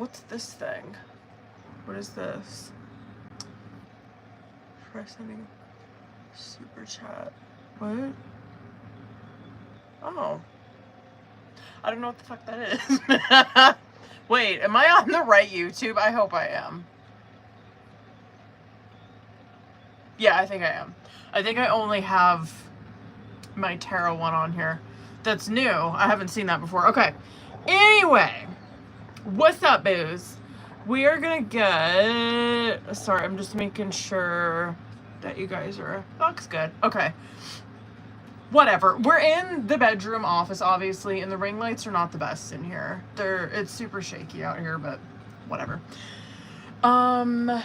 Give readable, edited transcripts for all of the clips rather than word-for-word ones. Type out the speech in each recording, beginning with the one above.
What's this thing? What is this? Try sending super chat. What? Oh. I don't know what the fuck that is. Wait, am I on the right YouTube? I hope I am. Yeah, I think I am. I think I only have my tarot one on here. That's new. I haven't seen that before. Okay. Anyway, what's up, booze? We are gonna get... Sorry, I'm just making sure that you guys are... Looks good. Okay. Whatever. We're in the bedroom office, obviously, and the ring lights are not the best in here. It's super shaky out here, but whatever. We're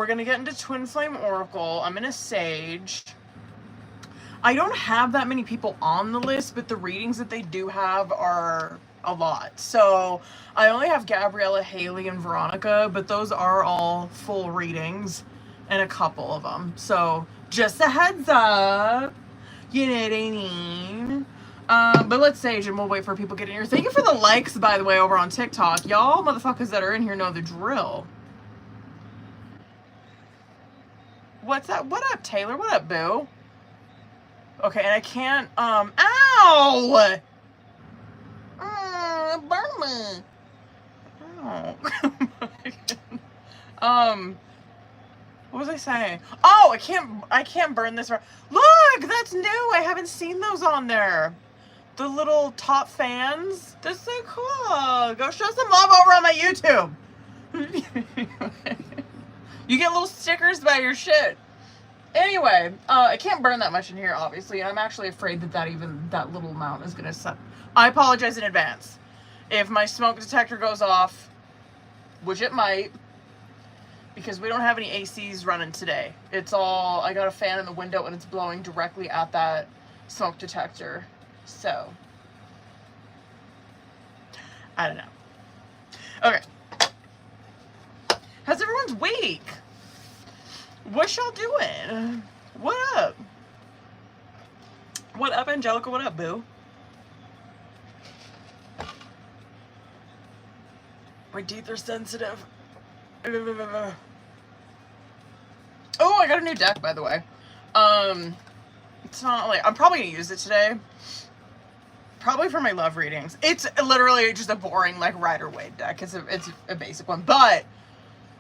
gonna get into Twin Flame Oracle. I'm in a Sage. I don't have that many people on the list, but the readings that they do have are a lot. So I only have Gabriella, Haley, and Veronica, but those are all full readings, and a couple of them. So just a heads up, you know what I mean? But let's Sage and we'll wait for people getting here. Thank you for the likes, by the way, over on TikTok. Y'all motherfuckers that are in here know the drill. What's that? What up, Taylor? What up, boo? Okay, and I can't, ow! Burn me. Ow. What was I saying? Oh, I can't burn this. Look, that's new. I haven't seen those on there. The little top fans. That's so cool. Go show some love over on my YouTube. You get little stickers by your shit. Anyway, I can't burn that much in here, obviously. I'm actually afraid that little amount is gonna suck. I apologize in advance. If my smoke detector goes off, which it might, because we don't have any ACs running today. It's all, I got a fan in the window and it's blowing directly at that smoke detector. So, I don't know. Okay. How's everyone's week? What y'all doing? What up? What up, Angelica? What up, boo? My teeth are sensitive. Oh, I got a new deck, by the way. It's not like, I'm probably gonna use it today. Probably for my love readings. It's literally just a boring, like, Rider-Waite deck. It's a basic one, but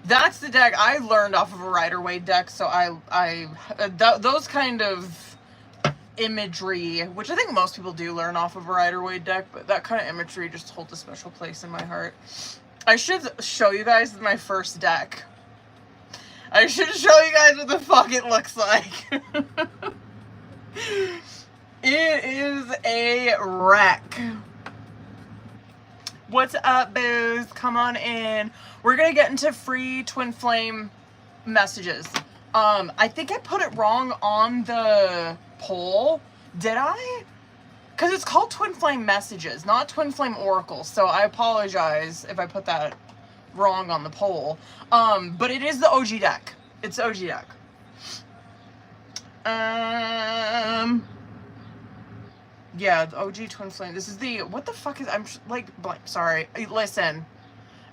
that's the deck I learned off of a Rider-Waite deck, so those kind of imagery, which I think most people do learn off of a Rider-Waite deck, but that kind of imagery just holds a special place in my heart. I should show you guys my first deck. I should show you guys what the fuck it looks like. It is a wreck. What's up, booze? Come on in. We're gonna get into free Twin Flame messages. I think I put it wrong on the poll. Did I? Because it's called Twin Flame Messages, not Twin Flame Oracle. So I apologize if I put that wrong on the poll. But it is the OG deck. It's the OG deck. Yeah, the OG Twin Flame. This is the, what the fuck is, I'm like, blank, sorry. Listen,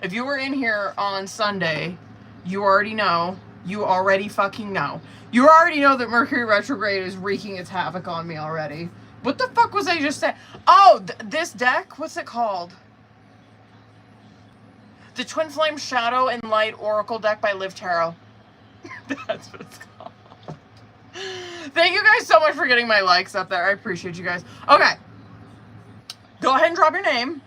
if you were in here on Sunday, you already know. You already fucking know. You already know that Mercury retrograde is wreaking its havoc on me already. What the fuck was I just saying? Oh, this deck? What's it called? The Twin Flame Shadow and Light Oracle deck by Live Tarot. That's what it's called. Thank you guys so much for getting my likes up there. I appreciate you guys. Okay. Go ahead and drop your name.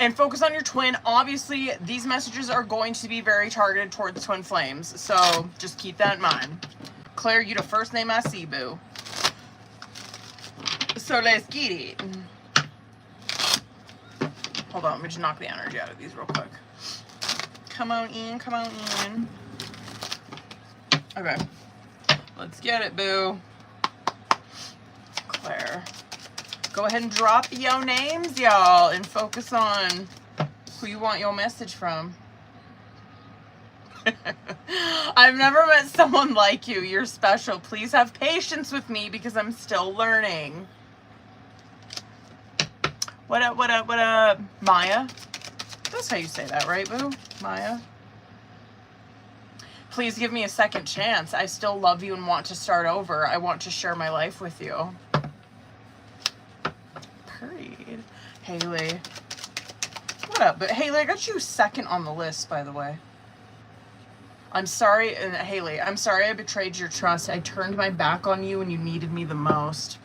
And focus on your twin. Obviously, these messages are going to be very targeted towards twin flames. So, just keep that in mind. Claire, you the first name I see, boo. So, let's get it. Hold on, let me just knock the energy out of these real quick. Come on in, come on in. Okay. Let's get it, boo. Claire. Go ahead and drop your names, y'all, and focus on who you want your message from. I've never met someone like you. You're special. Please have patience with me because I'm still learning. What up, what up, what up? Maya? That's how you say that, right, boo? Maya? Please give me a second chance. I still love you and want to start over. I want to share my life with you. Period. Haley. What up? But Haley, I got you second on the list, by the way. I'm sorry, and Haley, I'm sorry I betrayed your trust. I turned my back on you when you needed me the most.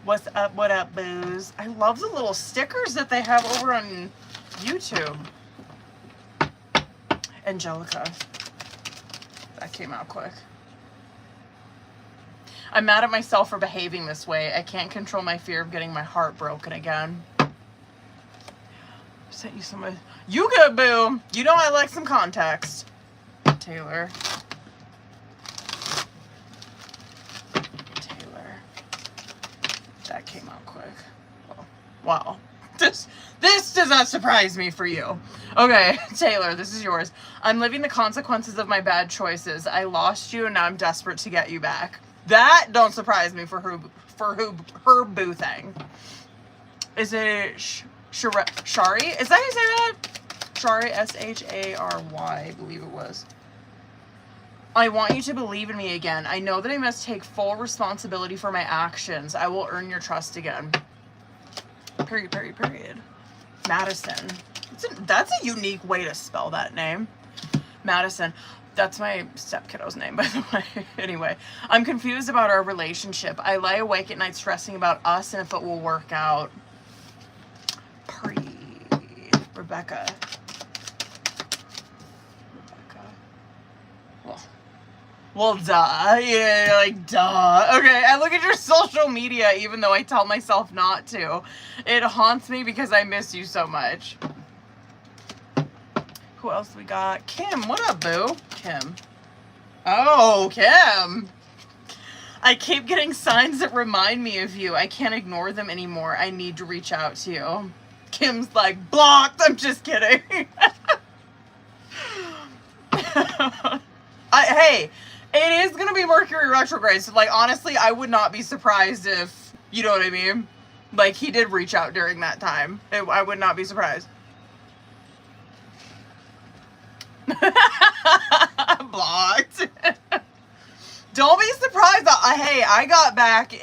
What's up? What up, booze? I love the little stickers that they have over on YouTube. Angelica. That came out quick. I'm mad at myself for behaving this way. I can't control my fear of getting my heart broken again. Sent you some. You good, boo? You know I like some context. Taylor. That came out quick. Oh, wow. This does not surprise me for you. Okay, Taylor, this is yours. I'm living the consequences of my bad choices. I lost you and now I'm desperate to get you back. That don't surprise me for her boo thing. Is it Shari? Is that how you say that? Shari, Shary, I believe it was. I want you to believe in me again. I know that I must take full responsibility for my actions. I will earn your trust again. Period, period, period. Madison. That's a unique way to spell that name. Madison. That's my stepkiddo's name, by the way. Anyway, I'm confused about our relationship. I lie awake at night stressing about us and if it will work out. Rebecca. Well, duh. Yeah, like, duh. Okay, I look at your social media even though I tell myself not to. It haunts me because I miss you so much. Who else we got? Kim. What up, boo? Kim. Oh, Kim. I keep getting signs that remind me of you. I can't ignore them anymore. I need to reach out to you. Kim's like, blocked. I'm just kidding. Hey. It is going to be Mercury retrograde, so, like, honestly, I would not be surprised if, you know what I mean? Like, he did reach out during that time. I would not be surprised. Blocked. Don't be surprised that, hey, I got back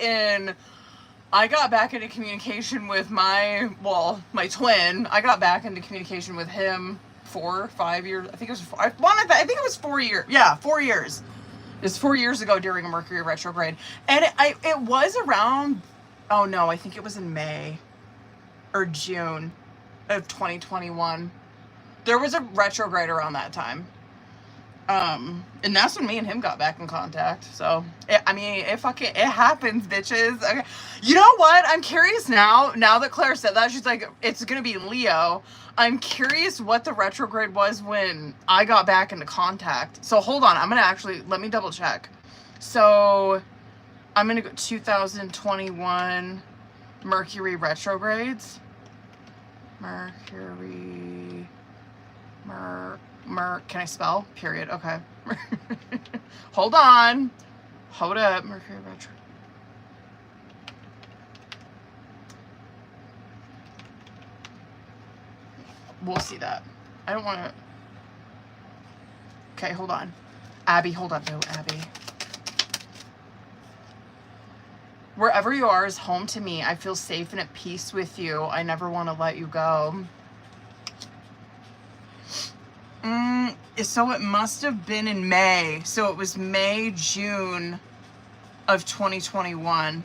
into communication with my twin. I got back into communication with him 4 or 5 years. I think it was 4 years. Yeah, 4 years. It was 4 years ago during a Mercury retrograde. And it was around, oh no, I think it was in May or June of 2021. There was a retrograde around that time. And that's when me and him got back in contact. So, it happens, bitches. Okay. You know what? I'm curious now that Claire said that, she's like, it's going to be Leo. I'm curious what the retrograde was when I got back into contact. So hold on. I'm going to let me double check. So I'm going to go 2021 Mercury retrogrades. Mercury, can I spell? Period. Okay. Hold on. Hold up. Mercury retro. We'll see that. I don't want to. Okay, hold on. Abby, hold up, though, Abby. Wherever you are is home to me. I feel safe and at peace with you. I never want to let you go. So it must have been in May. So it was May, June of 2021.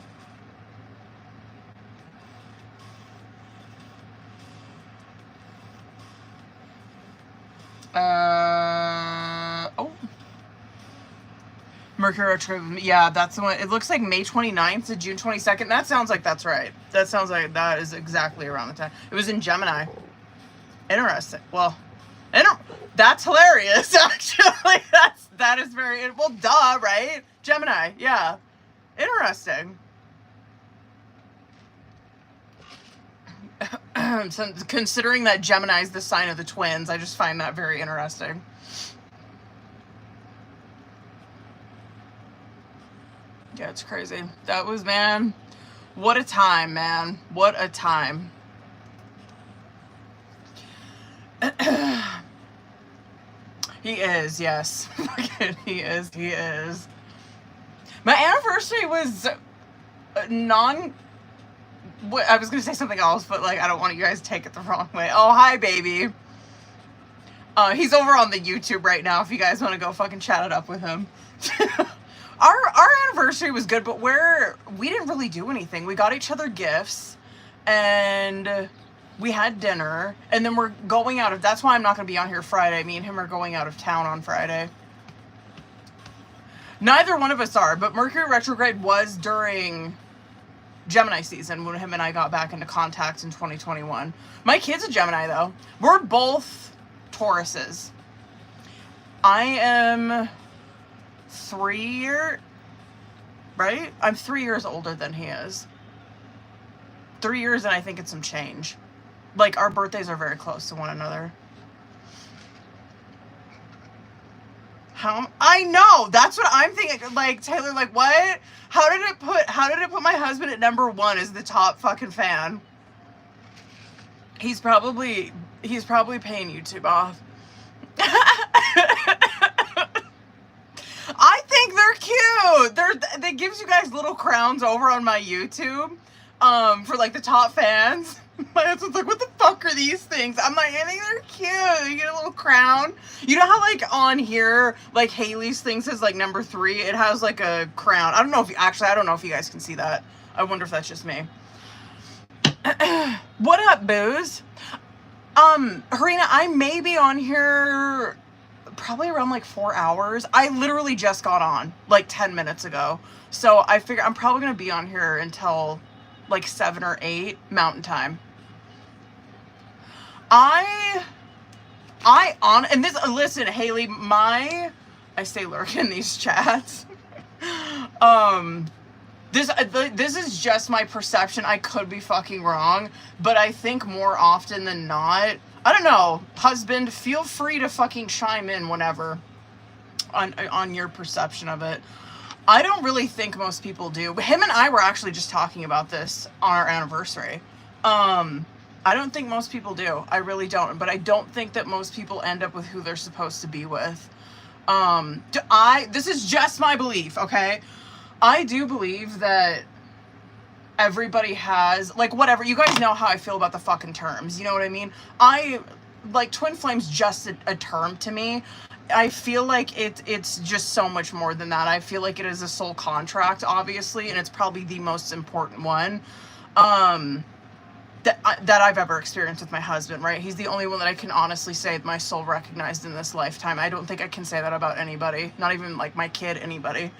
Mercury retrograde. Yeah, that's the one. It looks like May 29th to June 22nd. That sounds like that's right. That sounds like that is exactly around the time. It was in Gemini. Interesting. Well, that's hilarious, actually. That is very, well, duh, right? Gemini, yeah. Interesting. So, considering that Gemini is the sign of the twins, I just find that very interesting. Yeah, it's crazy. That was, man, what a time, man. What a time. He is, yes. He is. My anniversary was I was going to say something else, but like, I don't want you guys to take it the wrong way. Oh, hi, baby. He's over on the YouTube right now if you guys want to go fucking chat it up with him. Our anniversary was good, but we didn't really do anything. We got each other gifts, and we had dinner, and then we're going out of, that's why I'm not going to be on here Friday. Me and him are going out of town on Friday. Neither one of us are, but Mercury retrograde was during Gemini season when him and I got back into contact in 2021. My kid's a Gemini, though. We're both Tauruses. I am 3 years, right? I'm 3 years older than he is. 3 years, and I think it's some change. Like, our birthdays are very close to one another. I know, that's what I'm thinking. Like, Taylor, like, what? How did it put my husband at number 1 as the top fucking fan? He's probably paying YouTube off. I think they're cute. They gives you guys little crowns over on my YouTube, for like the top fans. My husband's like, what the fuck are these things? I'm like, I think they're cute. You get a little crown. You know how like on here, like Haley's thing says like number 3. It has like a crown. I don't know if you guys can see that. I wonder if that's just me. What up, Booze? Harina, I may be on here probably around like 4 hours. I literally just got on like 10 minutes ago. So I figure I'm probably going to be on here until like 7 or 8 Mountain Time. Listen, Haley, I stay lurking in these chats. This is just my perception. I could be fucking wrong, but I think more often than not, I don't know, husband, feel free to fucking chime in whenever on your perception of it. I don't really think most people do. Him and I were actually just talking about this on our anniversary. I don't think most people do. I really don't. But I don't think that most people end up with who they're supposed to be with. This is just my belief, okay? I do believe that everybody has, like, whatever. You guys know how I feel about the fucking terms. You know what I mean? Twin flame's just a term to me. I feel like it's just so much more than that. I feel like it is a soul contract, obviously, and it's probably the most important one that I've ever experienced with my husband, right? He's the only one that I can honestly say my soul recognized in this lifetime. I don't think I can say that about anybody, not even like my kid, anybody.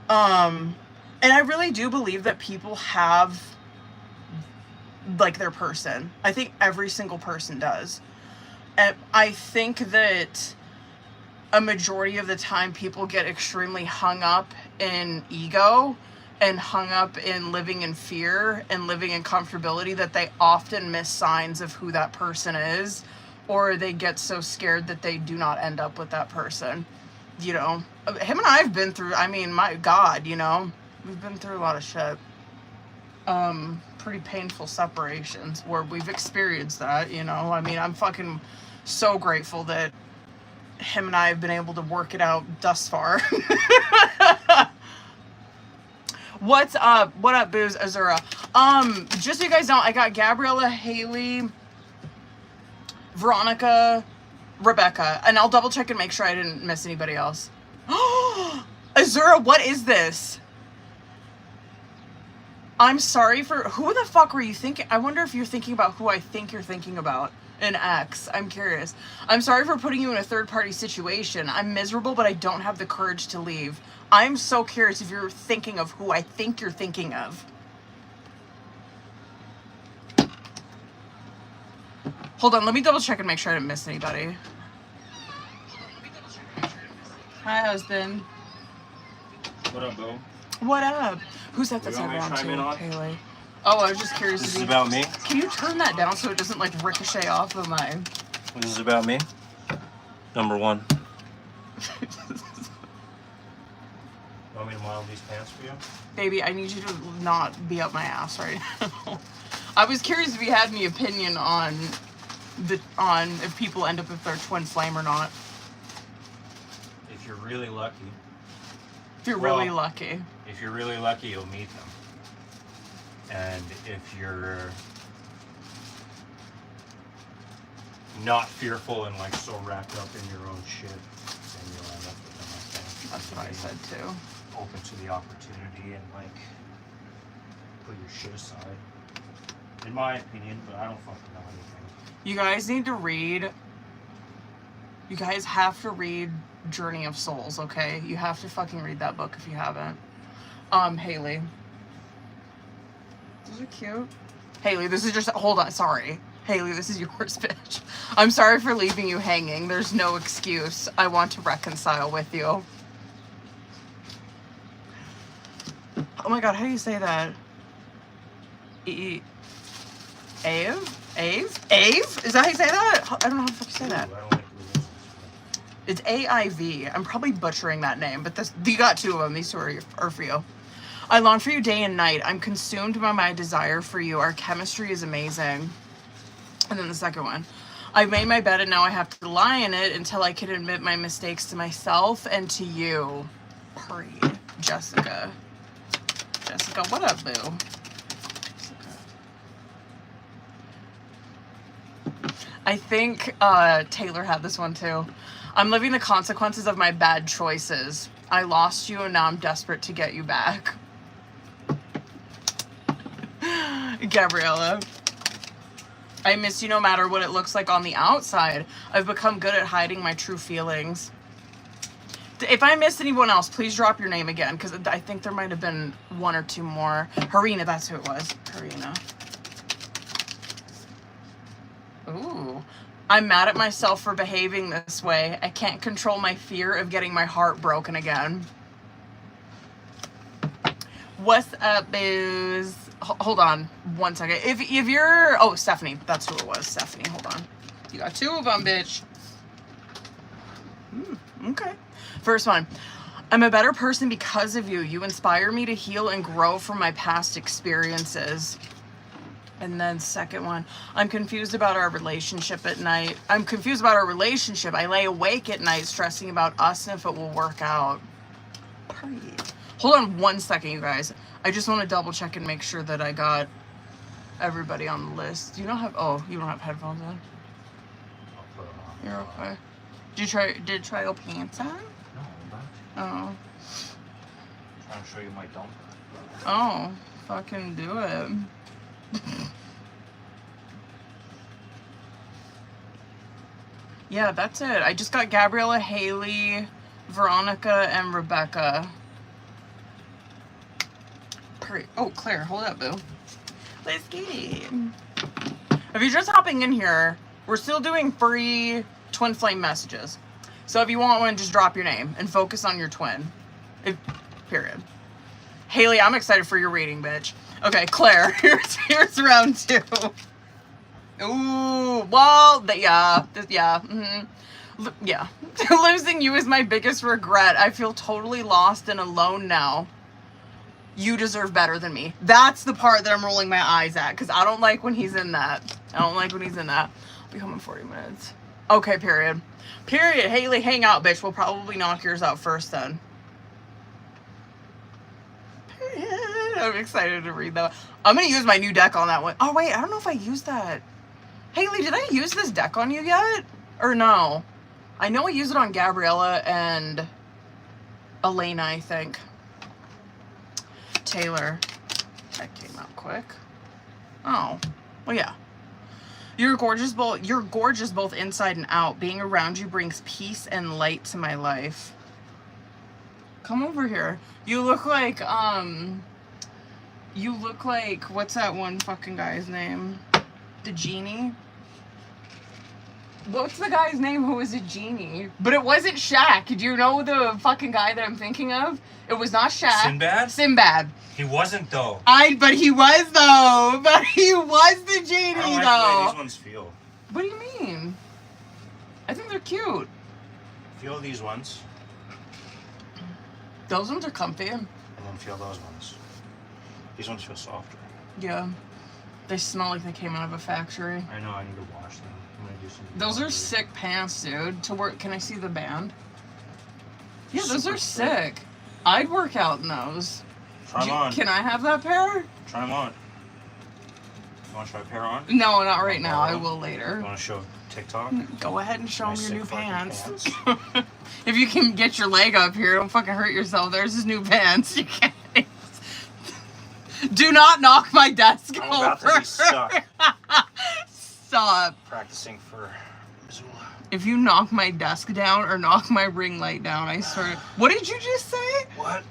And I really do believe that people have like their person. I think every single person does. And I think that a majority of the time people get extremely hung up in ego and hung up in living in fear and living in comfortability that they often miss signs of who that person is, or they get so scared that they do not end up with that person. You know, him and I have been through, I mean, my God, you know, we've been through a lot of shit. Pretty painful separations where we've experienced that, you know. I mean, I'm fucking so grateful that him and I have been able to work it out thus far. What's up? What up, Booze Azura? Just so you guys know, I got Gabriella, Haley, Veronica, Rebecca, and I'll double check and make sure I didn't miss anybody else. Azura, what is this? I'm sorry for, who the fuck were you thinking? I wonder if you're thinking about who I think you're thinking about. An ex. I'm curious. I'm sorry for putting you in a third-party situation. I'm miserable, but I don't have the courage to leave. I'm so curious if you're thinking of who I think you're thinking of. Hold on, let me double check and make sure I didn't miss anybody. Hi, husband. What up, boo? What up? Who's that that's around to? Haley. Oh, I was just curious. This is about me? Can you turn that down so it doesn't like ricochet off of my... This is about me? Number 1. Want me to model these pants for you? Baby, I need you to not be up my ass right now. I was curious if you had any opinion on if people end up with their twin flame or not. if you're really lucky. If you're really lucky. If you're really lucky, you'll meet them. And if you're not fearful and like so wrapped up in your own shit, then you'll end up with them, I think. That's what I said too. Open to the opportunity and like put your shit aside. In my opinion, but I don't fucking know anything. You guys need to read. You guys have to read Journey of Souls, okay? You have to fucking read that book if you haven't. Haley. Those are cute. Haley, this is just, hold on, sorry. Haley, this is yours, bitch. I'm sorry for leaving you hanging. There's no excuse. I want to reconcile with you. Oh my god, how do you say that? Ave? Ave? Is that how you say that? I don't know how the fuck you say that. It's A-I-V. I'm probably butchering that name, but this, you got two of them. These two are for you. I long for you day and night. I'm consumed by my desire for you. Our chemistry is amazing. And then the second one. I've made my bed and now I have to lie in it until I can admit my mistakes to myself and to you. Purry. Jessica. Jessica, what up, boo? Jessica. I think Taylor had this one too. I'm living the consequences of my bad choices. I lost you and now I'm desperate to get you back. Gabriella. I miss you no matter what it looks like on the outside. I've become good at hiding my true feelings. If I missed anyone else, please drop your name again, because I think there might have been one or two more. Harina, that's who it was. Harina. Ooh. I'm mad at myself for behaving this way. I can't control my fear of getting my heart broken again. What's up, booze? Hold on 1 second. If you're... Oh, Stephanie. That's who it was. Stephanie, hold on. You got two of them, bitch. Okay. First one. I'm a better person because of you. You inspire me to heal and grow from my past experiences. And then second one, I'm confused about our relationship at night. I'm confused about our relationship. I lay awake at night stressing about us and if it will work out. Hold on 1 second, you guys. I just want to double check and make sure that I got everybody on the list. You don't have, oh, you don't have headphones on? You're okay. Did you try your pants on? No, I'm not. Oh. Trying to show you my dump. Oh, fucking do it. Yeah, that's it. I just got Gabriella, Haley, Veronica, and Rebecca. Oh, Claire, hold up, boo. Let's get it. If you're just hopping in here, we're still doing free twin flame messages. So if you want one, just drop your name and focus on your twin. Period. Haley, I'm excited for your reading, bitch. Okay, Claire, here's round two. Ooh, well, yeah. Losing you is my biggest regret. I feel totally lost and alone now. You deserve better than me. That's the part that I'm rolling my eyes at, because I don't like when he's in that. I'll be home in 40 minutes. Okay, period. Period. Haley, hang out, bitch. We'll probably knock yours out first then. I'm excited to read that. I'm going to use my new deck on that one. Oh, wait. I don't know if I used that. Haley, did I use this deck on you yet? Or no? I know I used it on Gabriella and Elena, I think. Taylor. That came out quick. Oh. Well, yeah. You're gorgeous both inside and out. Being around you brings peace and light to my life. Come over here. You look like, what's that one fucking guy's name? The genie? What's the guy's name who was a genie? But it wasn't Shaq. Do you know the fucking guy that I'm thinking of? It was not Shaq. Sinbad? Sinbad. He wasn't, though. But he was, though. But he was the genie, I don't like though. the way these ones feel. What do you mean? I think they're cute. Feel these ones. Those ones are comfy. And then feel those ones. These ones feel softer. Yeah. They smell like they came out of a factory. I know, I need to wash them. I'm gonna do some. Those are sick pants, dude. To work, can I see the band? Yeah, those Super are thick. sick. I'd work out in those. Try them on. Can I have that pair? Try them on. You want to try a pair on? No, not right now. I borrow? will later. You want to show TikTok? Go ahead and show My me your sick new fucking pants. If you can get your leg up here, don't fucking hurt yourself. There's his new pants. You can't. Do not knock my desk I'm over. about to be stuck. Stop. Practicing for Missoula. If you knock my desk down or knock my ring light down, I swear. What did you just say? What?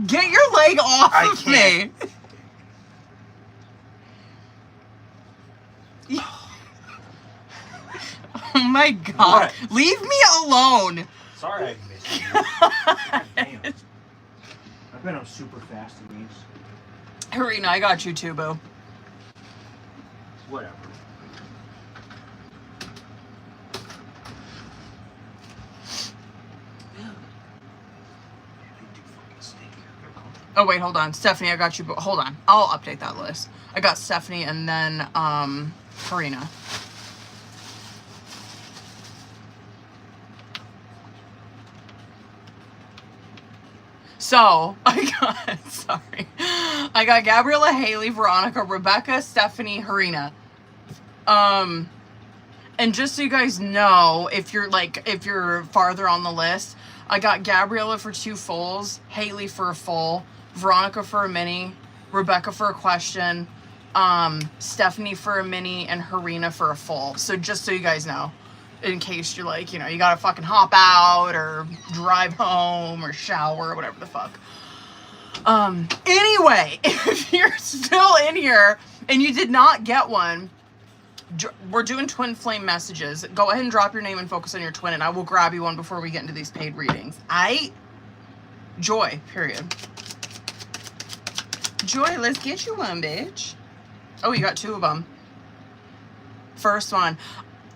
Get your leg off I of can't. me. Oh my god. What? Leave me alone. Sorry I missed you. God damn. I've been up super fast in these. Harina, I got you too, boo. Whatever. Oh wait, hold on. Stephanie, I got you, but hold on. I'll update that list. I got Stephanie and then Harina. So, I got Gabriella, Haley, Veronica, Rebecca, Stephanie, Harina. And just so you guys know, if you're farther on the list, I got Gabriella for 2 fulls, Haley for a full, Veronica for a mini, Rebecca for a question, Stephanie for a mini, and Harina for a full. So just so you guys know, in case you're like, you know, you gotta fucking hop out or drive home or shower or whatever the fuck. Anyway, if you're still in here and you did not get one, we're doing twin flame messages. Go ahead and drop your name and focus on your twin, and I will grab you one before we get into these paid readings. Joy, period. Joy, let's get you one, bitch. Oh, you got 2 of them. First one.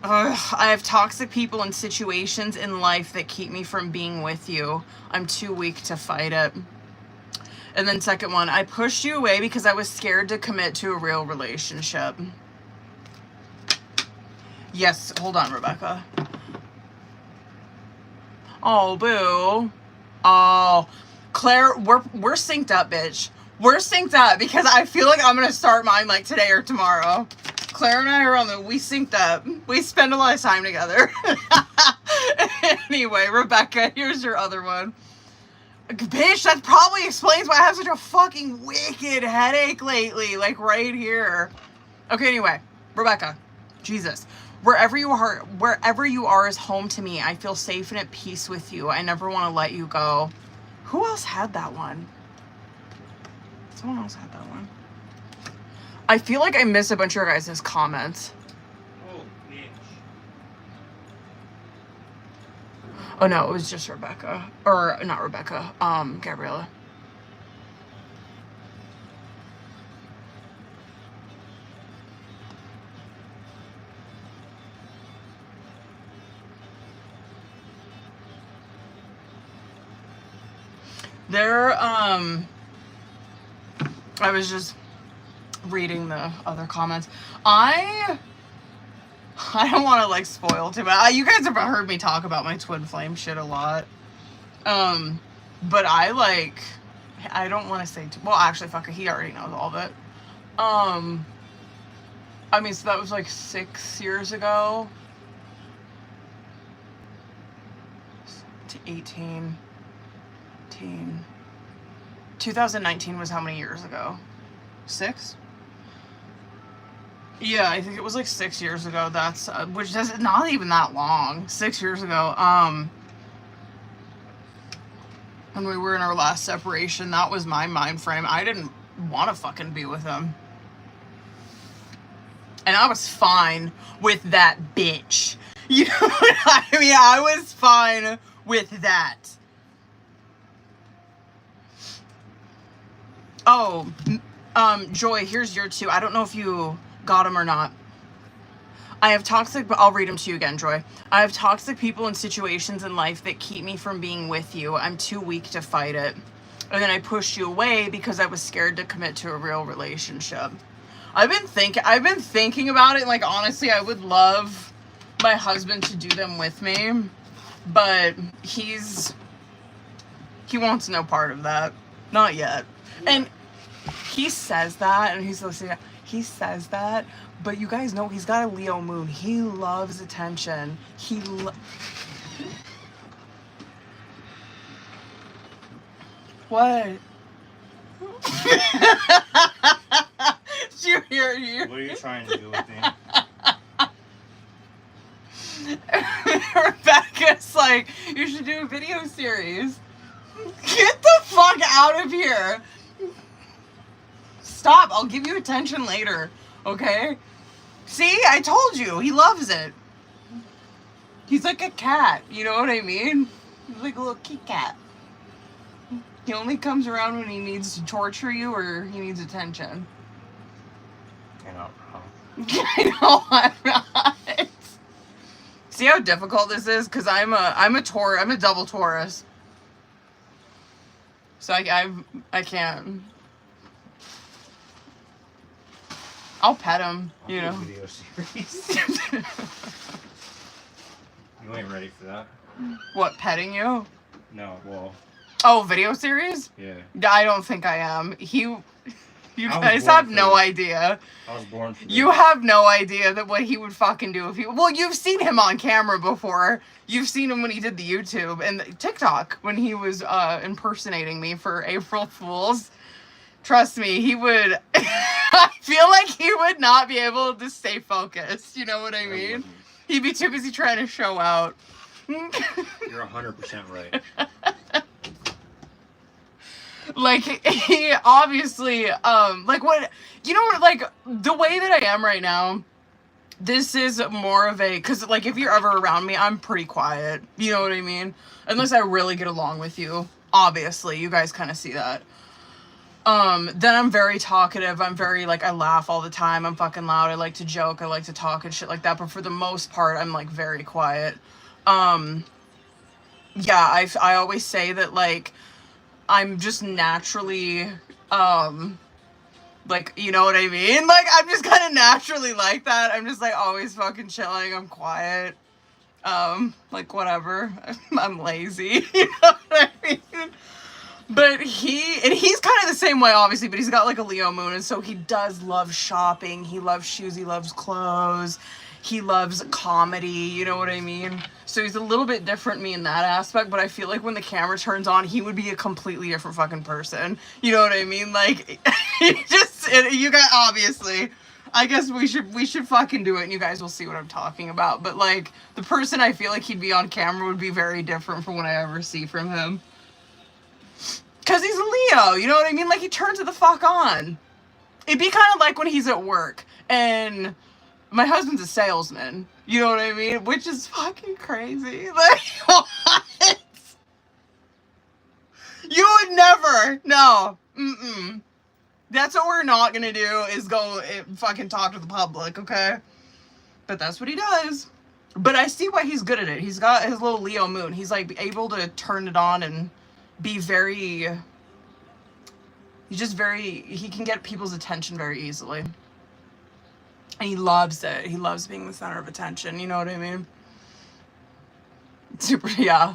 I have toxic people and situations in life that keep me from being with you. I'm too weak to fight it. And then second one. I pushed you away because I was scared to commit to a real relationship. Yes, hold on, Rebecca. Oh, boo. Oh, Claire, we're synced up, bitch. We're synced up because I feel like I'm gonna start mine like today or tomorrow. Claire and I are we synced up. We spend a lot of time together. Anyway, Rebecca, here's your other one. Bitch, that probably explains why I have such a fucking wicked headache lately. Like right here. Okay, anyway, Rebecca, Jesus. Wherever you are is home to me. I feel safe and at peace with you. I never want to let you go. Who else had that one? Someone else had that one. I feel like I missed a bunch of your guys' comments. Oh, bitch. Oh no, it was just Rebecca. Or not Rebecca, Gabriella. I was just reading the other comments. I don't want to like spoil too much. You guys have heard me talk about my twin flame shit a lot. But I don't want to say well, actually, fuck it, he already knows all of it. I mean, so that was like 6 years ago. To 18. 2019 was how many years ago? 6? Yeah, I think it was like 6 years ago. That's which is not even that long. 6 years ago. When we were in our last separation, that was my mind frame. I didn't want to fucking be with him. And I was fine with that bitch. You know what I mean? I was fine with that. Oh, Joy, here's your 2. I don't know if you got them or not. I have toxic, but I'll read them to you again, Joy. I have toxic people and situations in life that keep me from being with you. I'm too weak to fight it. And then I pushed you away because I was scared to commit to a real relationship. I've been thinking about it. Like, honestly, I would love my husband to do them with me, but he's He wants no part of that. Not yet. And he says that, and he's listening. He says that, but you guys know he's got a Leo moon. He loves attention. What? Did you hear you? What are you trying to do with me? Rebecca's like, you should do a video series. Get the fuck out of here. Stop. I'll give you attention later. Okay? See? I told you. He loves it. He's like a cat. You know what I mean? He's like a little kitty cat. He only comes around when he needs to torture you or he needs attention. You're not wrong. I know I'm not. See how difficult this is? Because I'm a double Taurus. So I can't. I'll pet him, you know. Video series. You ain't ready for that. What, petting you? No, well. Oh, video series? Yeah. I don't think I am. You guys born have for no this. idea. I was born for You this. have no idea that what he would fucking do if he. Well, you've seen him on camera before. You've seen him when he did the YouTube and the TikTok when he was impersonating me for April Fools. Trust me, he would. I feel like he would not be able to stay focused. You know what I mean? wouldn't. He'd be too busy trying to show out. You're 100% right. Like, he obviously, like what, you know what, like, the way that I am right now, this is more of a, because, like, if you're ever around me, I'm pretty quiet, you know what I mean? Unless I really get along with you, obviously, you guys kind of see that. Then I'm very talkative, I'm very, like, I laugh all the time, I'm fucking loud, I like to joke, I like to talk and shit like that, but for the most part, I'm, like, very quiet. Yeah, I always say that, like, I'm just naturally, like, you know what I mean? Like, I'm just kind of naturally like that. I'm just, like, always fucking chilling. I'm quiet. Like, whatever. I'm lazy. You know what I mean? But he's kind of the same way, obviously, but he's got, like, a Leo moon, and so he does love shopping. He loves shoes. He loves clothes. He loves comedy. You know what I mean? So he's a little bit different me in that aspect, but I feel like when the camera turns on, he would be a completely different fucking person. You know what I mean? Like, you guys, obviously, I guess we should fucking do it and you guys will see what I'm talking about. But, like, the person I feel like he'd be on camera would be very different from what I ever see from him. Because he's a Leo, you know what I mean? Like, he turns it the fuck on. It'd be kind of like when he's at work and my husband's a salesman, you know what I mean? Which is fucking crazy. Like, what? You would never. No. Mm-mm. That's what we're not gonna do, is go fucking talk to the public, okay? But that's what he does. But I see why he's good at it. He's got his little Leo moon. He's, like, able to turn it on and be very... He can get people's attention very easily. And he loves it. He loves being the center of attention. You know what I mean? Super, yeah.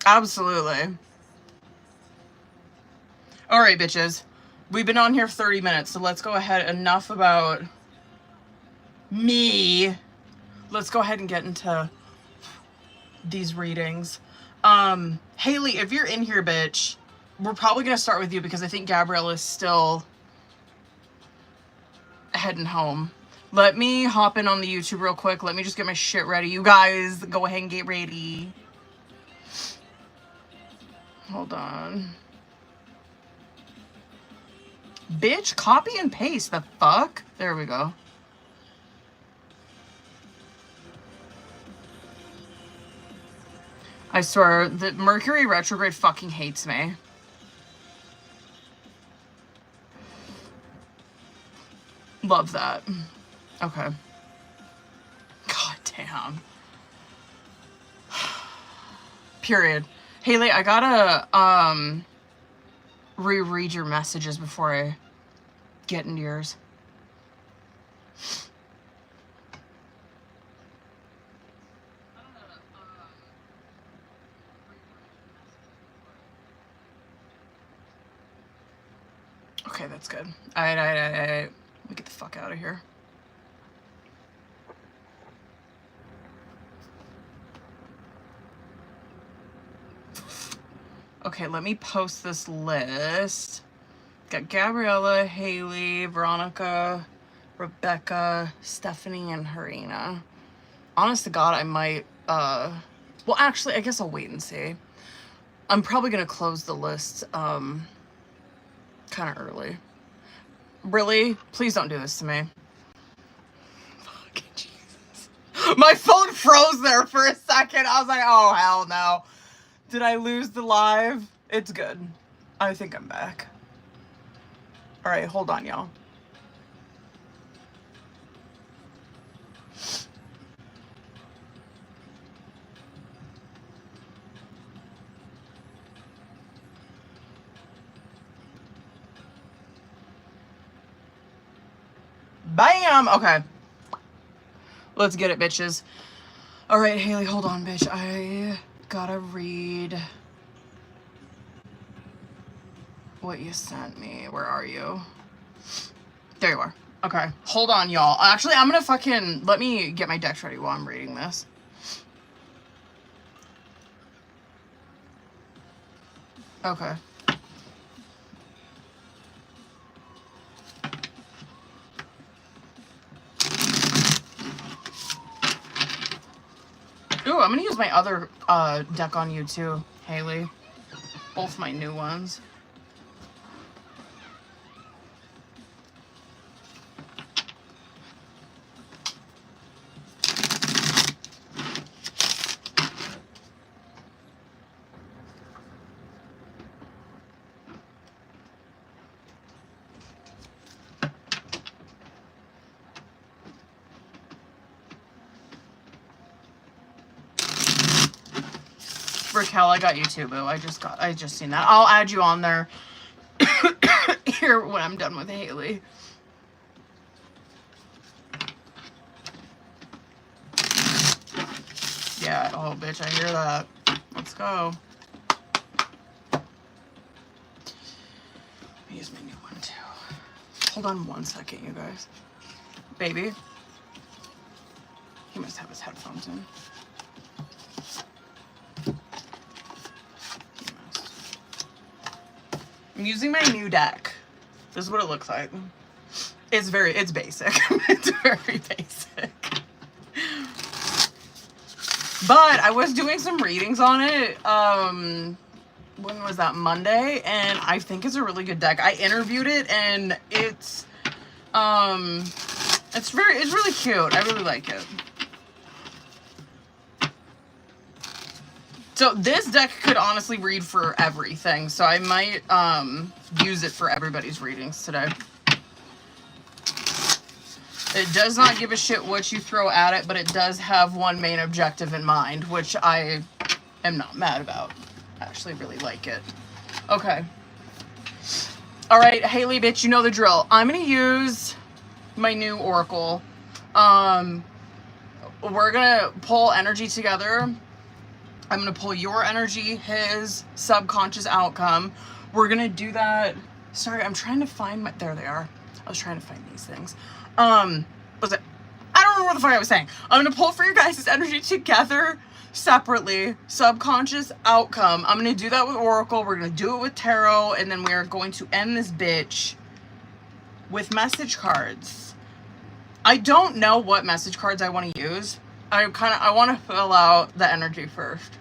Absolutely. All right, bitches. We've been on here 30 minutes, so let's go ahead. Enough about me. Let's go ahead and get into these readings. Haley, if you're in here, bitch, we're probably going to start with you because I think Gabrielle is still heading home. Let me hop in on the YouTube real quick. Let me just get my shit ready. You guys, go ahead and get ready. Hold on. Bitch, copy and paste. The fuck? There we go. I swear, the Mercury retrograde fucking hates me. Love that. Okay. God damn. Period. Haley, I gotta, reread your messages before I get into yours. that's good. Alright. Let me get the fuck out of here. Okay, let me post this list. Got Gabriella, Haley, Veronica, Rebecca, Stephanie, and Harina. Honest to God, I might, well, actually, I guess I'll wait and see. I'm probably gonna close the list, kind of early. Really? Please don't do this to me. Fucking Jesus. My phone froze there for a second. I was like, oh, hell no. Did I lose the live? It's good. I think I'm back. All right, hold on, y'all. Bam! Okay. Let's get it, bitches. All right, Haley, hold on, bitch. I gotta read what you sent me. Where are you? There you are. Okay. Hold on, y'all. Actually, I'm gonna fucking... Let me get my decks ready while I'm reading this. Okay. Ooh, I'm gonna use my other deck on you too, Haley. Both my new ones. Raquel, I got you too, boo. I just seen that. I'll add you on there here when I'm done with Haley. Yeah, oh bitch, I hear that. Let's go. Let me use my new one too. Hold on one second, you guys. Baby. He must have his headphones in. I'm using my new deck. This is what it looks like. It's basic. It's very basic. But I was doing some readings on it. When was that? Monday, and I think it's a really good deck. I interviewed it, and it's really cute. I really like it. So this deck could honestly read for everything, so I might use it for everybody's readings today. It does not give a shit what you throw at it, but it does have one main objective in mind, which I am not mad about. I actually really like it. Okay. All right, Haley, bitch, you know the drill. I'm going to use my new oracle. We're going to pull energy together. I'm going to pull your energy, his subconscious outcome. We're going to do that. Sorry, I'm trying to find my... There they are. I was trying to find these things. Was it? I don't know what the fuck I was saying. I'm going to pull for your guys' energy together, separately. Subconscious outcome. I'm going to do that with oracle. We're going to do it with tarot. And then we're going to end this bitch with message cards. I don't know what message cards I want to use. I want to fill out the energy first.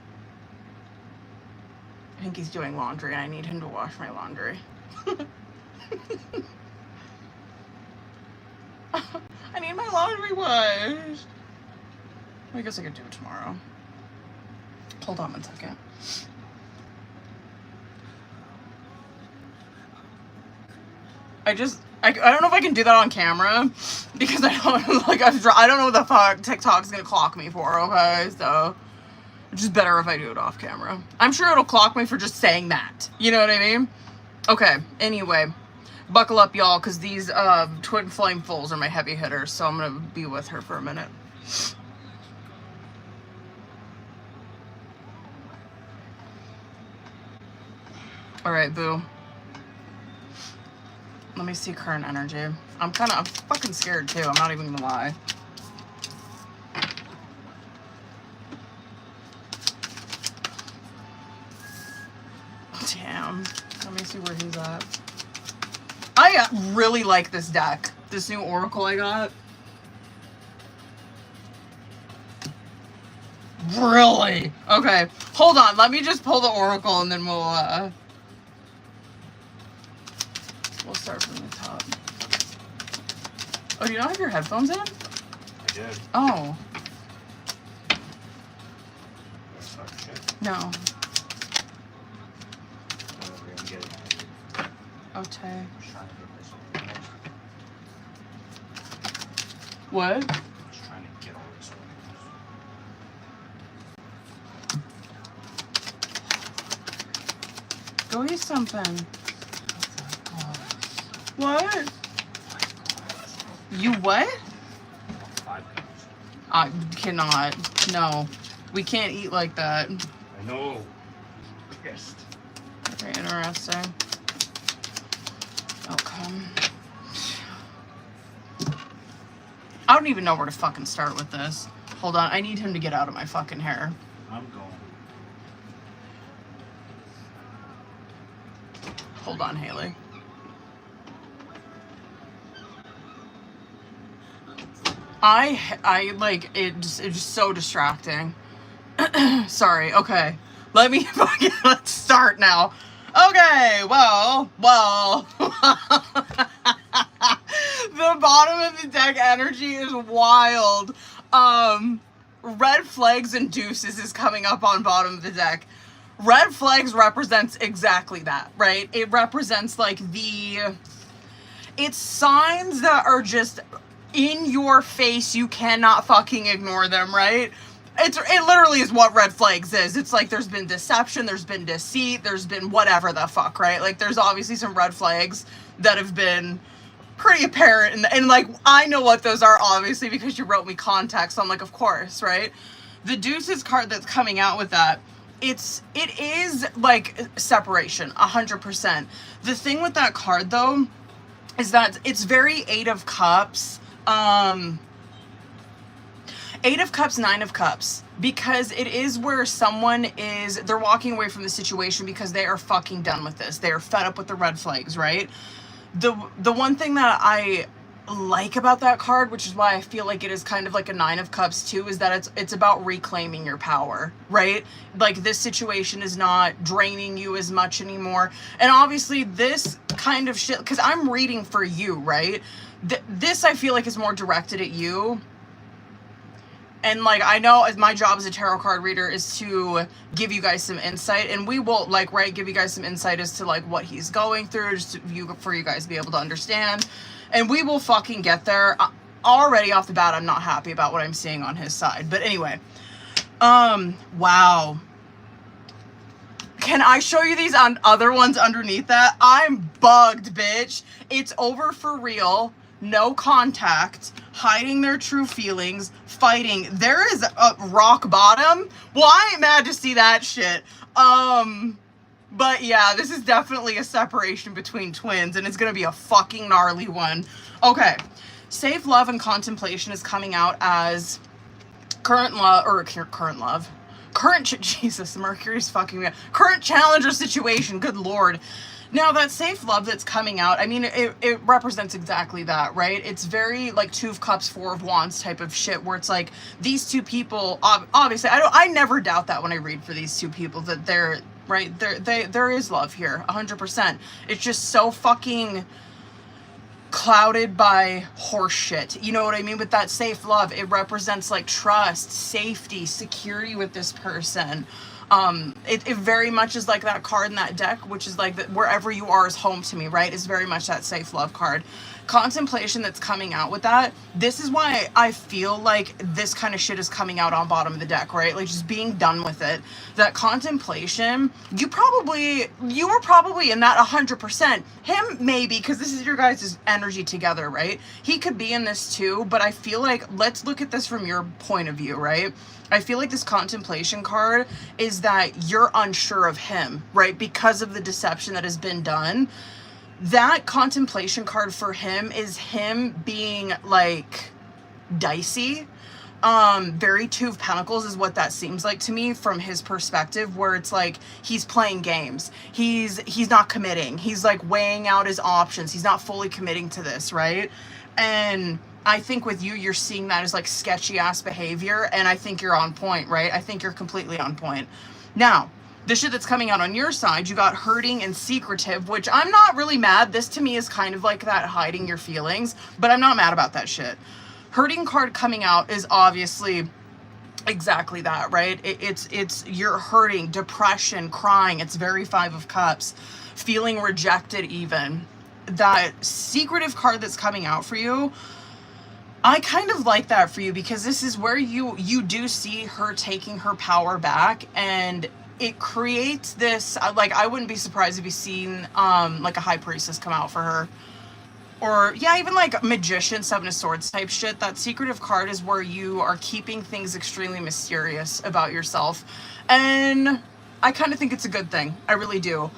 I think he's doing laundry and I need him to wash my laundry. I need my laundry washed. I guess I could do it tomorrow. Hold on one second. I don't know if I can do that on camera because I don't know what the fuck TikTok's gonna clock me for, okay? So it's just better if I do it off camera. I'm sure it'll clock me for just saying that. You know what I mean? Okay, anyway. Buckle up, y'all, because these twin flame fulls are my heavy hitters, so I'm gonna be with her for a minute. Alright, boo. Let me see current energy. I'm fucking scared too. I'm not even gonna lie. Damn. Let me see where he's at. I really like this deck. This new Oracle I got. Really? Okay. Hold on. Let me just pull the Oracle and then we'll start from the top. Oh, do you not have your headphones in? I did. Oh. No. Okay. What? Just trying to get all this organized. Go eat something. What? You what? 5 cups. I cannot. No. We can't eat like that. I know. Pissed. Very interesting. Okay. I don't even know where to fucking start with this. Hold on, I need him to get out of my fucking hair. I'm going. Hold on, Haley. I like, it's just so distracting. Sorry, okay. Let's start now. Okay, well. The bottom of the deck energy is wild. Red flags and deuces is coming up on bottom of the deck. Red flags represents exactly that, right? It represents like it's signs that are just in your face. You cannot fucking ignore them, right? It literally is what red flags is. It's like there's been deception, there's been deceit, there's been whatever the fuck, right? Like there's obviously some red flags that have been pretty apparent, and like I know what those are obviously because you wrote me context, so I'm like, of course, right? The Deuces card that's coming out with that, it is like separation, 100%. The thing with that card though is that it's very 8 of Cups, 8 of Cups, 9 of Cups, because it is where they're walking away from the situation because they are fucking done with this. They are fed up with the red flags, right? The one thing that I like about that card, which is why I feel like it is kind of like a 9 of Cups too, is that it's about reclaiming your power, right? Like this situation is not draining you as much anymore. And obviously this kind of shit, because I'm reading for you, right? This I feel like is more directed at you. And like, I know as my job as a tarot card reader is to give you guys some insight, and we will like, right, give you guys some insight as to like what he's going through, just for you guys to be able to understand. And we will fucking get there. Already off the bat, I'm not happy about what I'm seeing on his side. But anyway, wow. Can I show you these other ones underneath that? I'm bugged, bitch. It's over for real. No contact, hiding their true feelings, fighting. There is a rock bottom. Well, I ain't mad to see that shit. But yeah, this is definitely a separation between twins, and it's gonna be a fucking gnarly one. Okay, Safe Love and Contemplation is coming out as current Jesus, Mercury's fucking me up. Current challenge or situation, good lord. Now, that Safe Love that's coming out, I mean, it represents exactly that, right? It's very, like, 2 of Cups, 4 of Wands type of shit, where it's like, these two people, obviously, I never doubt that when I read for these two people, that they're, right, there is love here, 100%. It's just so fucking clouded by horse shit. You know what I mean? With that Safe Love, it represents, like, trust, safety, security with this person. It very much is like that card in that deck, which is like wherever you are is home to me, right? Is very much that Safe Love card. Contemplation that's coming out with that. This is why I feel like this kind of shit is coming out on bottom of the deck, right? Like just being done with it. That Contemplation, you were probably in that 100%. Him, maybe, because this is your guys' energy together, right? He could be in this too, but I feel like, let's look at this from your point of view, right? I feel like this Contemplation card is that you're unsure of him, right? Because of the deception that has been done. that contemplation card for him is him being like dicey. Very Two of Pentacles is what that seems like to me from his perspective, where it's like he's playing games. He's not committing. He's like weighing out his options. He's not fully committing to this, right? And I think with you, you're seeing that as like sketchy ass behavior, and I think you're on point, right? I think you're completely on point. Now, the shit that's coming out on your side, you got hurting and secretive, which I'm not really mad. This to me is kind of like that hiding your feelings, but I'm not mad about that shit. Hurting card coming out is obviously exactly that, right? It's you're hurting, depression, crying. It's very Five of Cups, feeling rejected even. That secretive card that's coming out for you, I kind of like that for you, because this is where you do see her taking her power back, and it creates this, like, I wouldn't be surprised if you seen like a High Priestess come out for her. Or, yeah, even like Magician, Seven of Swords type shit. That secretive card is where you are keeping things extremely mysterious about yourself. And I kind of think it's a good thing. I really do.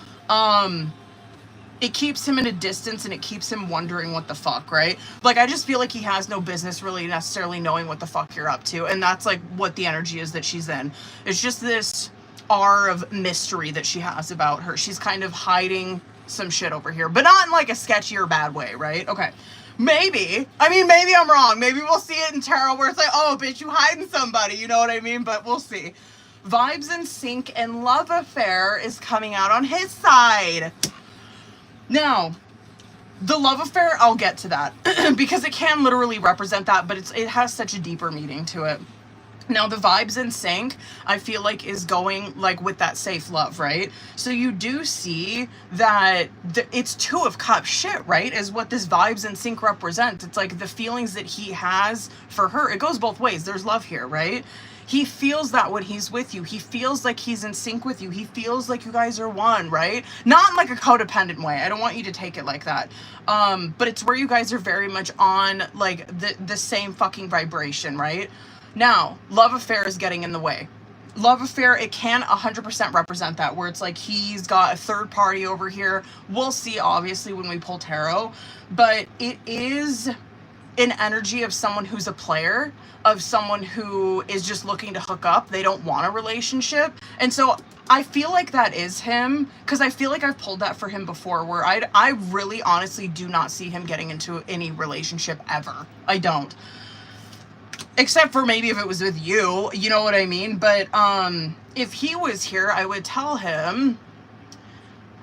It keeps him in a distance, and it keeps him wondering what the fuck, right? Like, I just feel like he has no business really necessarily knowing what the fuck you're up to. And that's like what the energy is that she's in. It's just this air of mystery that she has about her. She's kind of hiding some shit over here, but not in like a sketchy or bad way, right? Okay. Maybe. I mean, maybe I'm wrong. Maybe we'll see it in tarot where it's like, oh, bitch, you hiding somebody. You know what I mean? But we'll see. Vibes in sync and love affair is coming out on his side. Now, the love affair, I'll get to that because it can literally represent that, but it has such a deeper meaning to it. Now, the vibes in sync, I feel like, is going like with that safe love, right? So you do see that it's Two of Cups shit, right? Is what this vibes in sync represents. It's like the feelings that he has for her. It goes both ways. There's love here, right? He feels that when he's with you. He feels like he's in sync with you. He feels like you guys are one, right? Not in like a codependent way. I don't want you to take it like that. But it's where you guys are very much on like the same fucking vibration, right? Now, love affair is getting in the way. Love affair, it can 100% represent that, where it's like he's got a third party over here. We'll see, obviously, when we pull tarot. But it is an energy of someone who's a player, of someone who is just looking to hook up. They don't want a relationship. And so I feel like that is him, because I feel like I've pulled that for him before, where I really honestly do not see him getting into any relationship ever. I don't. Except for maybe if it was with you, you know what I mean? But if he was here, I would tell him,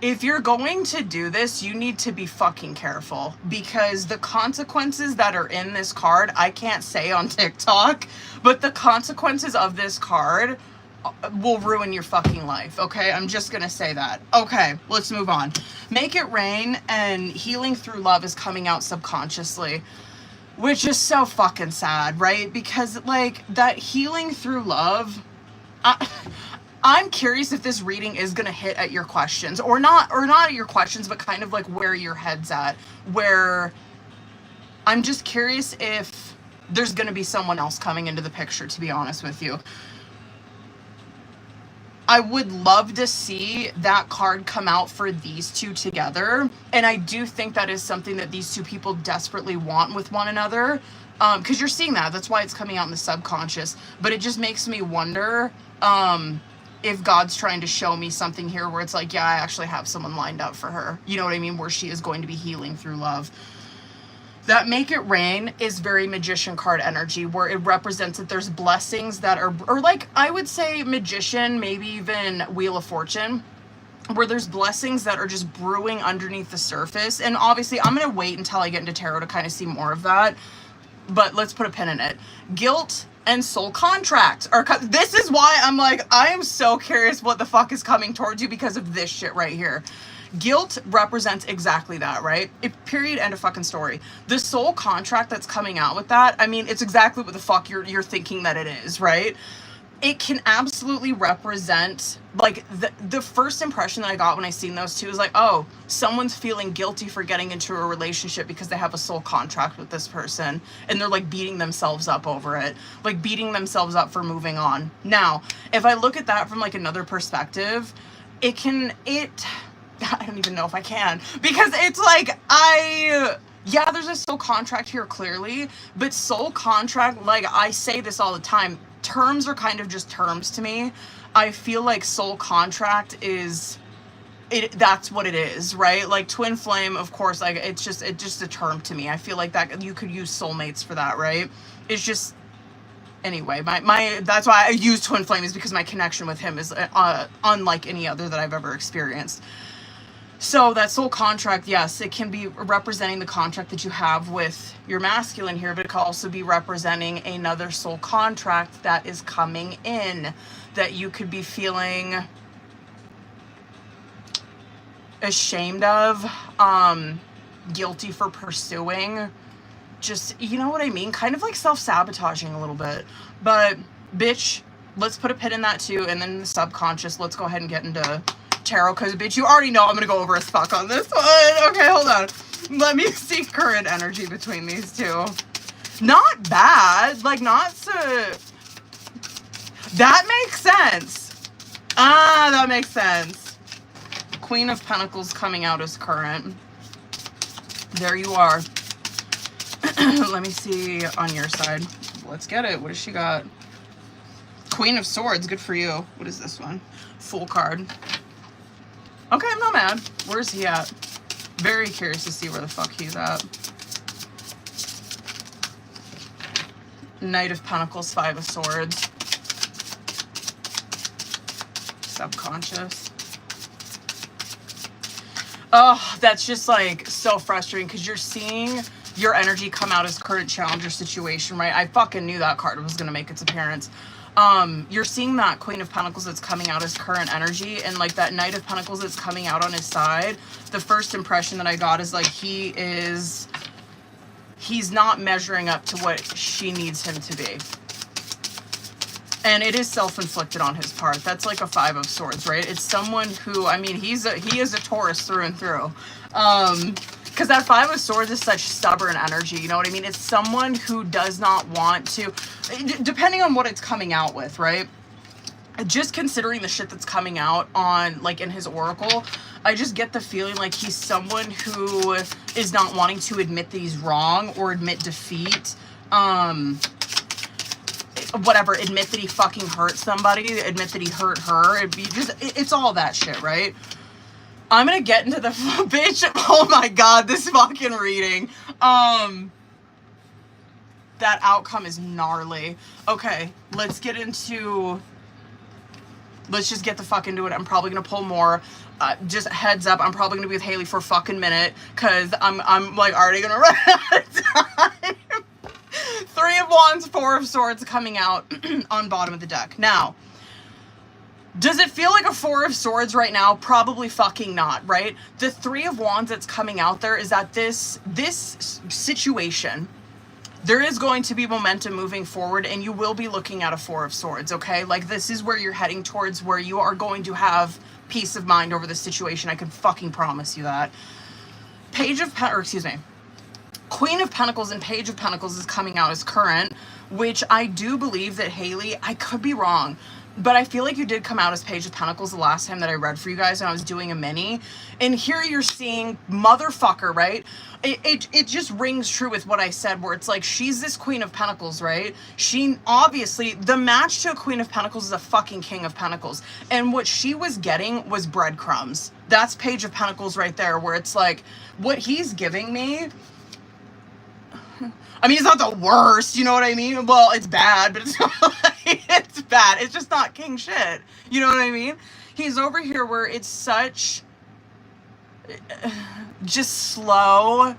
if you're going to do this, you need to be fucking careful, because the consequences that are in this card, I can't say on TikTok, but the consequences of this card will ruin your fucking life, okay? I'm just gonna say that. Okay, let's move on. Make It Rain and Healing Through Love is coming out subconsciously, which is so fucking sad, right? Because like that healing through love, I'm curious if this reading is gonna hit at your questions, or not at your questions, but kind of like where your head's at, where I'm just curious if there's gonna be someone else coming into the picture, to be honest with you. I would love to see that card come out for these two together. And I do think that is something that these two people desperately want with one another. Because you're seeing that. That's why it's coming out in the subconscious. But it just makes me wonder if God's trying to show me something here where it's like, yeah, I actually have someone lined up for her. You know what I mean? Where she is going to be healing through love. That Make It Rain is very Magician card energy, where it represents that there's blessings that are, or like, I would say Magician, maybe even Wheel of Fortune, where there's blessings that are just brewing underneath the surface. And obviously, I'm going to wait until I get into tarot to kind of see more of that. But let's put a pin in it. Guilt and soul contract are, this is why I'm like, I am so curious what the fuck is coming towards you because of this shit right here. Guilt represents exactly that, right? Period, end of fucking story. The soul contract that's coming out with that, I mean, it's exactly what the fuck you're thinking that it is, right? It can absolutely represent, like, the first impression that I got when I seen those two is like, oh, someone's feeling guilty for getting into a relationship because they have a soul contract with this person, and they're, like, beating themselves up over it. Like, beating themselves up for moving on. Now, if I look at that from, like, another perspective, I don't even know if I can, because it's like, yeah, there's a soul contract here clearly, but soul contract, like I say this all the time, terms are kind of just terms to me. I feel like soul contract is, that's what it is, right? Like twin flame, of course, like it's just a term to me. I feel like that you could use soulmates for that, right? It's just, anyway, my that's why I use twin flame, is because my connection with him is unlike any other that I've ever experienced. So that soul contract, yes, it can be representing the contract that you have with your masculine here, but it can also be representing another soul contract that is coming in that you could be feeling ashamed of, guilty for pursuing. Just, you know what I mean? Kind of like self-sabotaging a little bit. But, bitch, let's put a pin in that too, and then the subconscious, let's go ahead and get into tarot, because bitch, you already know I'm gonna go over as fuck on this one. Okay, hold on. Let me see current energy between these two. Not bad. Like, not so... That makes sense. Ah, that makes sense. Queen of Pentacles coming out as current. There you are. Let me see on your side. Let's get it. What does she got? Queen of Swords. Good for you. What is this one? Fool card. Okay, I'm not mad. Where's he at? Very curious to see where the fuck he's at. Knight of Pentacles, Five of Swords. Subconscious. Oh, that's just like so frustrating, because you're seeing your energy come out as current challenger situation, right? I fucking knew that card was going to make its appearance. You're seeing that Queen of Pentacles that's coming out as current energy, and like that Knight of Pentacles that's coming out on his side. The first impression that I got is like he's not measuring up to what she needs him to be. And it is self-inflicted on his part. That's like a Five of Swords, right? It's someone who, I mean, he is a Taurus through and through. Because that Five of Swords is such stubborn energy, you know what I mean? It's someone who does not want to, depending on what it's coming out with, right? Just considering the shit that's coming out on, like, in his oracle, I just get the feeling like he's someone who is not wanting to admit that he's wrong or admit defeat. Whatever, admit that he fucking hurt somebody, admit that he hurt her. It's all that shit, right? I'm gonna get into the bitch. Oh my god, this fucking reading. That outcome is gnarly. Okay, let's get into. Let's just get the fuck into it. I'm probably gonna pull more. Just heads up, I'm probably gonna be with Haley for a fucking minute, cause I'm like already gonna run out of time. Three of Wands, Four of Swords coming out on bottom of the deck. Now, does it feel like a Four of Swords right now? Probably fucking not, right? The Three of Wands that's coming out there is that this situation, there is going to be momentum moving forward, and you will be looking at a Four of Swords, okay? Like, this is where you're heading towards, where you are going to have peace of mind over the situation. I can fucking promise you that. Queen of Pentacles and Page of Pentacles is coming out as current, which I do believe that Haley, I could be wrong, but I feel like you did come out as Page of Pentacles the last time that I read for you guys, and I was doing a mini. And here you're seeing motherfucker, right? It just rings true with what I said, where it's like, she's this Queen of Pentacles, right? She, obviously, the match to a Queen of Pentacles is a fucking King of Pentacles. And what she was getting was breadcrumbs. That's Page of Pentacles right there, where it's like, what he's giving me, I mean, it's not the worst, you know what I mean? Well, it's bad, but it's not like, it's bad. It's just not king shit. You know what I mean? He's over here where it's such just slow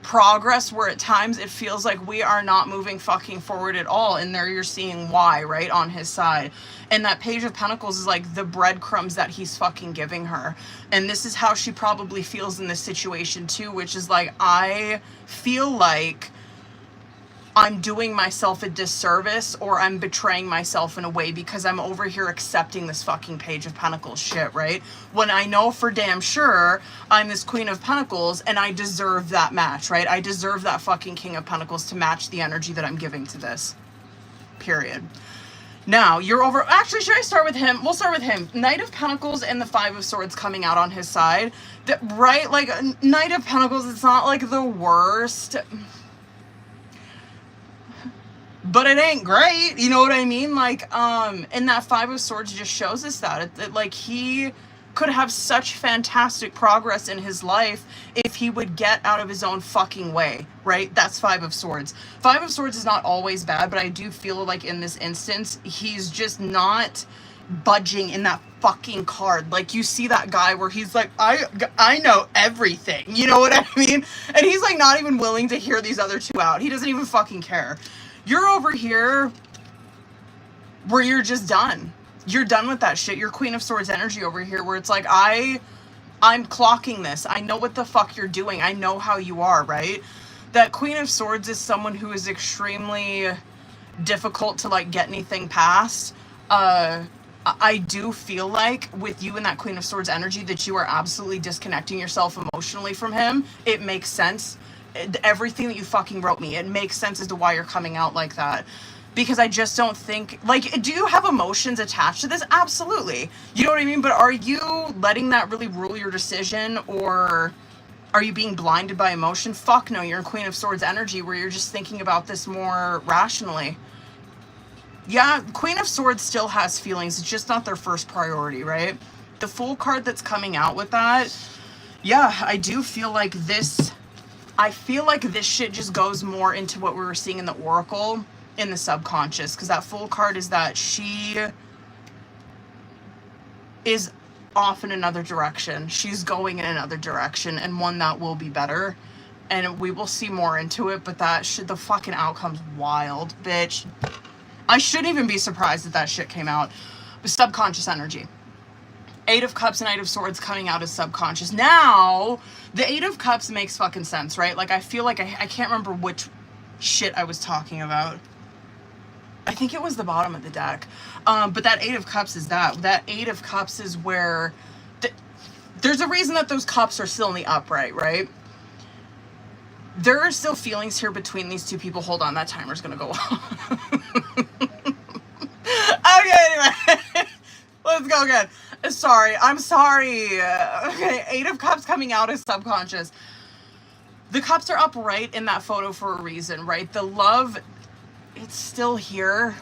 progress, where at times it feels like we are not moving fucking forward at all. And there you're seeing why, right, on his side. And that Page of Pentacles is like the breadcrumbs that he's fucking giving her. And this is how she probably feels in this situation too, which is like, I feel like I'm doing myself a disservice, or I'm betraying myself in a way, because I'm over here accepting this fucking Page of Pentacles shit, right? When I know for damn sure I'm this Queen of Pentacles, and I deserve that match, right? I deserve that fucking King of Pentacles to match the energy that I'm giving to this. Period. Now, you're over... Actually, should I start with him? We'll start with him. Knight of Pentacles and the Five of Swords coming out on his side. Right? Like, Knight of Pentacles, it's not, like, the worst. But it ain't great. You know what I mean? Like, and that Five of Swords just shows us that. Like, he could have such fantastic progress in his life if he would get out of his own fucking way, right? That's Five of Swords. Five of Swords is not always bad, but I do feel like in this instance, he's just not budging in that fucking card. Like, you see that guy where he's like, I know everything. You know what I mean? And he's like not even willing to hear these other two out. He doesn't even fucking care. You're over here where you're just done. You're done with that shit. You're Queen of Swords energy over here where it's like, I'm clocking this. I know what the fuck you're doing. I know how you are, right? That Queen of Swords is someone who is extremely difficult to, like, get anything past. I do feel like with you and that Queen of Swords energy that you are absolutely disconnecting yourself emotionally from him. It makes sense. Everything that you fucking wrote me, it makes sense as to why you're coming out like that. Because I just don't think, like, do you have emotions attached to this? Absolutely. You know what I mean? But are you letting that really rule your decision, or are you being blinded by emotion? Fuck no, you're in Queen of Swords energy where you're just thinking about this more rationally. Yeah, Queen of Swords still has feelings. It's just not their first priority, right? The Fool card that's coming out with that, yeah, I do feel like this, I feel like this shit just goes more into what we were seeing in the Oracle in the subconscious, because that Fool card is that she is off in another direction. She's going in another direction, and one that will be better. And we will see more into it, but that shit, the fucking outcome's wild, bitch. I shouldn't even be surprised that that shit came out. Subconscious energy. Eight of Cups and Knight of Swords coming out as subconscious. Now, the Eight of Cups makes fucking sense, right? Like, I feel like I can't remember which shit I was talking about. I think it was the bottom of the deck. But that Eight of Cups is that. That Eight of Cups is where... there's a reason that those cups are still in the upright, right? There are still feelings here between these two people. Hold on, that timer's gonna go off. Okay, anyway. Let's go again. Sorry, I'm sorry. Okay, Eight of Cups coming out as subconscious. The cups are upright in that photo for a reason, right? The love... it's still here,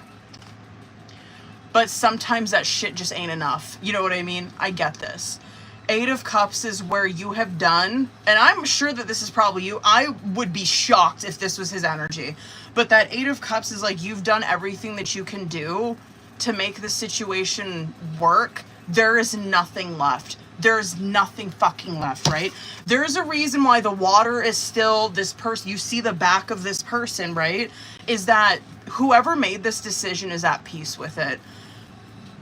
but sometimes that shit just ain't enough. You know what I mean? I get this. Eight of Cups is where you have done, and I'm sure that this is probably you. I would be shocked if this was his energy. But that Eight of Cups is like, you've done everything that you can do to make the situation work. There is nothing left. There's nothing fucking left, right? There's a reason why the water is still this person. You see the back of this person, right? Is that whoever made this decision is at peace with it.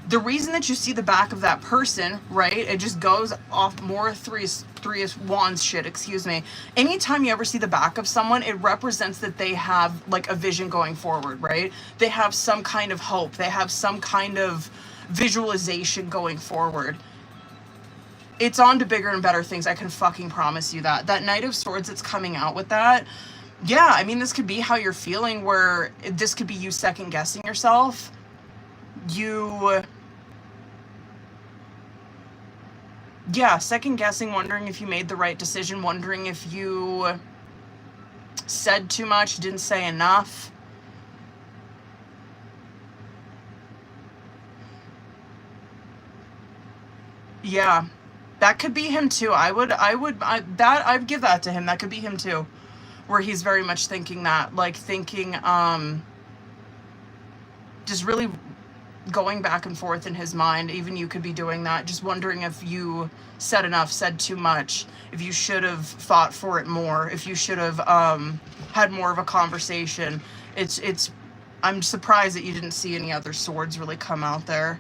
The reason that you see the back of that person, right? It just goes off more three of wands shit, excuse me. Anytime you ever see the back of someone, it represents that they have like a vision going forward, right? They have some kind of hope. They have some kind of visualization going forward. It's on to bigger and better things. I can fucking promise you that. That Knight of Swords that's coming out with that. Yeah, I mean, this could be how you're feeling, where this could be you second guessing yourself. Yeah, second guessing, wondering if you made the right decision, wondering if you said too much, didn't say enough. Yeah. That could be him too. I'd give that to him. That could be him too. Where he's very much thinking that, like thinking, just really going back and forth in his mind. Even you could be doing that. Just wondering if you said enough, said too much, if you should have fought for it more, if you should have, had more of a conversation. I'm surprised that you didn't see any other swords really come out there.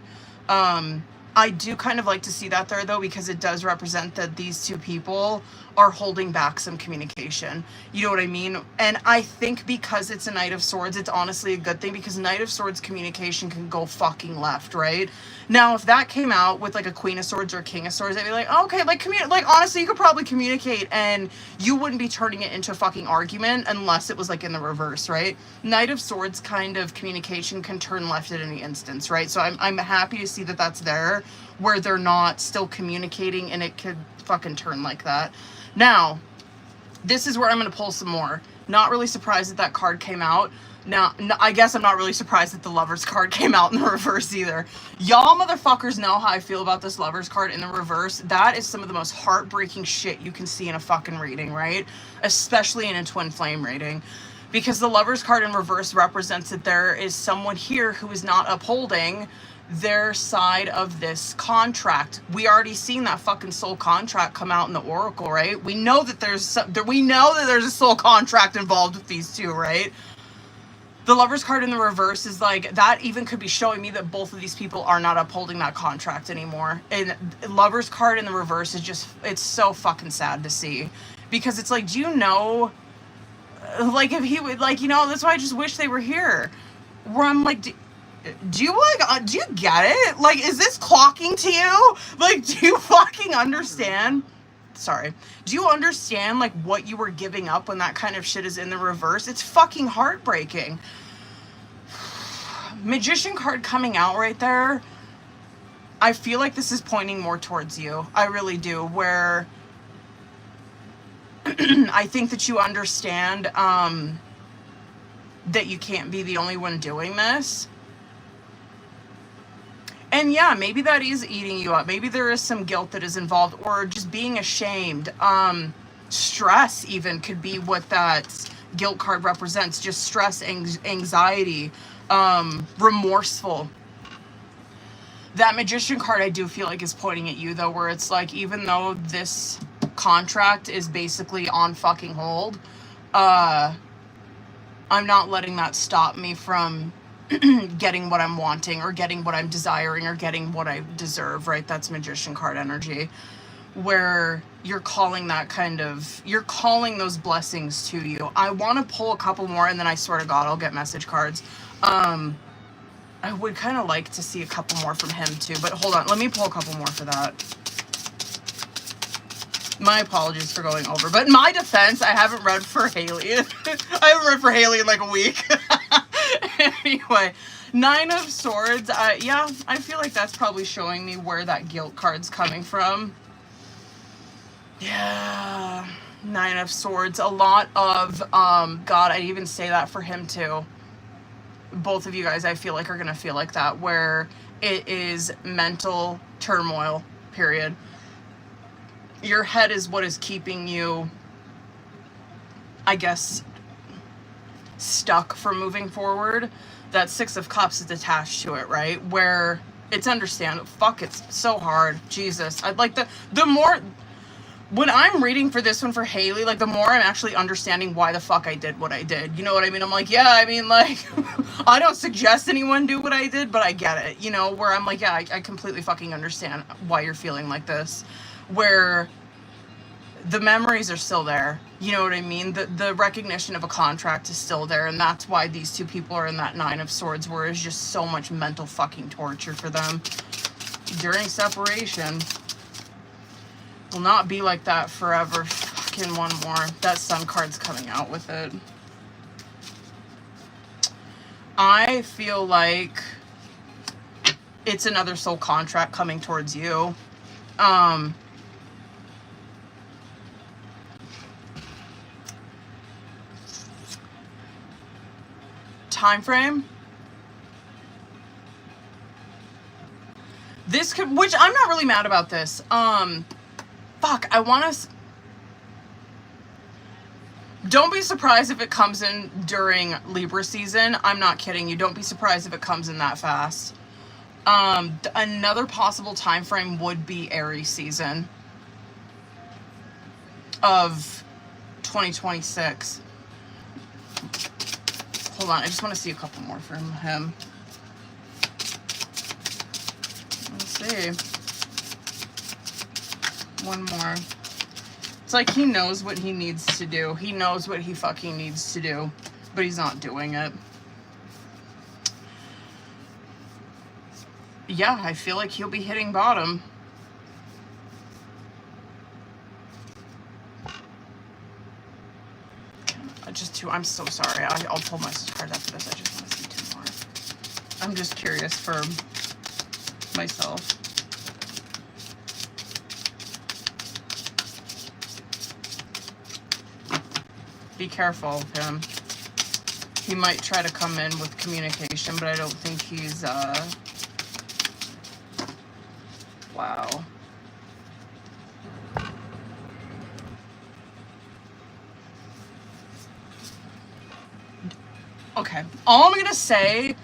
I do kind of like to see that there, though, because it does represent that these two people are holding back some communication. You know what I mean? And I think because it's a Knight of Swords, it's honestly a good thing, because Knight of Swords communication can go fucking left, right? Now, if that came out with like a Queen of Swords or a King of Swords, I'd be like, okay, like honestly, you could probably communicate and you wouldn't be turning it into a fucking argument unless it was like in the reverse, right? Knight of Swords kind of communication can turn left at any instance, right? So I'm happy to see that that's there, where they're not still communicating and it could fucking turn like that. Now, this is where I'm going to pull some more. Not really surprised that that card came out. Now, I guess I'm not really surprised that the Lovers card came out in the reverse either. Y'all motherfuckers know how I feel about this Lovers card in the reverse. That is some of the most heartbreaking shit you can see in a fucking reading, right? Especially in a twin flame reading. Because the Lovers card in reverse represents that there is someone here who is not upholding their side of this contract. We already seen that fucking soul contract come out in the Oracle, right? We know that there's a soul contract involved with these two, right? The Lovers card in the reverse is like, that even could be showing me that both of these people are not upholding that contract anymore. And Lovers card in the reverse is just, it's so fucking sad to see. Because it's like, do you know, like if he would, like, you know, that's why I just wish they were here. Where I'm like, do you get it? Like, is this clocking to you? Like, do you fucking understand? Sorry. Do you understand, like, what you were giving up when that kind of shit is in the reverse? It's fucking heartbreaking. Magician card coming out right there. I feel like this is pointing more towards you. I really do. Where I think that you understand that you can't be the only one doing this. And yeah, maybe that is eating you up. Maybe there is some guilt that is involved, or just being ashamed. Stress even could be what that guilt card represents. Just stress, anxiety, remorseful. That Magician card I do feel like is pointing at you though, where it's like, even though this contract is basically on fucking hold, I'm not letting that stop me from getting what I'm wanting, or getting what I'm desiring, or getting what I deserve, right? That's Magician card energy, where you're calling that kind of, you're calling those blessings to you. I want to pull a couple more, and then I swear to God, I'll get message cards. I would kind of like to see a couple more from him too, but hold on, let me pull a couple more for that. My apologies for going over, but in my defense, I haven't read for Haley. I haven't read for Haley in like a week. Anyway, Nine of Swords. Yeah, I feel like that's probably showing me where that guilt card's coming from. Yeah, Nine of Swords. A lot of, God, I'd even say that for him too. Both of you guys, I feel like, are going to feel like that, where it is mental turmoil, period. Your head is what is keeping you, I guess, stuck from moving forward. That Six of Cups is attached to it, right? Where it's understandable. Fuck, it's so hard. Jesus. I'd like the more, when I'm reading for this one for Haley, like, the more I'm actually understanding why the fuck I did what I did. You know what I mean? I'm like, yeah, I mean, like, I don't suggest anyone do what I did, but I get it. You know, where I'm like, yeah, I completely fucking understand why you're feeling like this. Where the memories are still there. You know what I mean? The recognition of a contract is still there, and that's why these two people are in that Nine of Swords, where it's just so much mental fucking torture for them during separation. Will not be like that forever. Fucking one more. That Sun card's coming out with it. I feel like it's another soul contract coming towards you. Time frame. This could, which I'm not really mad about this. Fuck, I want to. Don't be surprised if it comes in during Libra season. I'm not kidding you. Don't be surprised if it comes in that fast. Another possible time frame would be Aries season of 2026. Hold on, I just want to see a couple more from him. Let's see. One more. It's like he knows what he needs to do. He knows what he fucking needs to do, but he's not doing it. Yeah, I feel like he'll be hitting bottom. I'm so sorry. I'll pull my card after this. I just want to see 2 more. I'm just curious for myself. Be careful of him. He might try to come in with communication, but I don't think he's, wow. Okay, all I'm gonna say,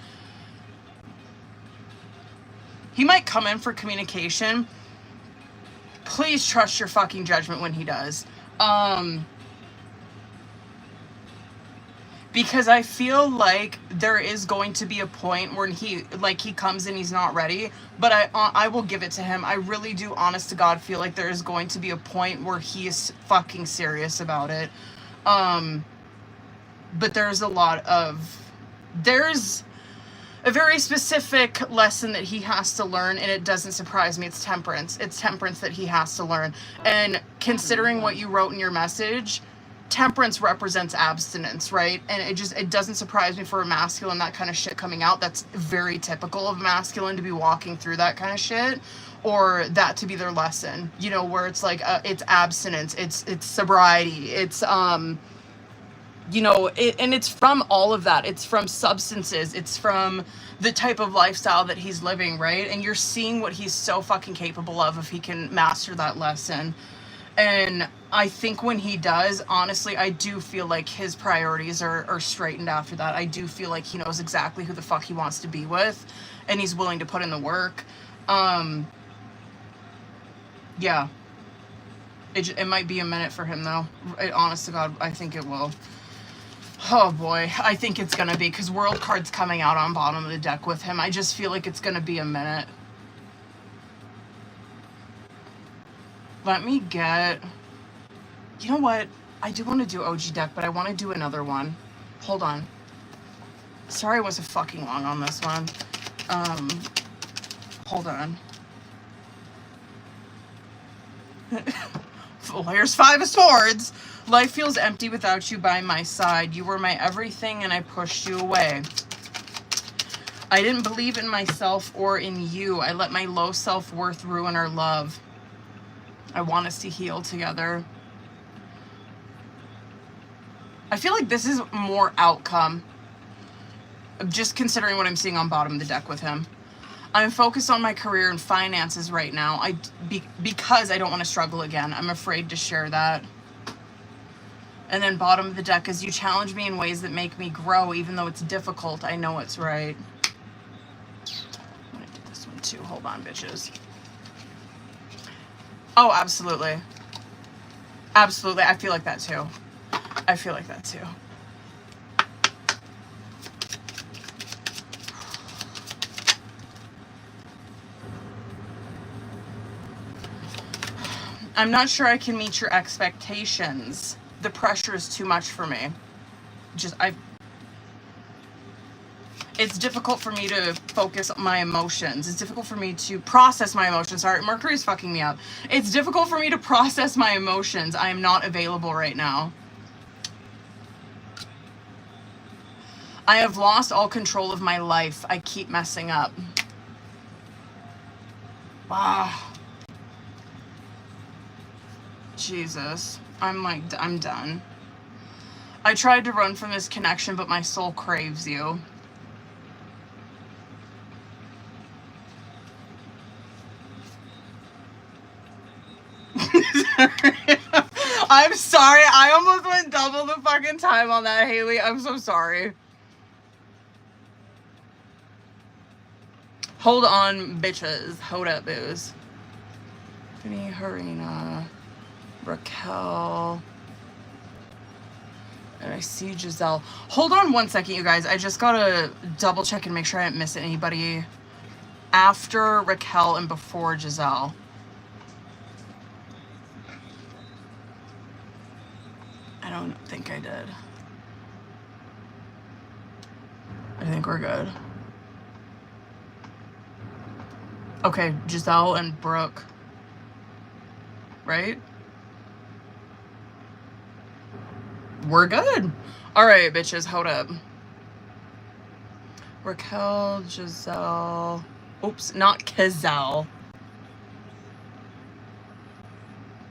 he might come in for communication. Please trust your fucking judgment when he does. Because I feel like there is going to be a point where he comes in, he's not ready, but I will give it to him. I really do, honest to God, feel like there is going to be a point where he is fucking serious about it. But there's a very specific lesson that he has to learn, and it doesn't surprise me. It's temperance. It's temperance that he has to learn. And considering what you wrote in your message, temperance represents abstinence, right? And it doesn't surprise me for a masculine, that kind of shit coming out. That's very typical of a masculine to be walking through that kind of shit, or that to be their lesson, you know, where it's like, it's abstinence, it's sobriety, it's, you know, and it's from all of that. It's from substances. It's from the type of lifestyle that he's living, right? And you're seeing what he's so fucking capable of if he can master that lesson. And I think when he does, honestly, I do feel like his priorities are straightened after that. I do feel like he knows exactly who the fuck he wants to be with, and he's willing to put in the work. Yeah. It might be a minute for him, though. Honest to God, I think it will. Oh boy, I think it's gonna be, because World card's coming out on bottom of the deck with him. I just feel like it's gonna be a minute. Let me get... You know what? I do want to do OG deck, but I want to do another one. Hold on. Sorry I wasn't fucking long on this one. Hold on. Well, here's 5 of Swords. Life feels empty without you by my side. You were my everything and I pushed you away. I didn't believe in myself or in you. I let my low self-worth ruin our love. I want us to heal together. I feel like this is more outcome. Just considering what I'm seeing on bottom of the deck with him. I'm focused on my career and finances right now. Because I don't want to struggle again. I'm afraid to share that. And then bottom of the deck is you challenge me in ways that make me grow, even though it's difficult. I know it's right. I'm going to do this one too. Hold on, bitches. Oh, absolutely. Absolutely. I feel like that too. I feel like that too. I'm not sure I can meet your expectations. The pressure is too much for me. It's difficult for me to focus on my emotions. It's difficult for me to process my emotions. Sorry, Mercury's fucking me up. It's difficult for me to process my emotions. I am not available right now. I have lost all control of my life. I keep messing up. Ah. Jesus. I'm done. I tried to run from this connection, but my soul craves you. I'm sorry. I almost went double the fucking time on that, Haley. I'm so sorry. Hold on, bitches. Hold up, booze. Tiffany, Harina, Raquel, and I see Giselle. Hold on one second, you guys. I just gotta double check and make sure I didn't miss anybody after Raquel and before Giselle. don't think I did. I think we're good. Okay, Giselle and Brooke. Right? We're good. All right, bitches, hold up. Raquel, Giselle. Oops, not Kazelle.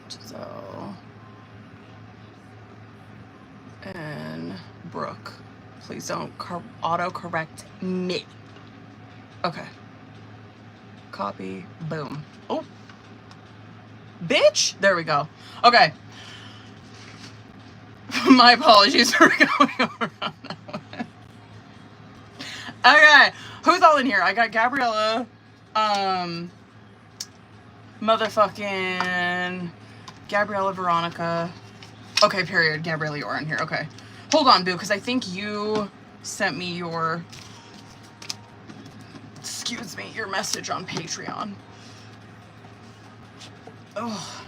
Giselle. And Brooke. Please don't auto-correct me. Okay. Copy. Boom. Oh. Bitch! There we go. Okay. My apologies for going over on that one. Okay. Who's all in here? I got Gabriella. Motherfucking Gabriella, Veronica. Okay, period. Gabriella, you're in here. Okay. Hold on, boo, because I think you sent me your... Excuse me, your message on Patreon. Oh.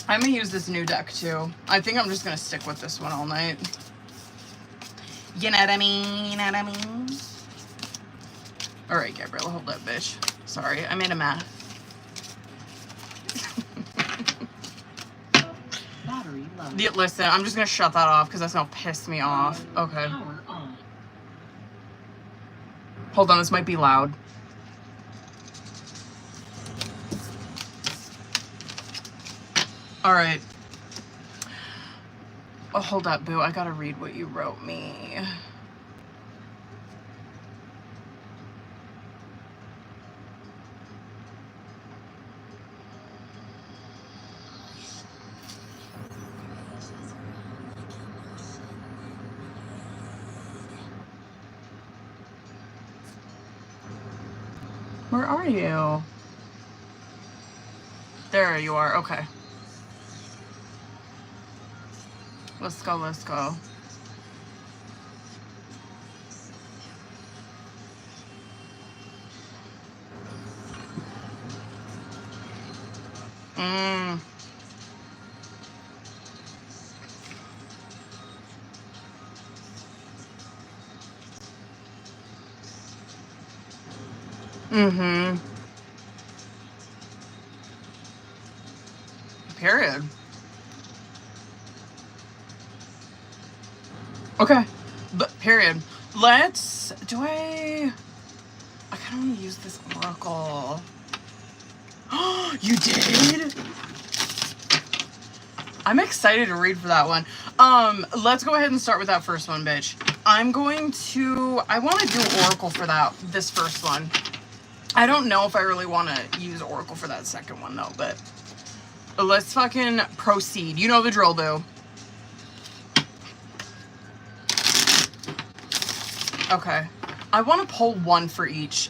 I'm going to use this new deck, too. I think I'm just going to stick with this one all night. You know what I mean? You know what I mean? Alright, Gabriella, hold up, bitch. Sorry, I made a mess. Yeah, listen, I'm just going to shut that off because that's going to piss me off. Okay. Hold on, this might be loud. Alright. Oh, hold up, boo. I gotta read what you wrote me. Where are you? There you are. Okay. Let's go, let's go. Mm-hmm. Period. Okay. But period. Let's... I kind of want to use this oracle. You did? I'm excited to read for that one. Let's go ahead and start with that first one, bitch. I want to do oracle for this first one. I don't know if I really want to use oracle for that second one, though, but let's fucking proceed. You know the drill, boo. Okay. I want to pull one for each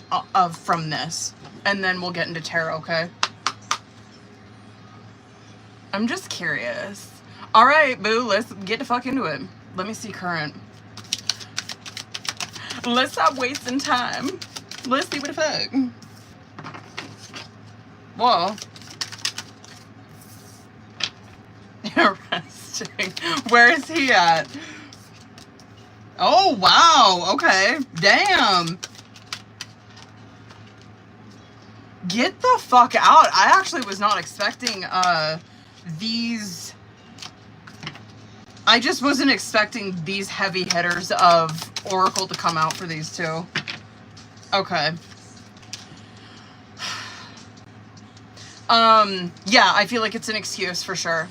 from this, and then we'll get into tarot, okay? I'm just curious. All right, boo, let's get the fuck into it. Let me see current. Let's stop wasting time. Let's see what the fuck. Whoa. Interesting. Where is he at? Oh, wow. Okay. Damn. Get the fuck out. I actually was not expecting these. I just wasn't expecting these heavy hitters of oracle to come out for these two. Okay. Yeah, I feel like it's an excuse for sure.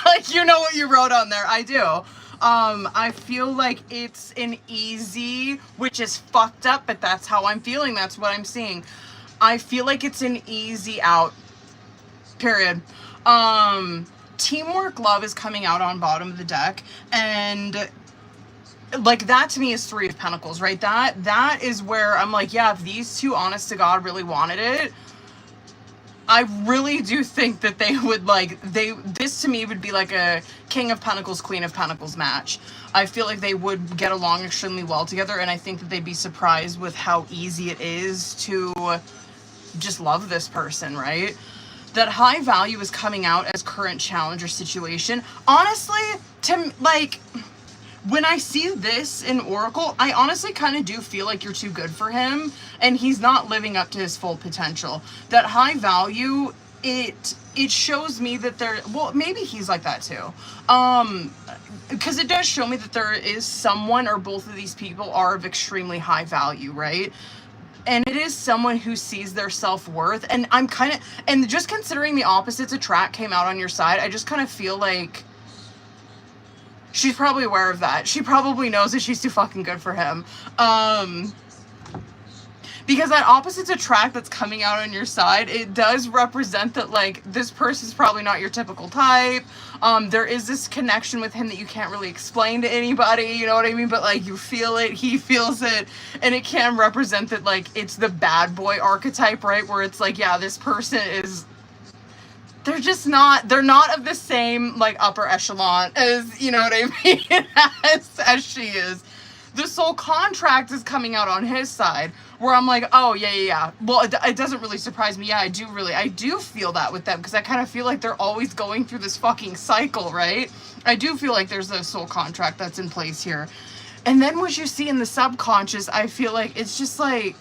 Like, you know what you wrote on there. I do. I feel like it's an easy, which is fucked up, but that's how I'm feeling. That's what I'm seeing. I feel like it's an easy out. Period. Teamwork love is coming out on bottom of the deck, and like that to me is Three of Pentacles, right? That is where I'm like, yeah, if these two honest to God really wanted it, I really do think that they would this to me would be like a King of Pentacles, Queen of Pentacles match. I feel like they would get along extremely well together, and I think that they'd be surprised with how easy it is to just love this person, right? that high value is coming out as current challenge or situation. Honestly, like, when I see this in Oracle, I honestly kind of do feel like you're too good for him and he's not living up to his full potential. That high value, it shows me that there, well, maybe he's like that too. Because it does show me that there is someone or both of these people are of extremely high value, right? And it is someone who sees their self-worth. And I'm kind of, and just considering the opposites attract came out on your side, I just kind of feel like she's probably aware of that. She probably knows that she's too fucking good for him. Because that opposites attract that's coming out on your side, it does represent that, like, this person's probably not your typical type. There is this connection with him that you can't really explain to anybody, you know what I mean? But, like, you feel it, he feels it, and it can represent that, like, it's the bad boy archetype, right? Where it's like, yeah, this person is, they're just not, they're not of the same, like, upper echelon as, you know what I mean, as she is. The soul contract is coming out on his side, where I'm like, oh, yeah. Well, it doesn't really surprise me. Yeah, I do feel that with them, because I kind of feel like they're always going through this fucking cycle, right? I do feel like there's a soul contract that's in place here. And then what you see in the subconscious, I feel like it's just like,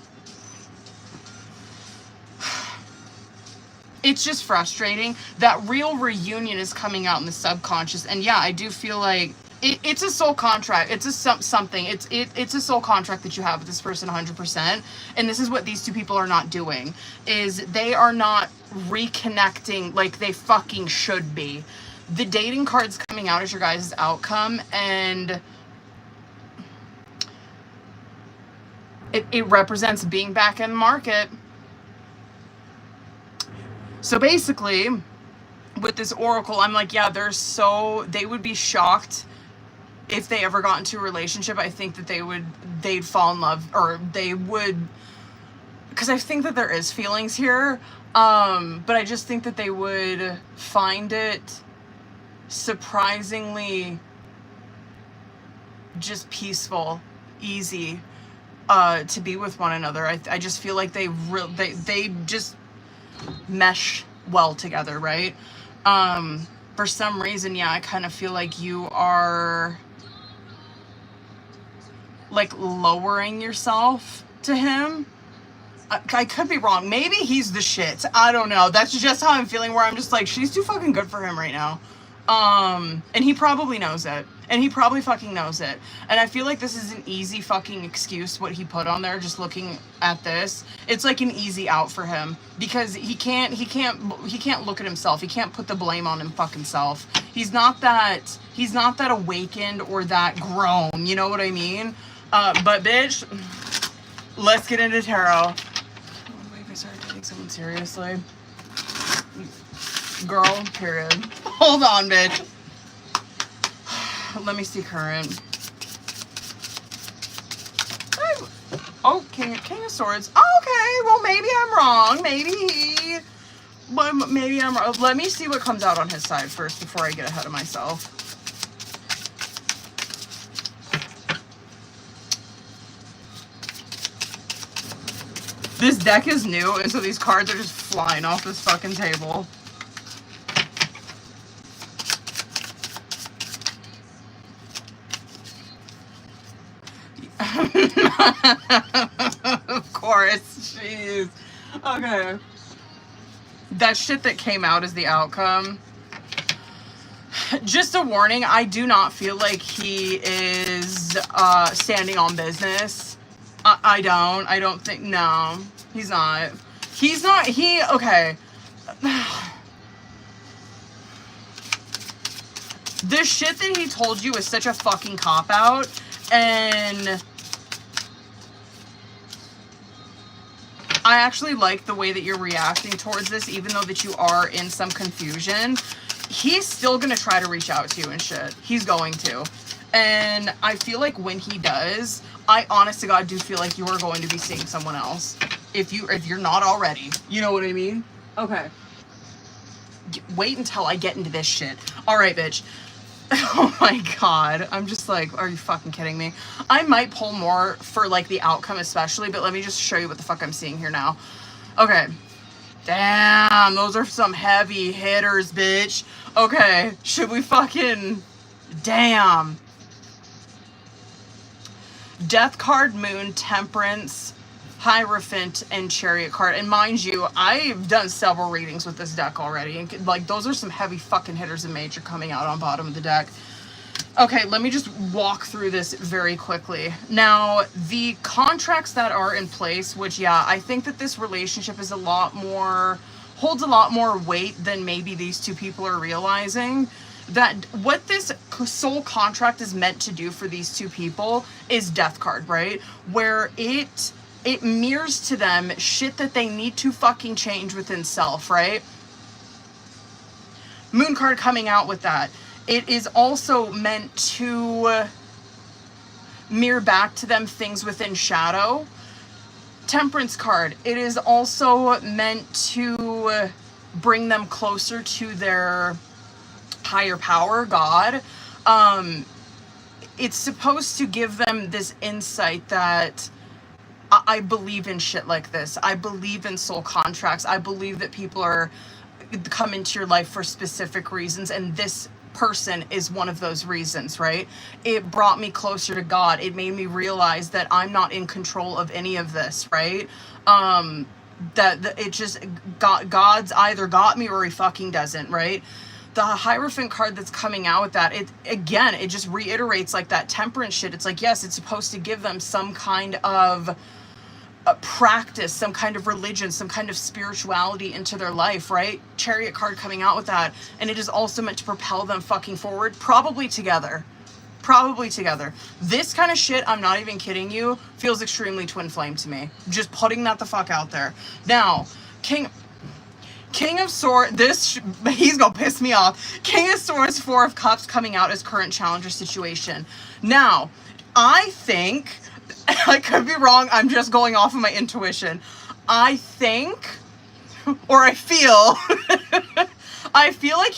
it's just frustrating. That real reunion is coming out in the subconscious. And yeah, I do feel like it's a soul contract. It's a something. It's a soul contract that you have with this person 100%. And this is what these two people are not doing, is they are not reconnecting like they fucking should be. The dating card's coming out as your guys' outcome, and it represents being back in the market. So basically, with this oracle, I'm like, yeah, they would be shocked if they ever got into a relationship. I think that they'd fall in love, or they would, because I think that there is feelings here, but I just think that they would find it surprisingly just peaceful, easy, to be with one another. I just feel like they just mesh well together, right? For some reason, yeah, I kind of feel like you are like lowering yourself to him. I could be wrong. Maybe he's the shit. I don't know. That's just how I'm feeling, where I'm just like, she's too fucking good for him right now. And he probably knows it. And he probably fucking knows it. And I feel like this is an easy fucking excuse, what he put on there, just looking at this. It's like an easy out for him, because he can't look at himself. He can't put the blame on him fucking self. He's not that awakened or that grown, you know what I mean? But bitch, let's get into tarot. Wait, if I started taking someone seriously. Girl, period. Hold on, bitch. Let me see current. Oh, King of Swords. Okay, well, maybe I'm wrong. Maybe I'm wrong. Let me see what comes out on his side first before I get ahead of myself. This deck is new, and so these cards are just flying off this fucking table. Of course, jeez. Okay. That shit that came out is the outcome. Just a warning, I do not feel like he is standing on business. I don't think, no, he's not. Okay. The shit that he told you is such a fucking cop-out, and I actually like the way that you're reacting towards this, even though that you are in some confusion. He's still gonna try to reach out to you and shit. He's going to. And I feel like when he does, I honest to God do feel like you are going to be seeing someone else. If you're not already. You know what I mean? Okay. Wait until I get into this shit. Alright, bitch. Oh my God. I'm just like, are you fucking kidding me? I might pull more for like the outcome especially, but let me just show you what the fuck I'm seeing here now. Okay. Damn, those are some heavy hitters, bitch. Okay, should we fucking... Damn. Death card, Moon, Temperance, Hierophant, and Chariot card. And mind you, I've done several readings with this deck already. And like, those are some heavy fucking hitters in Major coming out on bottom of the deck. Okay, let me just walk through this very quickly. Now, the contracts that are in place, which, yeah, I think that this relationship is holds a lot more weight than maybe these two people are realizing. That what this soul contract is meant to do for these two people is Death card, right? Where it mirrors to them shit that they need to fucking change within self, right? Moon card coming out with that. It is also meant to mirror back to them things within shadow. Temperance card. It is also meant to bring them closer to their higher power, God. It's supposed to give them this insight that I believe in shit like this. I believe in soul contracts. I believe that people are come into your life for specific reasons, and this person is one of those reasons, right? It brought me closer to God. It made me realize that I'm not in control of any of this, right? That it just God's either got me or he fucking doesn't, right? The Hierophant card that's coming out with that, it just reiterates like that temperance shit. It's like, yes, it's supposed to give them some kind of practice, some kind of religion, some kind of spirituality into their life, right? Chariot card coming out with that. And it is also meant to propel them fucking forward, probably together. Probably together. This kind of shit, I'm not even kidding you, feels extremely twin flame to me. Just putting that the fuck out there. Now, King of Swords, he's gonna piss me off. King of Swords, Four of Cups coming out as current challenger situation. Now, I think, I could be wrong, I'm just going off of my intuition. I think, or I feel, I feel like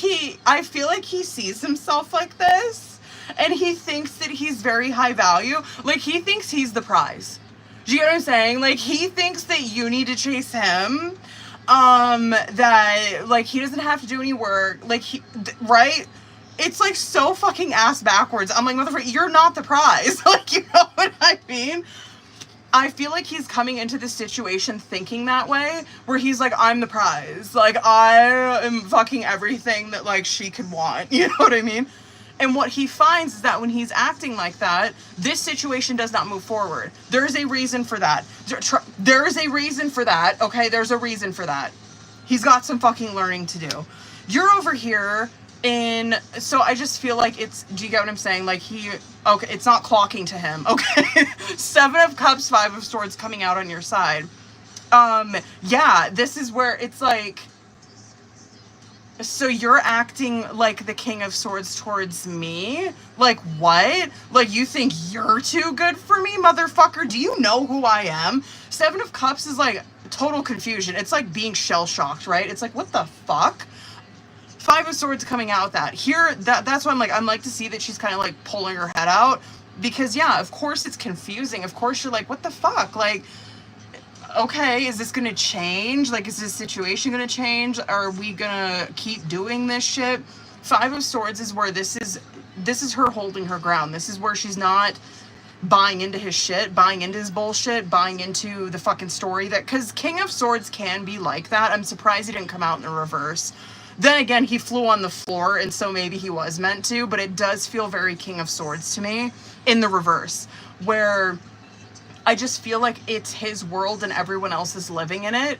he sees himself like this, and he thinks that he's very high value. Like, he thinks he's the prize. Do you get what I'm saying? Like, he thinks that you need to chase him. That, like, he doesn't have to do any work. Like, right? It's, like, so fucking ass backwards. I'm like, motherfucker, you're not the prize. Like, you know what I mean? I feel like he's coming into this situation thinking that way, where he's like, I'm the prize. Like, I am fucking everything that, like, she could want. You know what I mean? And what he finds is that when he's acting like that, this situation does not move forward. There's a reason for that. There is a reason for that, okay? There's a reason for that. He's got some fucking learning to do. You're over here so I just feel like do you get what I'm saying? Like, okay, it's not clocking to him, okay? 7 of Cups, 5 of Swords coming out on your side. Yeah, this is where it's like, so you're acting like the King of Swords towards me? Like, what? Like, you think you're too good for me, motherfucker? Do you know who I am? 7 of Cups is like total confusion. It's like being shell-shocked, right? It's like, what the fuck? 5 of Swords coming out with that. Here, that's why I'm like to see that she's kind of like pulling her head out. Because, yeah, of course it's confusing. Of course you're like, what the fuck? Like, okay, is this gonna change? Like, is this situation gonna change? Are we gonna keep doing this shit? 5 of Swords is where this is her holding her ground. This is where she's not buying into his shit, buying into his bullshit, buying into the fucking story because King of Swords can be like that. I'm surprised he didn't come out in the reverse. Then again, he flew on the floor, and so maybe he was meant to, but it does feel very King of Swords to me in the reverse, where I just feel like it's his world and everyone else is living in it.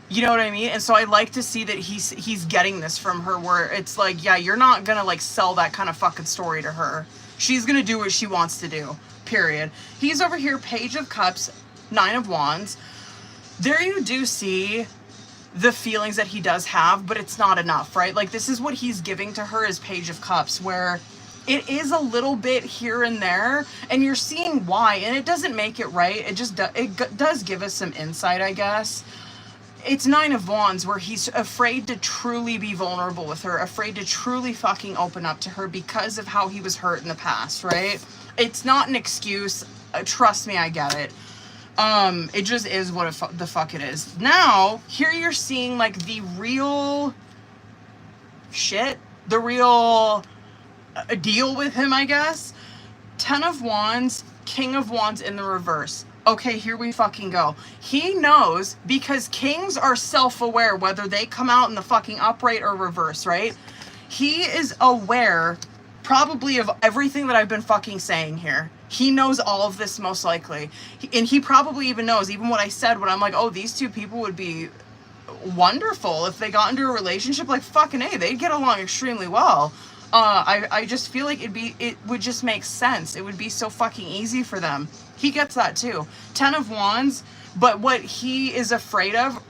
You know what I mean? And so I like to see that he's getting this from her, where it's like, yeah, you're not gonna like sell that kind of fucking story to her. She's gonna do what she wants to do, period. He's over here, Page of Cups, 9 of Wands. There you do see the feelings that he does have, but it's not enough, right? Like, this is what he's giving to her as Page of Cups, where it is a little bit here and there, and you're seeing why, and it doesn't make it right. It just does give us some insight, I guess. It's 9 of Wands, where he's afraid to truly be vulnerable with her, afraid to truly fucking open up to her because of how he was hurt in the past, right? It's not an excuse. Trust me, I get it. It just is what the fuck it is. Now, here you're seeing, like, the real shit, the real deal with him, I guess. 10 of Wands, King of Wands in the reverse. Okay, here we fucking go. He knows, because kings are self-aware whether they come out in the fucking upright or reverse, right? He is aware probably of everything that I've been fucking saying here. He knows all of this most likely. And he probably even knows, even what I said when I'm like, oh, these two people would be wonderful if they got into a relationship. Like, fucking A, they'd get along extremely well. I just feel like it would just make sense. It would be so fucking easy for them. He gets that too. 10 of Wands, but what he is afraid of,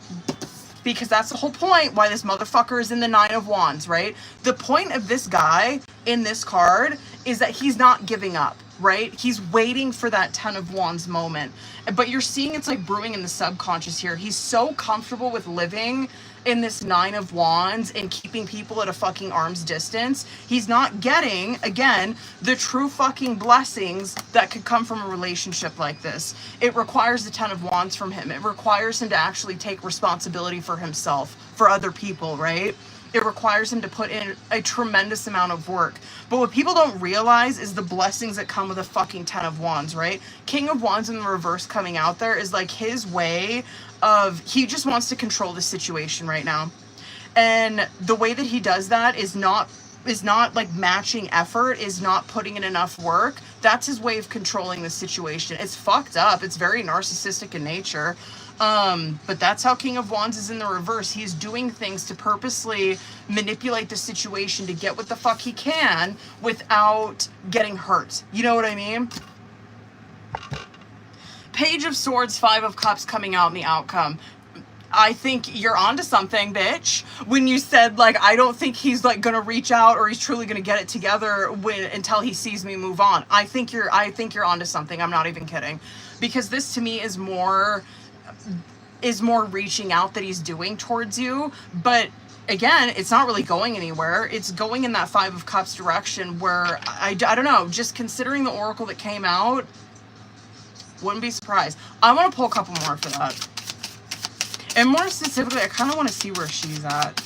because that's the whole point why this motherfucker is in the 9 of Wands, right? The point of this guy in this card is that he's not giving up, right? He's waiting for that 10 of Wands moment. But you're seeing it's like brewing in the subconscious here. He's so comfortable with living in this 9 of Wands and keeping people at a fucking arm's distance. He's not getting, again, the true fucking blessings that could come from a relationship like this. It requires the 10 of Wands from him. It requires him to actually take responsibility for himself, for other people, right? It requires him to put in a tremendous amount of work. But what people don't realize is the blessings that come with a fucking 10 of Wands, right? King of Wands in the reverse coming out there is like his way of, he just wants to control the situation right now. And the way that he does that is not like matching effort, is not putting in enough work. That's his way of controlling the situation. It's fucked up. It's very narcissistic in nature. But that's how King of Wands is in the reverse. He's doing things to purposely manipulate the situation to get what the fuck he can without getting hurt. You know what I mean? Page of Swords, 5 of Cups coming out in the outcome. I think you're onto something, bitch. When you said, like, I don't think he's, like, gonna reach out or he's truly gonna get it together until he sees me move on. I think you're onto something. I'm not even kidding. Because this, to me, is more reaching out that he's doing towards you. But again, it's not really going anywhere. It's going in that 5 of Cups direction where, I don't know, just considering the oracle that came out, wouldn't be surprised. I want to pull a couple more for that. And more specifically, I kind of want to see where she's at.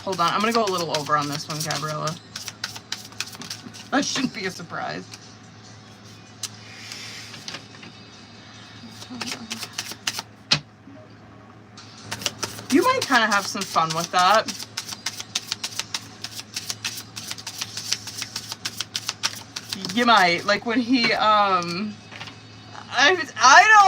Hold on, I'm going to go a little over on this one, Gabriella. That shouldn't be a surprise. You might kind of have some fun with that. You might. Like when he, I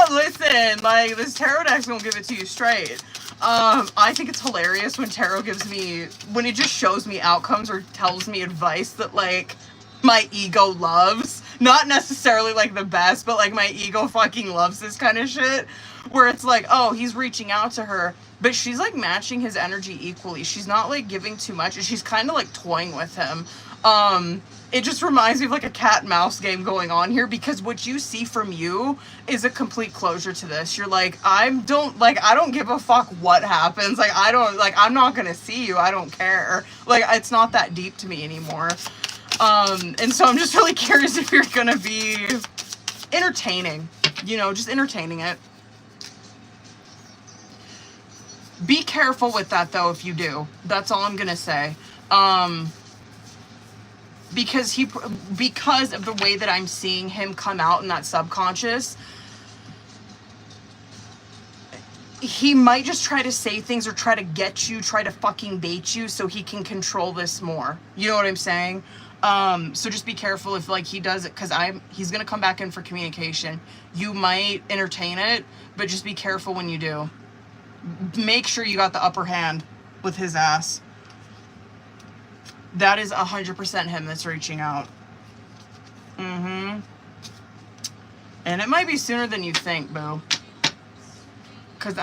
don't listen. Like, this tarot deck's gonna give it to you straight. I think it's hilarious when tarot gives me, when it just shows me outcomes or tells me advice that, like, my ego loves. Not necessarily, like, the best, but, like, my ego fucking loves this kind of shit. Where it's like, oh, he's reaching out to her, but she's, like, matching his energy equally. She's not, like, giving too much, and she's kind of, like, toying with him. It just reminds me of, like, a cat and mouse game going on here, because what you see from you is a complete closure to this. You're like, I don't give a fuck what happens. Like, I'm not gonna see you. I don't care. Like, it's not that deep to me anymore. And so I'm just really curious if you're gonna be entertaining, you know, just entertaining it. Be careful with that, though, if you do. That's all I'm gonna say. Because of the way that I'm seeing him come out in that subconscious, he might just try to say things or try to get you, try to fucking bait you so he can control this more. You know what I'm saying? So just be careful if, like, he does it, because he's gonna come back in for communication. You might entertain it, but just be careful when you do. Make sure you got the upper hand with his ass. That is 100% him that's reaching out. And it might be sooner than you think, boo. Because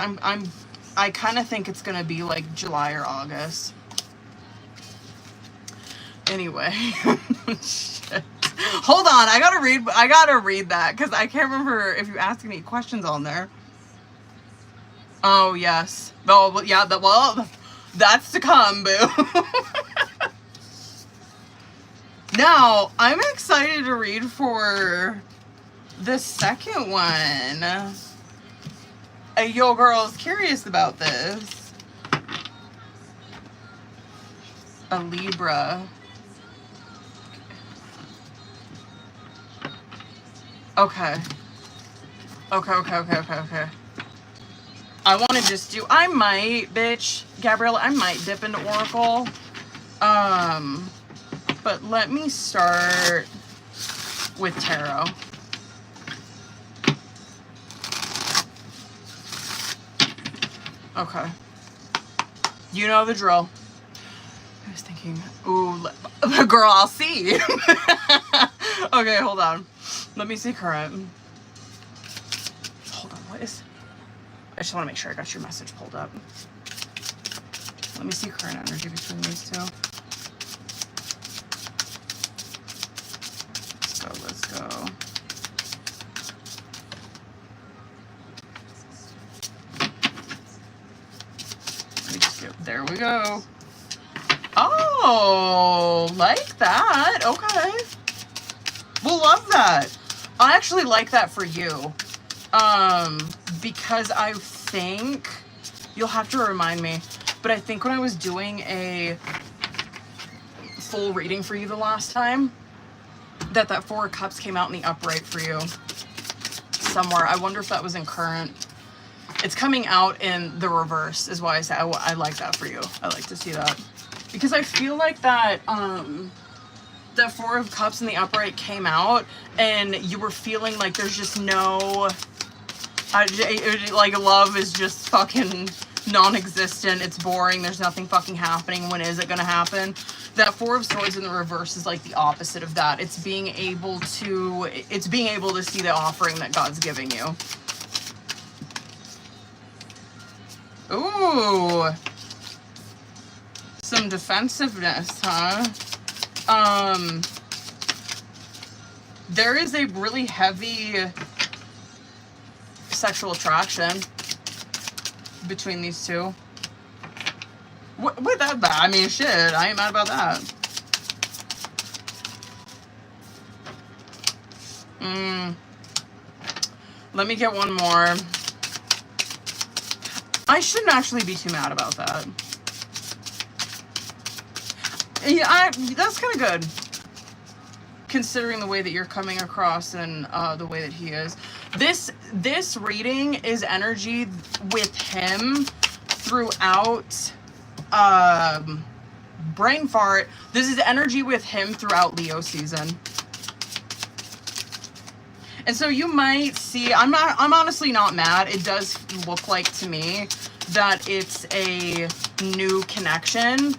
I kind of think it's gonna be like July or August. Anyway. Shit. Hold on, I gotta read that, because I can't remember if you asked any questions on there. Oh, yes. Oh, yeah, well, that's to come, boo. Now, I'm excited to read for the second one. Yo, girl's curious about this. A Libra. Okay. Okay. I want to just do, I might, bitch, Gabriella, I might dip into Oracle. But let me start with Tarot. Okay. You know the drill. I was thinking, ooh, girl, I'll see. Okay, hold on. Let me see current. Hold on, what is... I just want to make sure I got your message pulled up. Let me see current energy between these two. Let's go. Let me just get, there we go. Oh, like that. Okay. We'll love that. I actually like that for you. Because I think, you'll have to remind me, but I think when I was doing a full reading for you the last time, that Four of Cups came out in the upright for you somewhere. I wonder if that was in current. It's coming out in the reverse is why I say I like that for you. I like to see that. Because I feel like that, that Four of Cups in the upright came out and you were feeling like there's just no, like love is just fucking non-existent. It's boring. There's nothing fucking happening. When is it going to happen? That Four of Swords in the reverse is like the opposite of that. It's being able to see the offering that God's giving you. Ooh. Some defensiveness, huh? There is a really heavy sexual attraction between these two. With that, I mean, shit, I ain't mad about that. Let me get one more. I shouldn't actually be too mad about that. Yeah, that's kind of good. Considering the way that you're coming across and the way that he is. This reading is energy with him throughout brain fart. This is energy with him throughout Leo season. And so you might see, I'm honestly not mad. It does look like to me that it's a new connection.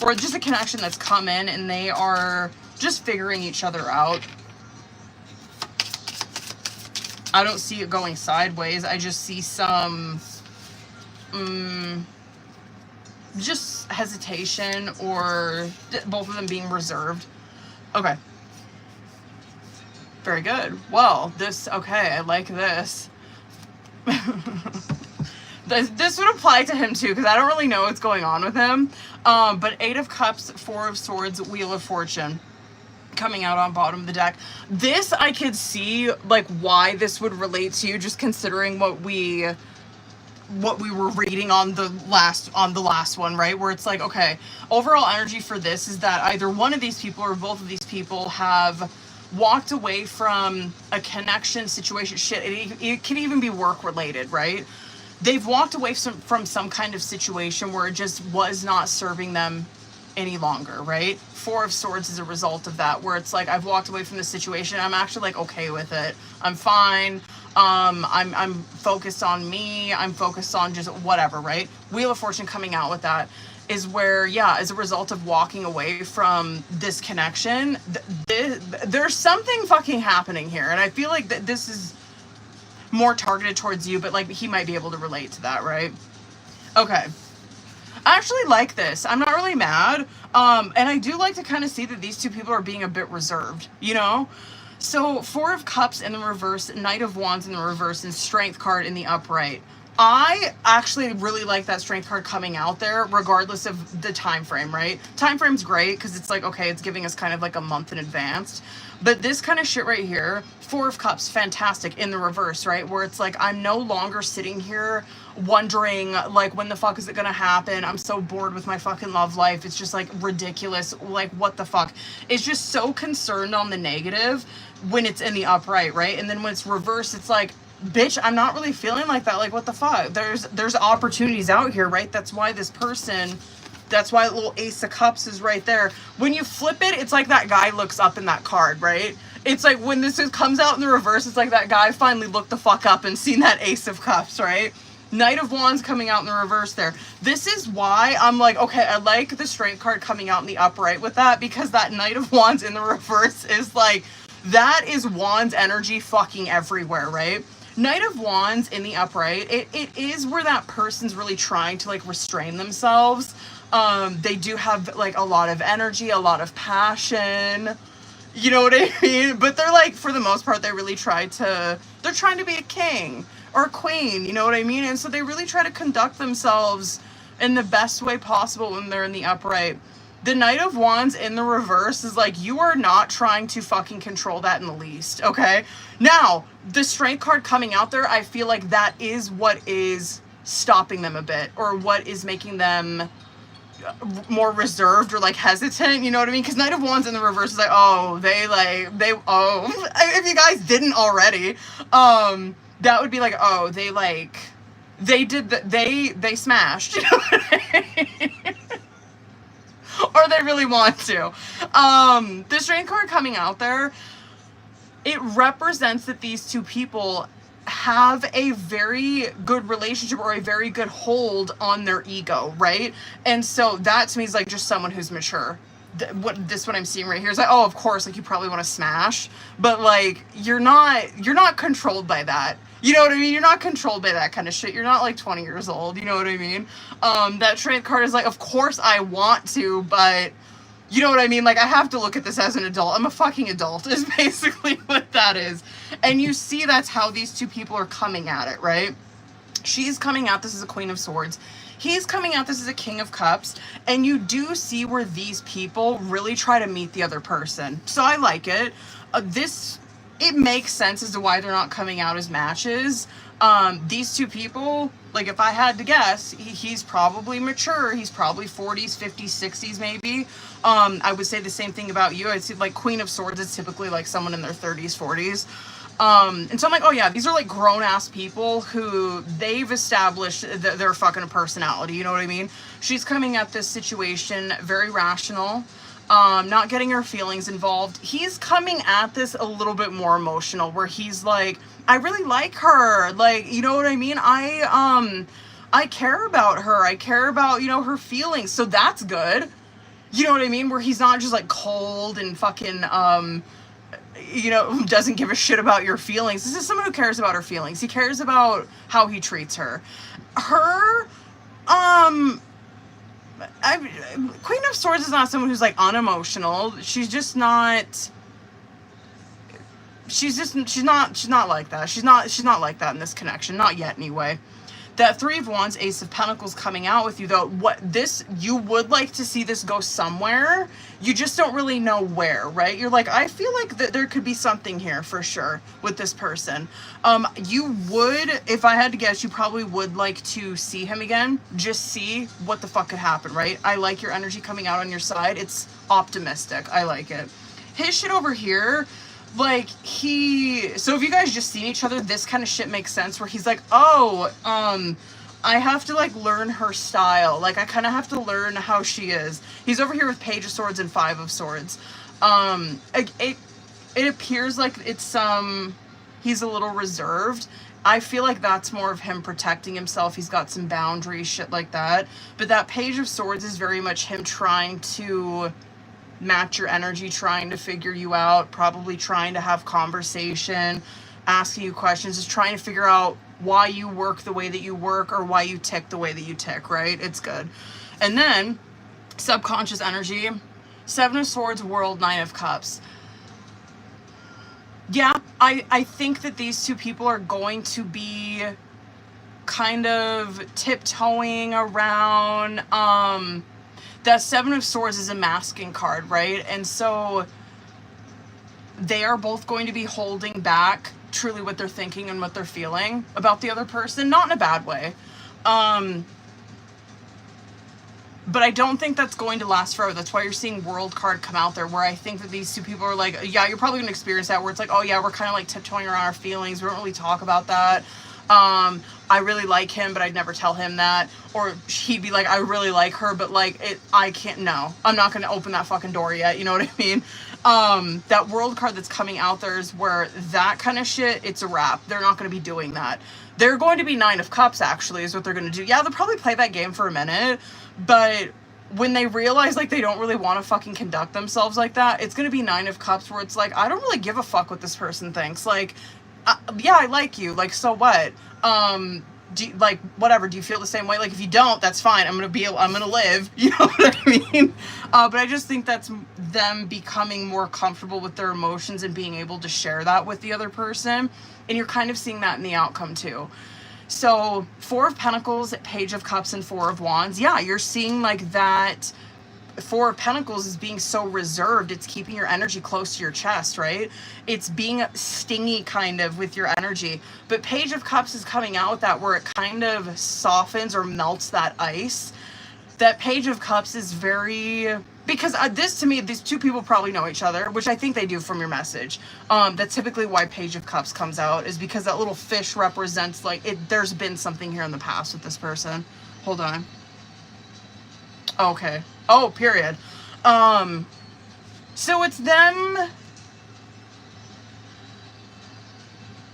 Or just a connection that's come in and they are just figuring each other out. I don't see it going sideways. I just see some just hesitation or both of them being reserved. Okay. Very good. Well, okay, I like this. This would apply to him too, because I don't really know what's going on with him. But Eight of Cups, Four of Swords, Wheel of Fortune coming out on bottom of the deck. This I could see like why this would relate to you, just considering what we were reading on the last one, right? Where it's like, okay, overall energy for this is that either one of these people or both of these people have walked away from a connection situation. Shit, it can even be work related, right? They've walked away from some kind of situation where it just was not serving them any longer, right? Four of Swords is a result of that, where it's like, I've walked away from the situation. I'm actually like okay with it. I'm fine. I'm focused on me. I'm focused on just whatever, right? Wheel of Fortune coming out with that is where, yeah, as a result of walking away from this connection, there's something fucking happening here. And I feel like that this is more targeted towards you, but like he might be able to relate to that, right? Okay. I actually like this. I'm not really mad. And I do like to kind of see that these two people are being a bit reserved, you know? So Four of Cups in the reverse, Knight of Wands in the reverse, and Strength card in the upright. I actually really like that strength card coming out there, regardless of the time frame, right? Time frame's great because it's like, okay, it's giving us kind of like a month in advance. But this kind of shit right here, Four of Cups, fantastic in the reverse, right? Where it's like, I'm no longer sitting here wondering, like, when the fuck is it gonna happen? I'm so bored with my fucking love life. It's just like ridiculous. Like, what the fuck? It's just so concerned on the negative when it's in the upright, right? And then when it's reversed, it's like, bitch, I'm not really feeling like that. Like, what the fuck? There's opportunities out here, right? That's why this person, that's why little Ace of Cups is right there. When you flip it, it's like that guy looks up in that card, right? It's like when comes out in the reverse, it's like that guy finally looked the fuck up and seen that Ace of Cups, right? Knight of Wands coming out in the reverse there. This is why I'm like, okay, I like the Strength card coming out in the upright with that, because that Knight of Wands in the reverse is like, that is Wands energy fucking everywhere, right? Knight of Wands in the upright, it is where that person's really trying to like restrain themselves. They do have like a lot of energy, a lot of passion, you know what I mean? But they're like, for the most part, they're trying to be a king or a queen, you know what I mean? And so they really try to conduct themselves in the best way possible when they're in the upright. The Knight of Wands in the reverse is like, you are not trying to fucking control that in the least, okay? Now, the Strength card coming out there, I feel like that is what is stopping them a bit, or what is making them more reserved or like hesitant, you know what I mean? Because Knight of Wands in the reverse is like, oh, if you guys didn't already, that would be like, oh, they smashed, you know what I mean? Or they really want to. The Strength card coming out there, it represents that these two people have a very good relationship or a very good hold on their ego, right? And so that to me is like just someone who's mature. What I'm seeing right here is like, oh, of course, like you probably want to smash, but like you're not controlled by that. You know what I mean? You're not controlled by that kind of shit. You're not like 20 years old. You know what I mean? That Strength card is like, of course I want to, but you know what I mean? Like, I have to look at this as an adult. I'm a fucking adult is basically what that is. And you see that's how these two people are coming at it, right? She's coming at this as a Queen of Swords. He's coming at this as a King of Cups. And you do see where these people really try to meet the other person. So I like it. It makes sense as to why they're not coming out as matches. These two people, like if I had to guess, he's probably mature. He's probably 40s, 50s, 60s maybe. I would say the same thing about you. I'd say like Queen of Swords is typically like someone in their 30s, 40s. And so I'm like, oh yeah, these are like grown-ass people who they've established their fucking personality, you know what I mean? She's coming at this situation very rational. Not getting her feelings involved. He's coming at this a little bit more emotional, where he's like, I really like her. Like, you know what I mean? I care about her. I care about, you know, her feelings. So that's good. You know what I mean? Where he's not just like cold and fucking, you know, doesn't give a shit about your feelings. This is someone who cares about her feelings. He cares about how he treats her. Queen of Swords is not someone who's like unemotional. She's not like that. She's not like that in this connection. Not yet anyway. That Three of Wands, Ace of Pentacles coming out with you though, you would like to see this go somewhere. You just don't really know where, right? You're like, I feel like there could be something here for sure with this person. You would, if I had to guess, you probably would like to see him again. Just see what the fuck could happen, right? I like your energy coming out on your side. It's optimistic. I like it. His shit over here, like so if you guys just seen each other, this kind of shit makes sense, where he's like, oh, I have to like learn her style. Like I kind of have to learn how she is. He's over here with Page of Swords and Five of Swords. It appears like it's he's a little reserved. I feel like that's more of him protecting himself. He's got some boundaries, shit like that. But that Page of Swords is very much him trying to match your energy, trying to figure you out, probably trying to have conversation, asking you questions, just trying to figure out why you work the way that you work, or why you tick the way that you tick, right? It's good. And then subconscious energy, Seven of Swords, World, Nine of Cups. Yeah, I think that these two people are going to be kind of tiptoeing around. That Seven of Swords is a masking card, right? And so they are both going to be holding back truly what they're thinking and what they're feeling about the other person, not in a bad way. But I don't think that's going to last forever. That's why you're seeing World card come out there, where I think that these two people are like, yeah, you're probably going to experience that, where it's like, oh yeah, we're kind of like tiptoeing around our feelings. We don't really talk about that. I really like him, but I'd never tell him that. Or he'd be like, I really like her, but like, I can't, no. I'm not going to open that fucking door yet, you know what I mean? That World card that's coming out there is where that kind of shit, it's a wrap. They're not going to be doing that. They're going to be Nine of Cups, actually, is what they're going to do. Yeah, they'll probably play that game for a minute, but when they realize, like, they don't really want to fucking conduct themselves like that, it's going to be Nine of Cups, where it's like, I don't really give a fuck what this person thinks. Like, yeah, I like you. Like, so what? Do you, like, whatever, do you feel the same way? Like, if you don't, that's fine. I'm gonna live. You know what I mean? But I just think that's them becoming more comfortable with their emotions and being able to share that with the other person. And you're kind of seeing that in the outcome, too. So, Four of Pentacles, Page of Cups, and Four of Wands. Yeah, you're seeing, like, that Four of Pentacles is being so reserved. It's keeping your energy close to your chest, right? It's being stingy, kind of, with your energy. But Page of Cups is coming out with that, where it kind of softens or melts that ice. That Page of Cups is very... Because this, to me, these two people probably know each other, which I think they do from your message. That's typically why Page of Cups comes out, is because that little fish represents, like, there's been something here in the past with this person. Hold on. Okay. Oh, period. So it's them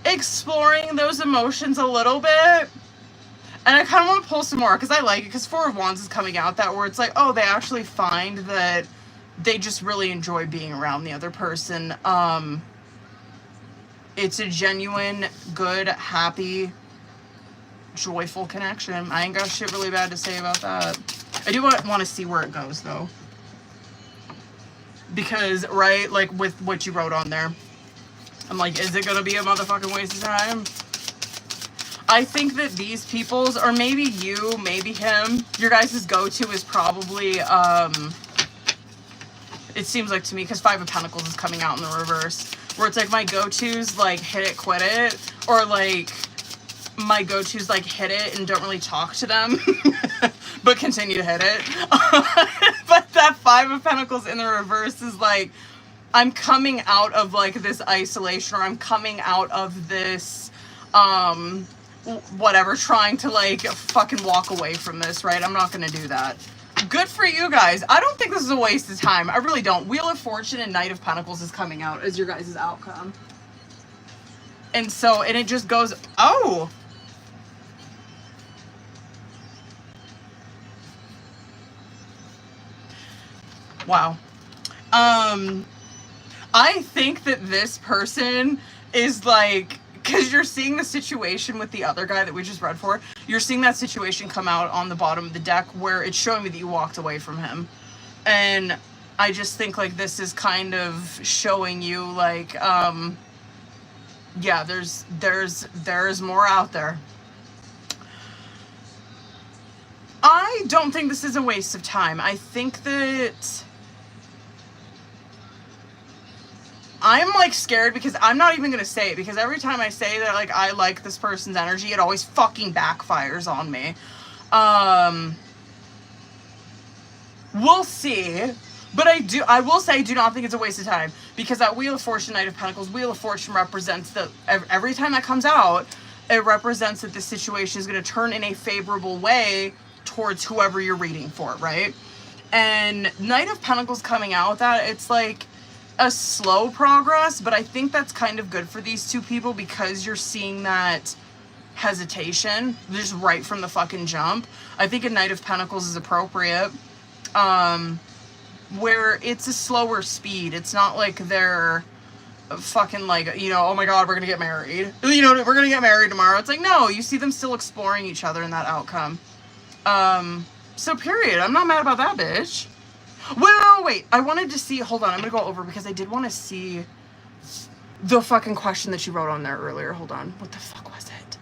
exploring those emotions a little bit. And I kind of want to pull some more, because I like it, because Four of Wands is coming out that, where it's like, oh, they actually find that they just really enjoy being around the other person. It's a genuine, good, happy, joyful connection. I ain't got shit really bad to say about that. I do want to see where it goes, though. Because, right, like, with what you wrote on there, I'm like, is it going to be a motherfucking waste of time? I think that these people's, or maybe you, maybe him, your guys' go-to is probably, it seems like to me, because Five of Pentacles is coming out in the reverse, where it's like my go-to's, like, hit it, quit it, or, like, my go-to's, like, hit it and don't really talk to them, but continue to hit it. But that Five of Pentacles in the reverse is like, I'm coming out of, like, this isolation, or I'm coming out of this, whatever, trying to, like, fucking walk away from this, right? I'm not gonna do that. Good for you guys. I don't think this is a waste of time. I really don't. Wheel of Fortune and Knight of Pentacles is coming out as your guys' outcome. And so, and it just goes, oh! Wow. I think that this person is, like, because you're seeing the situation with the other guy that we just read for. You're seeing that situation come out on the bottom of the deck, where it's showing me that you walked away from him. And I just think, like, this is kind of showing you, like, yeah, there's more out there. I don't think this is a waste of time. I think that I'm, like, scared, because I'm not even gonna say it, because every time I say that, like, I like this person's energy, it always fucking backfires on me. We'll see. But I will say I do not think it's a waste of time, because that Wheel of Fortune, Knight of Pentacles, Wheel of Fortune represents that every time that comes out, it represents that this situation is going to turn in a favorable way towards whoever you're reading for, right? And Knight of Pentacles coming out with that, it's like a slow progress, but I think that's kind of good for these two people, because you're seeing that hesitation just right from the fucking jump. I think a Knight of Pentacles is appropriate, where it's a slower speed. It's not like they're fucking, like, you know, oh my god, we're gonna get married, you know, we're gonna get married tomorrow. It's like, no, you see them still exploring each other in that outcome. So period. I'm not mad about that, bitch. Wait, I wanted to see, hold on, I'm gonna go over, because I did want to see the fucking question that you wrote on there earlier. Hold on, what the fuck was it?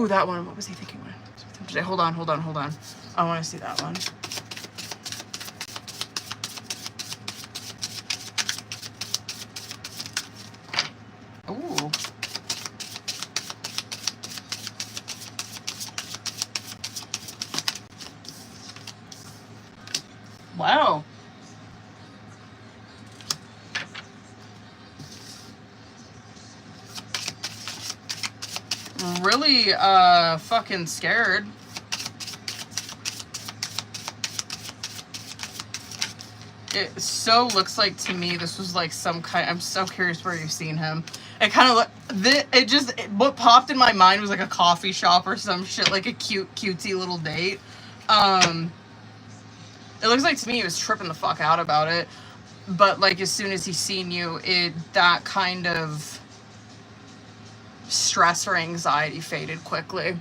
Ooh, that one. What was he thinking? Today? Hold on. I want to see that one. Ooh. Wow. Really, fucking scared. It so looks like to me this was like some kind. I'm so curious where you've seen him. It kind of what popped in my mind was like a coffee shop or some shit, like a cutesy little date. It looks like to me he was tripping the fuck out about it, but like as soon as he seen you, that kind of stress or anxiety faded quickly.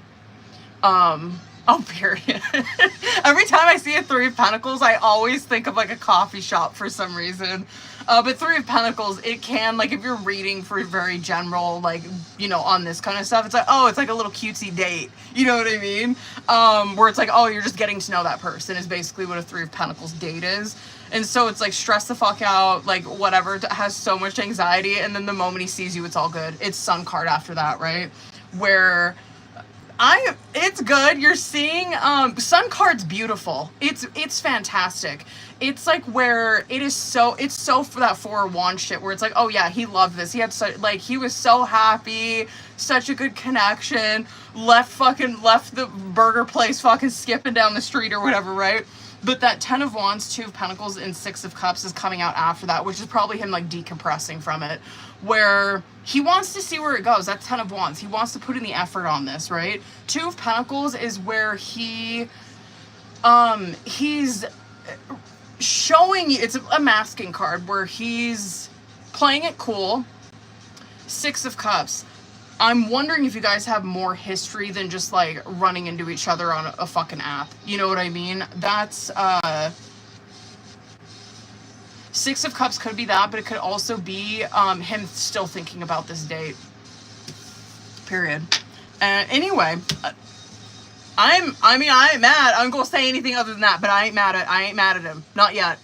Oh, period. Every time I see a Three of Pentacles, I always think of like a coffee shop for some reason. But Three of Pentacles, it can, like if you're reading for very general, like, you know, on this kind of stuff, it's like, oh, it's like a little cutesy date. You know what I mean? Where it's like, oh, you're just getting to know that person is basically what a Three of Pentacles date is. And so it's like stress the fuck out, like whatever, has so much anxiety. And then the moment he sees you, it's all good. It's Sun card after that, right? Where it's good. You're seeing Sun card's beautiful. It's fantastic. It's like where it's so for that Four of Wands shit where it's like, oh yeah, he loved this. He had like he was so happy, such a good connection. Left the burger place fucking skipping down the street or whatever, right? But that Ten of Wands, Two of Pentacles, and Six of Cups is coming out after that, which is probably him like decompressing from it, where he wants to see where it goes. That's Ten of Wands. He wants to put in the effort on this, right? Two of Pentacles is where he's showing you, it's a masking card where he's playing it cool. Six of Cups. I'm wondering if you guys have more history than just like running into each other on a fucking app. You know what I mean? That's Six of Cups could be that, but it could also be him still thinking about this date. Period. Anyway, I ain't mad. I'm gonna say anything other than that, but I ain't mad at him. Not yet.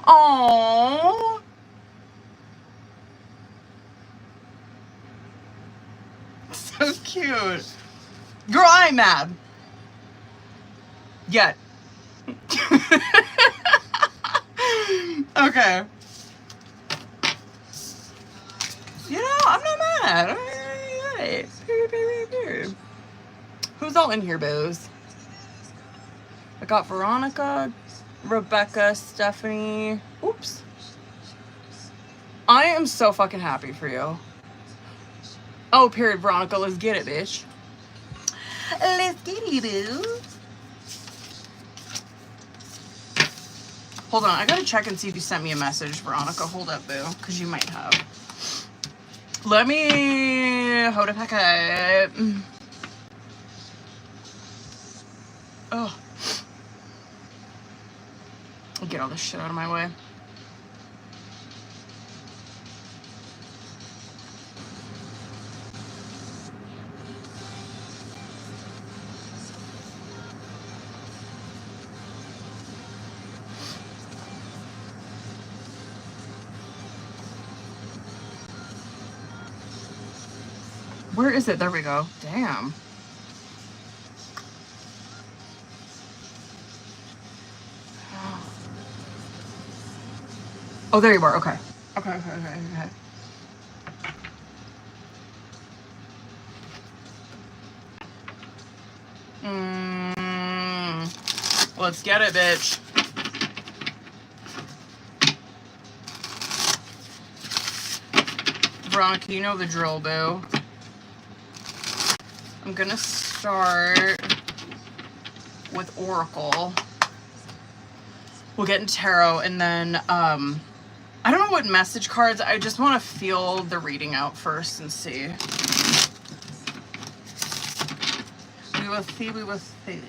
Aww. So cute. Girl, I ain't mad. Yet. Okay. You know, I'm not mad. Alright. Who's all in here, booze? I got Veronica, Rebecca, Stephanie. Oops. I am so fucking happy for you. Oh, period, Veronica. Let's get it, bitch. Let's get it, boo. Hold on. I gotta check and see if you sent me a message, Veronica. Hold up, boo. Because you might have. Let me hold a packet. Oh. Get all this shit out of my way. Where is it? There we go. Damn. Oh, there you are. Okay. Okay. Let's get it, bitch. Veronica, you know the drill, boo. I'm gonna start with Oracle. We'll get into Tarot, and then, I don't know what message cards. I just want to feel the reading out first and see. We will see.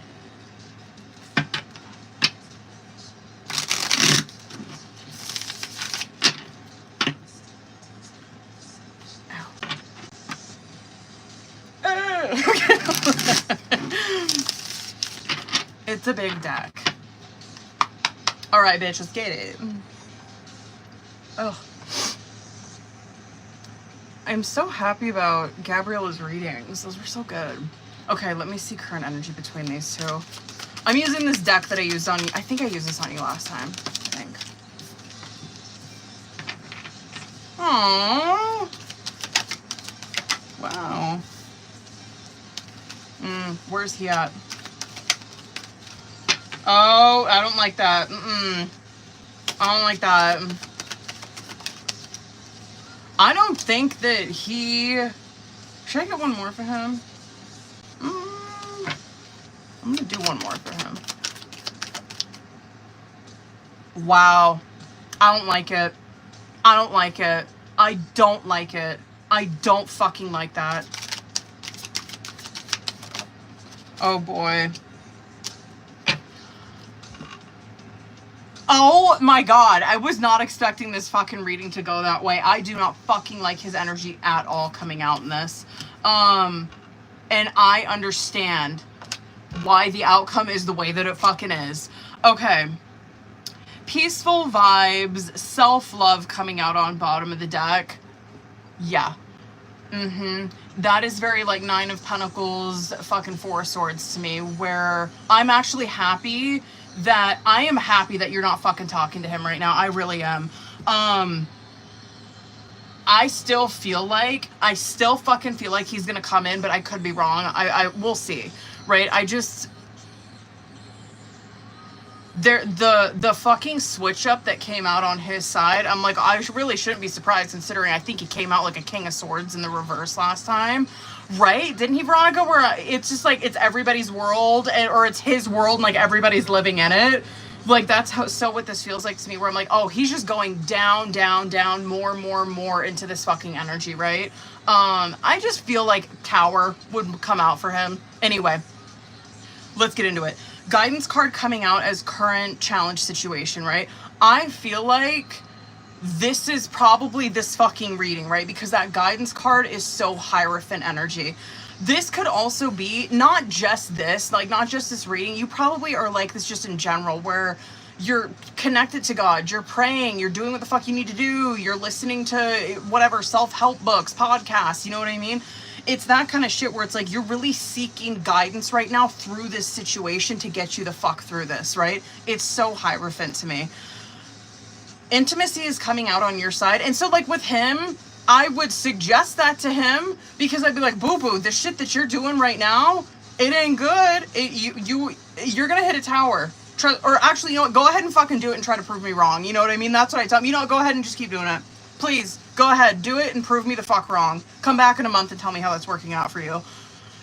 it. It's a big deck. Alright, bitch, let's get it. Oh. I'm so happy about Gabriella's readings. Those were so good. Okay, let me see current energy between these two. I'm using this deck that I used on you. I think I used this on you last time. I think. Aww. Wow. Where's he at? Oh, I don't like that. I don't like that. I don't think that he... Should I get one more for him? I'm gonna do one more for him. Wow. I don't like it. I don't like it. I don't like it. I don't fucking like that. Oh boy. Oh my god, I was not expecting this fucking reading to go that way. I do not fucking like his energy at all coming out in this. And I understand why the outcome is the way that it fucking is. Okay. Peaceful vibes, self-love coming out on bottom of the deck. Yeah. That is very like Nine of Pentacles, fucking Four of Swords to me, where I'm actually happy that I am happy that you're not fucking talking to him right now. I really am. I still fucking feel like he's gonna come in, but I could be wrong. We'll see, right? The fucking switch up that came out on his side, I'm like, I really shouldn't be surprised considering I think he came out like a King of Swords in the reverse last time, right? Didn't he, Veronica? Where it's just like, it's everybody's world, or it's his world and like everybody's living in it. Like that's what this feels like to me, where I'm like, oh, he's just going down, down, down, more into this fucking energy, right? I just feel like Tower would come out for him. Anyway, let's get into it. Guidance card coming out as current challenge situation, right? I feel like this is probably this fucking reading, right? Because that guidance card is so Hierophant energy. This could also be not just this, like not just this reading. You probably are like this just in general, where you're connected to God, you're praying, you're doing what the fuck you need to do, you're listening to whatever, self-help books, podcasts, you know what I mean? It's that kind of shit where it's like you're really seeking guidance right now through this situation to get you the fuck through this, right? It's so Hierophant to me. Intimacy is coming out on your side. And so like with him, I would suggest that to him, because I'd be like, boo-boo, the shit that you're doing right now, it ain't good. You're gonna hit a tower. Or actually, you know what, go ahead and fucking do it and try to prove me wrong. You know what I mean? That's what I tell him. You know what, go ahead and just keep doing it. Please, go ahead, do it and prove me the fuck wrong. Come back in a month and tell me how that's working out for you.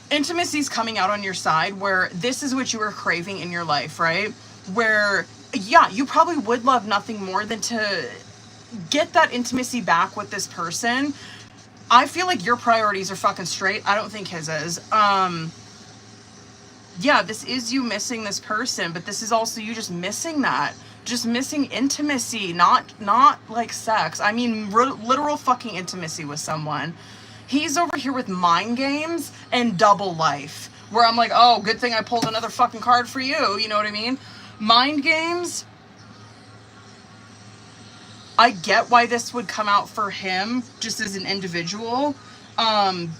Intimacy's coming out on your side, where this is what you were craving in your life, right? Where, yeah, you probably would love nothing more than to get that intimacy back with this person. I feel like your priorities are fucking straight. I don't think his is. Yeah, this is you missing this person, but this is also you just missing that. Just missing intimacy, not like sex. I mean, literal fucking intimacy with someone. He's over here with mind games and double life, where I'm like, oh, good thing I pulled another fucking card for you. You know what I mean? Mind games. I get why this would come out for him just as an individual,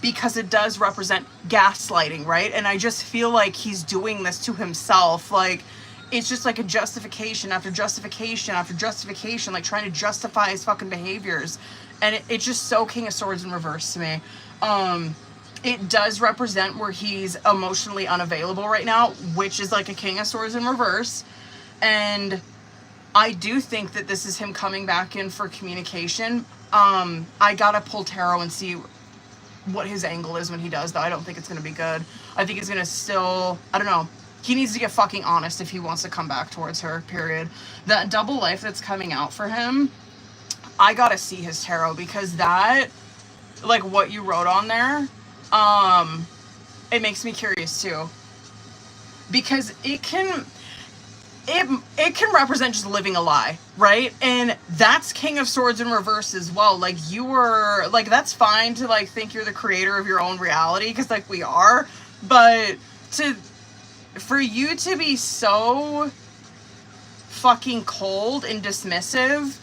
because it does represent gaslighting, right? And I just feel like he's doing this to himself. Like, it's just like a justification after justification after justification, like trying to justify his fucking behaviors. And it's just so King of Swords in reverse to me. It does represent where he's emotionally unavailable right now, which is like a King of Swords in reverse. And I do think that this is him coming back in for communication. I gotta pull tarot and see what his angle is when he does, though. I don't think it's gonna be good. I think he's gonna still, I don't know. He needs to get fucking honest if he wants to come back towards her, period. That double life that's coming out for him, I gotta see his tarot, because that, like what you wrote on there, it makes me curious too. Because it can, it can represent just living a lie, right? And that's King of Swords in reverse as well. Like, you were, like, that's fine to, like, think you're the creator of your own reality, because, like, we are, but for you to be so fucking cold and dismissive,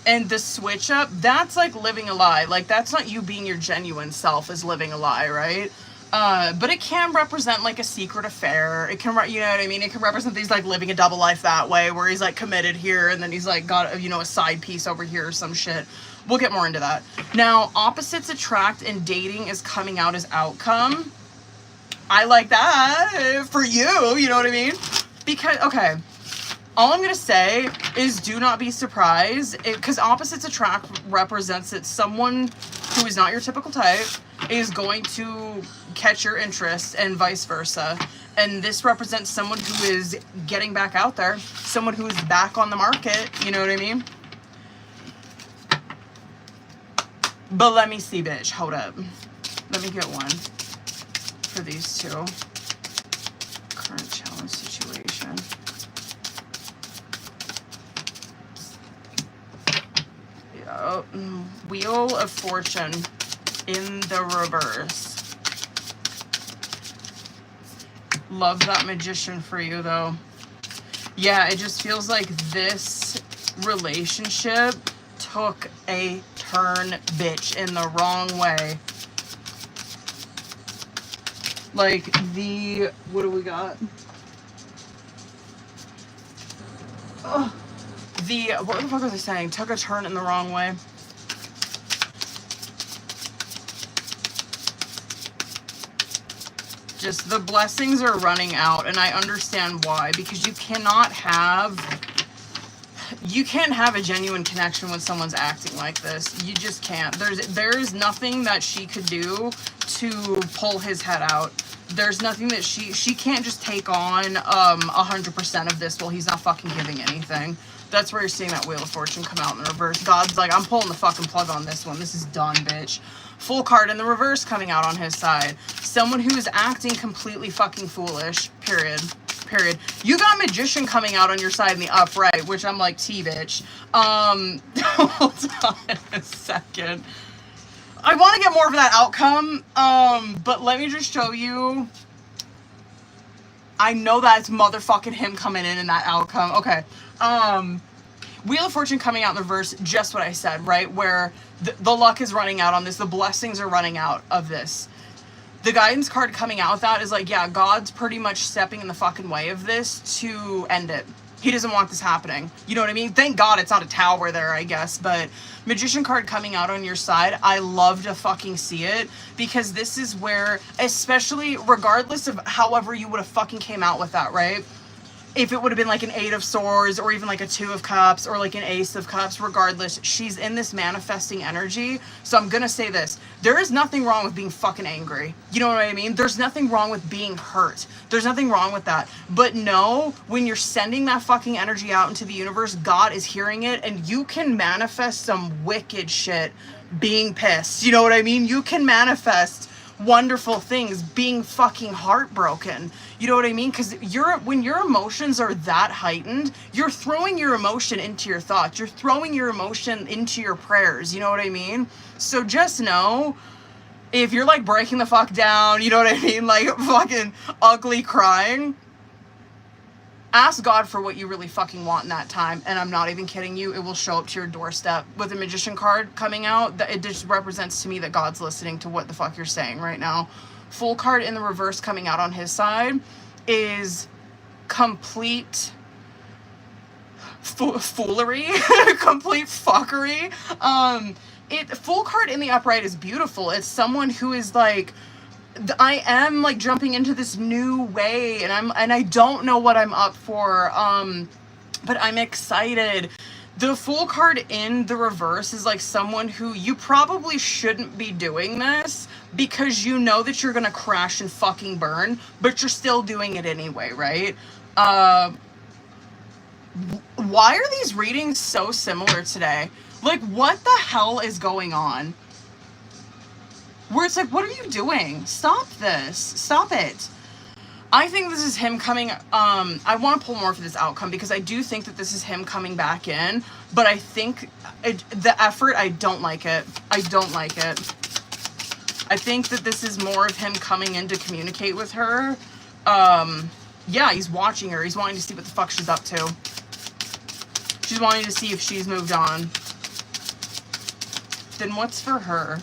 and the switch up, that's like living a lie. Like, that's not you being your genuine self, is living a lie, right? But it can represent like a secret affair. It can, you know what I mean? It can represent these like living a double life that way, where he's like committed here and then he's like got, you know, a side piece over here or some shit. We'll get more into that. Now, opposites attract and dating is coming out as outcome. I like that for you, you know what I mean? Because, okay, all I'm going to say is do not be surprised, because opposites attract represents that someone who is not your typical type is going to catch your interest and vice versa. And this represents someone who is getting back out there, someone who is back on the market, you know what I mean? But let me see, bitch. Hold up. Let me get one for these two. Current challenge situation. Yeah. Wheel of Fortune in the reverse. Love that Magician for you, though. Yeah, it just feels like this relationship took a turn, bitch, in the wrong way. Like, what do we got? Oh, what the fuck was I saying? Took a turn in the wrong way. Just the blessings are running out, and I understand why, because you can't have a genuine connection when someone's acting like this. You just can't. There is nothing that she could do to pull his head out. There's nothing that she can't just take on 100% of this while he's not fucking giving anything. That's where you're seeing that Wheel of Fortune come out in the reverse. God's like, I'm pulling the fucking plug on this one. This is done, bitch. Full card in the reverse coming out on his side. Someone who is acting completely fucking foolish. Period. You got Magician coming out on your side in the upright, which I'm like, T, bitch. Hold on a second. I want to get more of that outcome, but let me just show you. I know that's motherfucking him coming in that outcome. Okay. Wheel of Fortune coming out in the reverse, just what I said, right? Where the luck is running out on this. The blessings are running out of this. The guidance card coming out with that is like, yeah, God's pretty much stepping in the fucking way of this to end it. He doesn't want this happening. You know what I mean? Thank God it's not a tower there, I guess. But Magician card coming out on your side, I love to fucking see it. Because this is where, especially regardless of however you would have fucking came out with that, right? If it would have been like an 8 of Swords or even like a 2 of Cups or like an Ace of Cups, regardless, she's in this manifesting energy. So I'm gonna say this. There is nothing wrong with being fucking angry. You know what I mean? There's nothing wrong with being hurt. There's nothing wrong with that. But no, when you're sending that fucking energy out into the universe, God is hearing it, and you can manifest some wicked shit being pissed. You know what I mean? You can manifest wonderful things being fucking heartbroken. You know what I mean? Because when your emotions are that heightened, you're throwing your emotion into your thoughts. You're throwing your emotion into your prayers. You know what I mean? So just know, if you're like breaking the fuck down, you know what I mean? Like fucking ugly crying, ask God for what you really fucking want in that time. And I'm not even kidding you. It will show up to your doorstep. With the Magician card coming out, it just represents to me that God's listening to what the fuck you're saying right now. Full card in the reverse coming out on his side is complete foolery, complete fuckery. Full card in the upright is beautiful. It's someone who is like, I am like jumping into this new way, and I don't know what I'm up for, but I'm excited. The Fool card in the reverse is like someone who you probably shouldn't be doing this because you know that you're gonna crash and fucking burn, but you're still doing it anyway, right? Why are these readings so similar today? Like, what the hell is going on? Where it's like, what are you doing? Stop this. Stop it. I think this is him coming, I want to pull more for this outcome because I do think that this is him coming back in, but I think the effort, I don't like it. I don't like it. I think that this is more of him coming in to communicate with her. Yeah, he's watching her. He's wanting to see what the fuck she's up to. She's wanting to see if she's moved on. Then what's for her?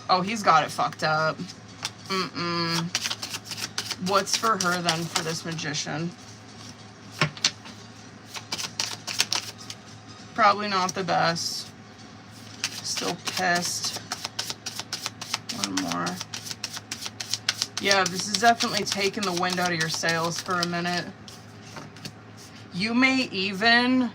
Oh, he's got it fucked up. What's for her then for this magician? Probably not the best. Still pissed. One more. Yeah, this is definitely taking the wind out of your sails for a minute. You may even...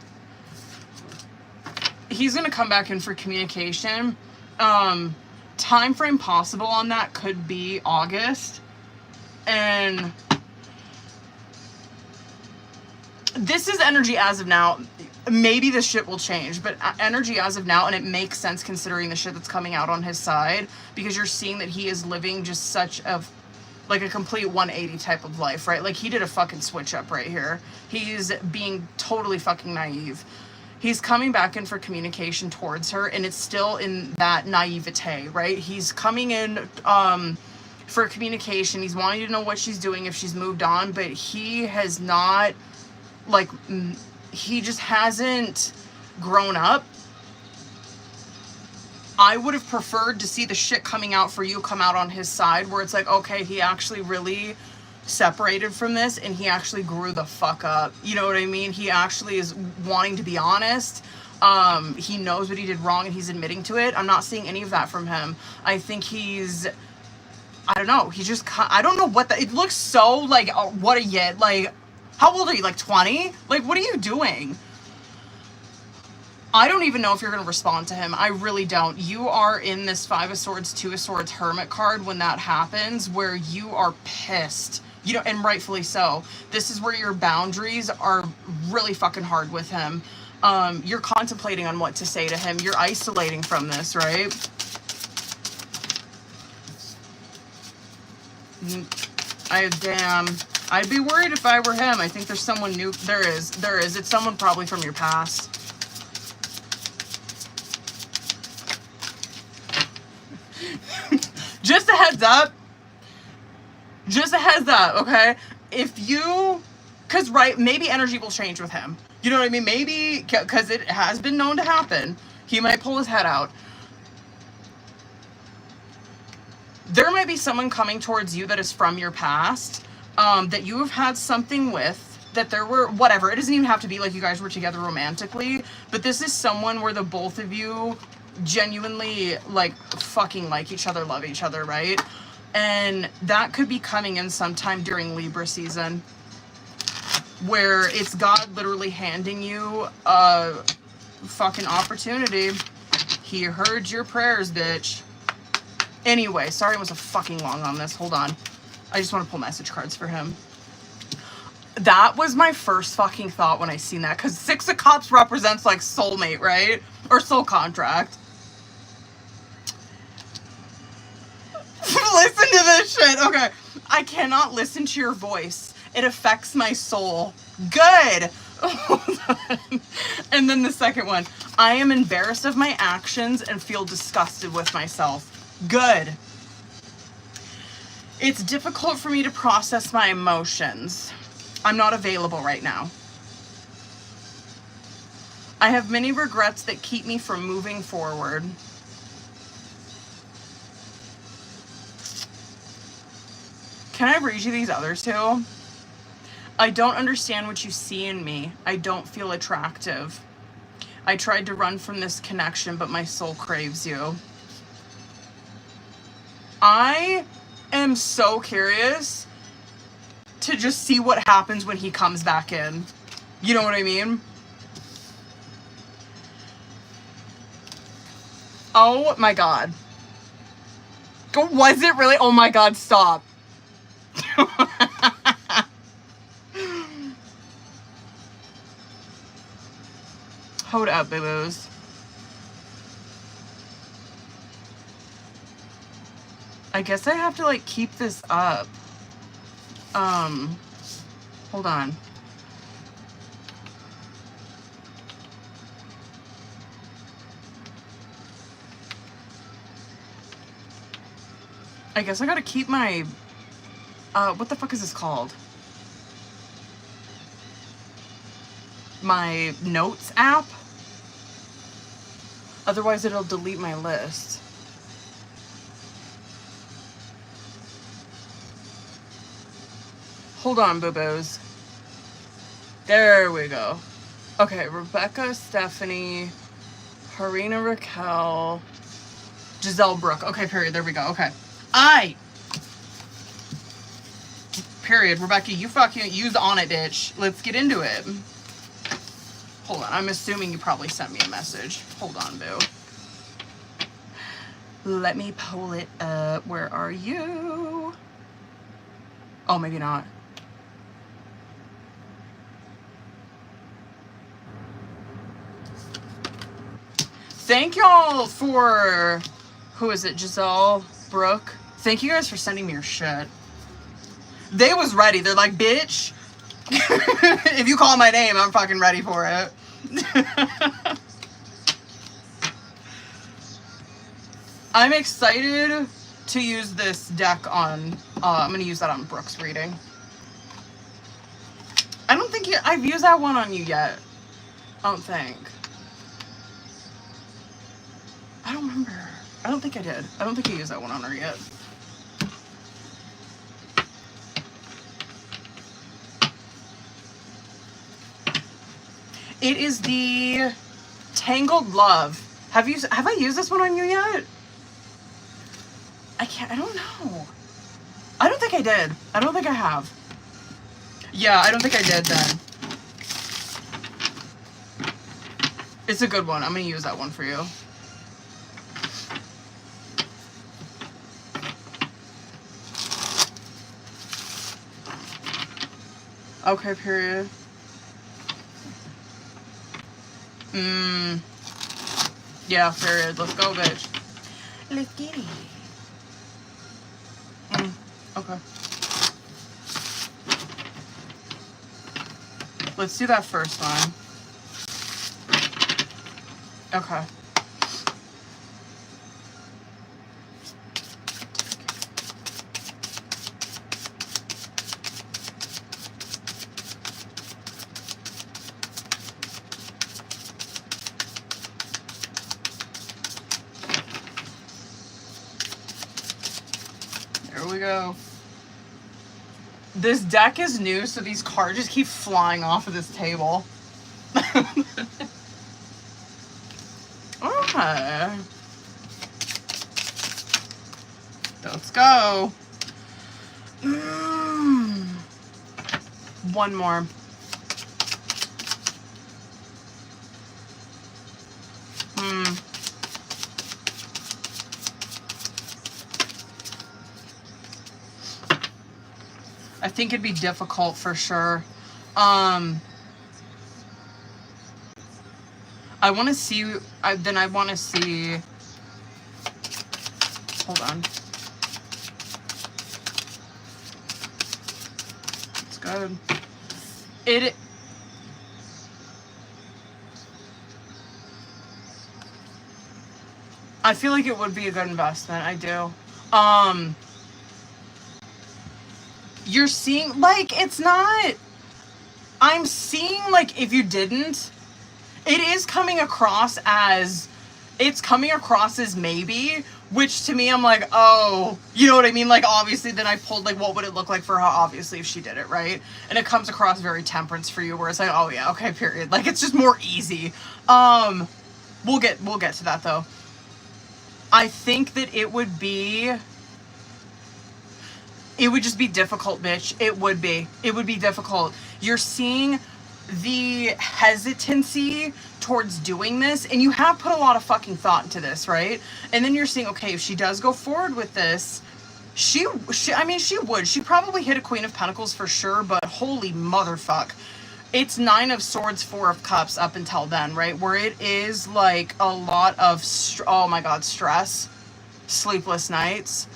He's going to come back in for communication. Time frame possible on that could be August. And this is energy as of now. Maybe this shit will change, but energy as of now, and it makes sense considering the shit that's coming out on his side, because you're seeing that he is living just such a, like a complete 180 type of life, right? Like he did a fucking switch up right here. He's being totally fucking naive. He's coming back in for communication towards her, and it's still in that naivete, right? He's coming in, for communication. He's wanting to know what she's doing, if she's moved on, but he has not, like, he just hasn't grown up. I would have preferred to see the shit coming out for you come out on his side, where it's like, okay, he actually really separated from this and he actually grew the fuck up. You know what I mean? He actually is wanting to be honest. He knows what he did wrong and he's admitting to it. I'm not seeing any of that from him. I think he's, I don't know. He just, I don't know what it looks so like, what a yet, like, how old are you? Like 20? Like, what are you doing? I don't even know if you're going to respond to him. I really don't. You are in this 5 of Swords, 2 of Swords Hermit card when that happens, where you are pissed. You know, and rightfully so. This is where your boundaries are really fucking hard with him. You're contemplating on what to say to him. You're isolating from this, right? Damn. I'd be worried if I were him. I think there's someone new. There is. It's someone probably from your past. Just a heads up. Just a heads up, okay? If you, because, right, maybe energy will change with him. You know what I mean? Maybe, because it has been known to happen. He might pull his head out. There might be someone coming towards you that is from your past, that you have had something with, that there were, whatever. It doesn't even have to be like you guys were together romantically, but this is someone where the both of you genuinely, like, fucking like each other, love each other, right? And that could be coming in sometime during Libra season, where it's God literally handing you a fucking opportunity. He heard your prayers, bitch. Anyway, sorry it was a fucking long on this. Hold on. I just want to pull message cards for him. That was my first fucking thought when I seen that, because 6 of Cups represents, like, soulmate, right? Or soul contract. Listen to this shit. Okay. I cannot listen to your voice. It affects my soul. Good. And then the second one. I am embarrassed of my actions and feel disgusted with myself. Good. It's difficult for me to process my emotions. I'm not available right now. I have many regrets that keep me from moving forward. Can I read you these others too? I don't understand what you see in me. I don't feel attractive. I tried to run from this connection, but my soul craves you. I am so curious to just see what happens when he comes back in. You know what I mean? Oh my God. Was it really? Oh my God, stop. Hold up, boo-boos. I guess I have to, like, keep this up. Hold on. I guess I gotta keep my, what the fuck is this called? My notes app. Otherwise it'll delete my list. Hold on, boo-boos. There we go. Okay, Rebecca, Stephanie, Harina, Raquel, Giselle, Brooke. Okay, period. There we go. Okay. Period. Rebecca, you fucking use on it, bitch. Let's get into it. Hold on. I'm assuming you probably sent me a message. Hold on, boo. Let me pull it up. Where are you? Oh, maybe not. Thank y'all for, who is it, Giselle, Brooke? Thank you guys for sending me your shit. They was ready. They're like, bitch, if you call my name, I'm fucking ready for it. I'm excited to use this deck on, I'm going to use that on Brooke's reading. I don't think I've used that one on you yet. I don't think. I don't remember. I don't think I did. I don't think I used that one on her yet. It is the Tangled Love. Have I used this one on you yet? I don't know. I don't think I did. I don't think I have. Yeah, I don't think I did then. It's a good one. I'm going to use that one for you. Okay, period. Yeah, period. Let's go, bitch. Let's get it. Okay. Let's do that first one. Okay. There we go. This deck is new, so these cards just keep flying off of this table. Okay. Let's go. One more. I think it'd be difficult for sure. I want to see, then I want to see, hold on. It's good. I feel like it would be a good investment. I do. You're seeing, like, it's not, I'm seeing, like, if you didn't, it is coming across as, maybe, which to me, I'm like, oh, you know what I mean? Like, obviously, then I pulled, like, what would it look like for her, obviously, if she did it, right? And it comes across very temperance for you, where it's like, oh, yeah, okay, period. Like, it's just more easy. We'll get to that, though. I think that it would just be difficult, bitch. It would be difficult. You're seeing the hesitancy towards doing this, and you have put a lot of fucking thought into this, right? And then you're seeing, okay, if she does go forward with this, she would. She probably hit a Queen of Pentacles for sure, but holy motherfuck. It's 9 of Swords, 4 of Cups up until then, right? Where it is like a lot of, oh my God, stress, sleepless nights.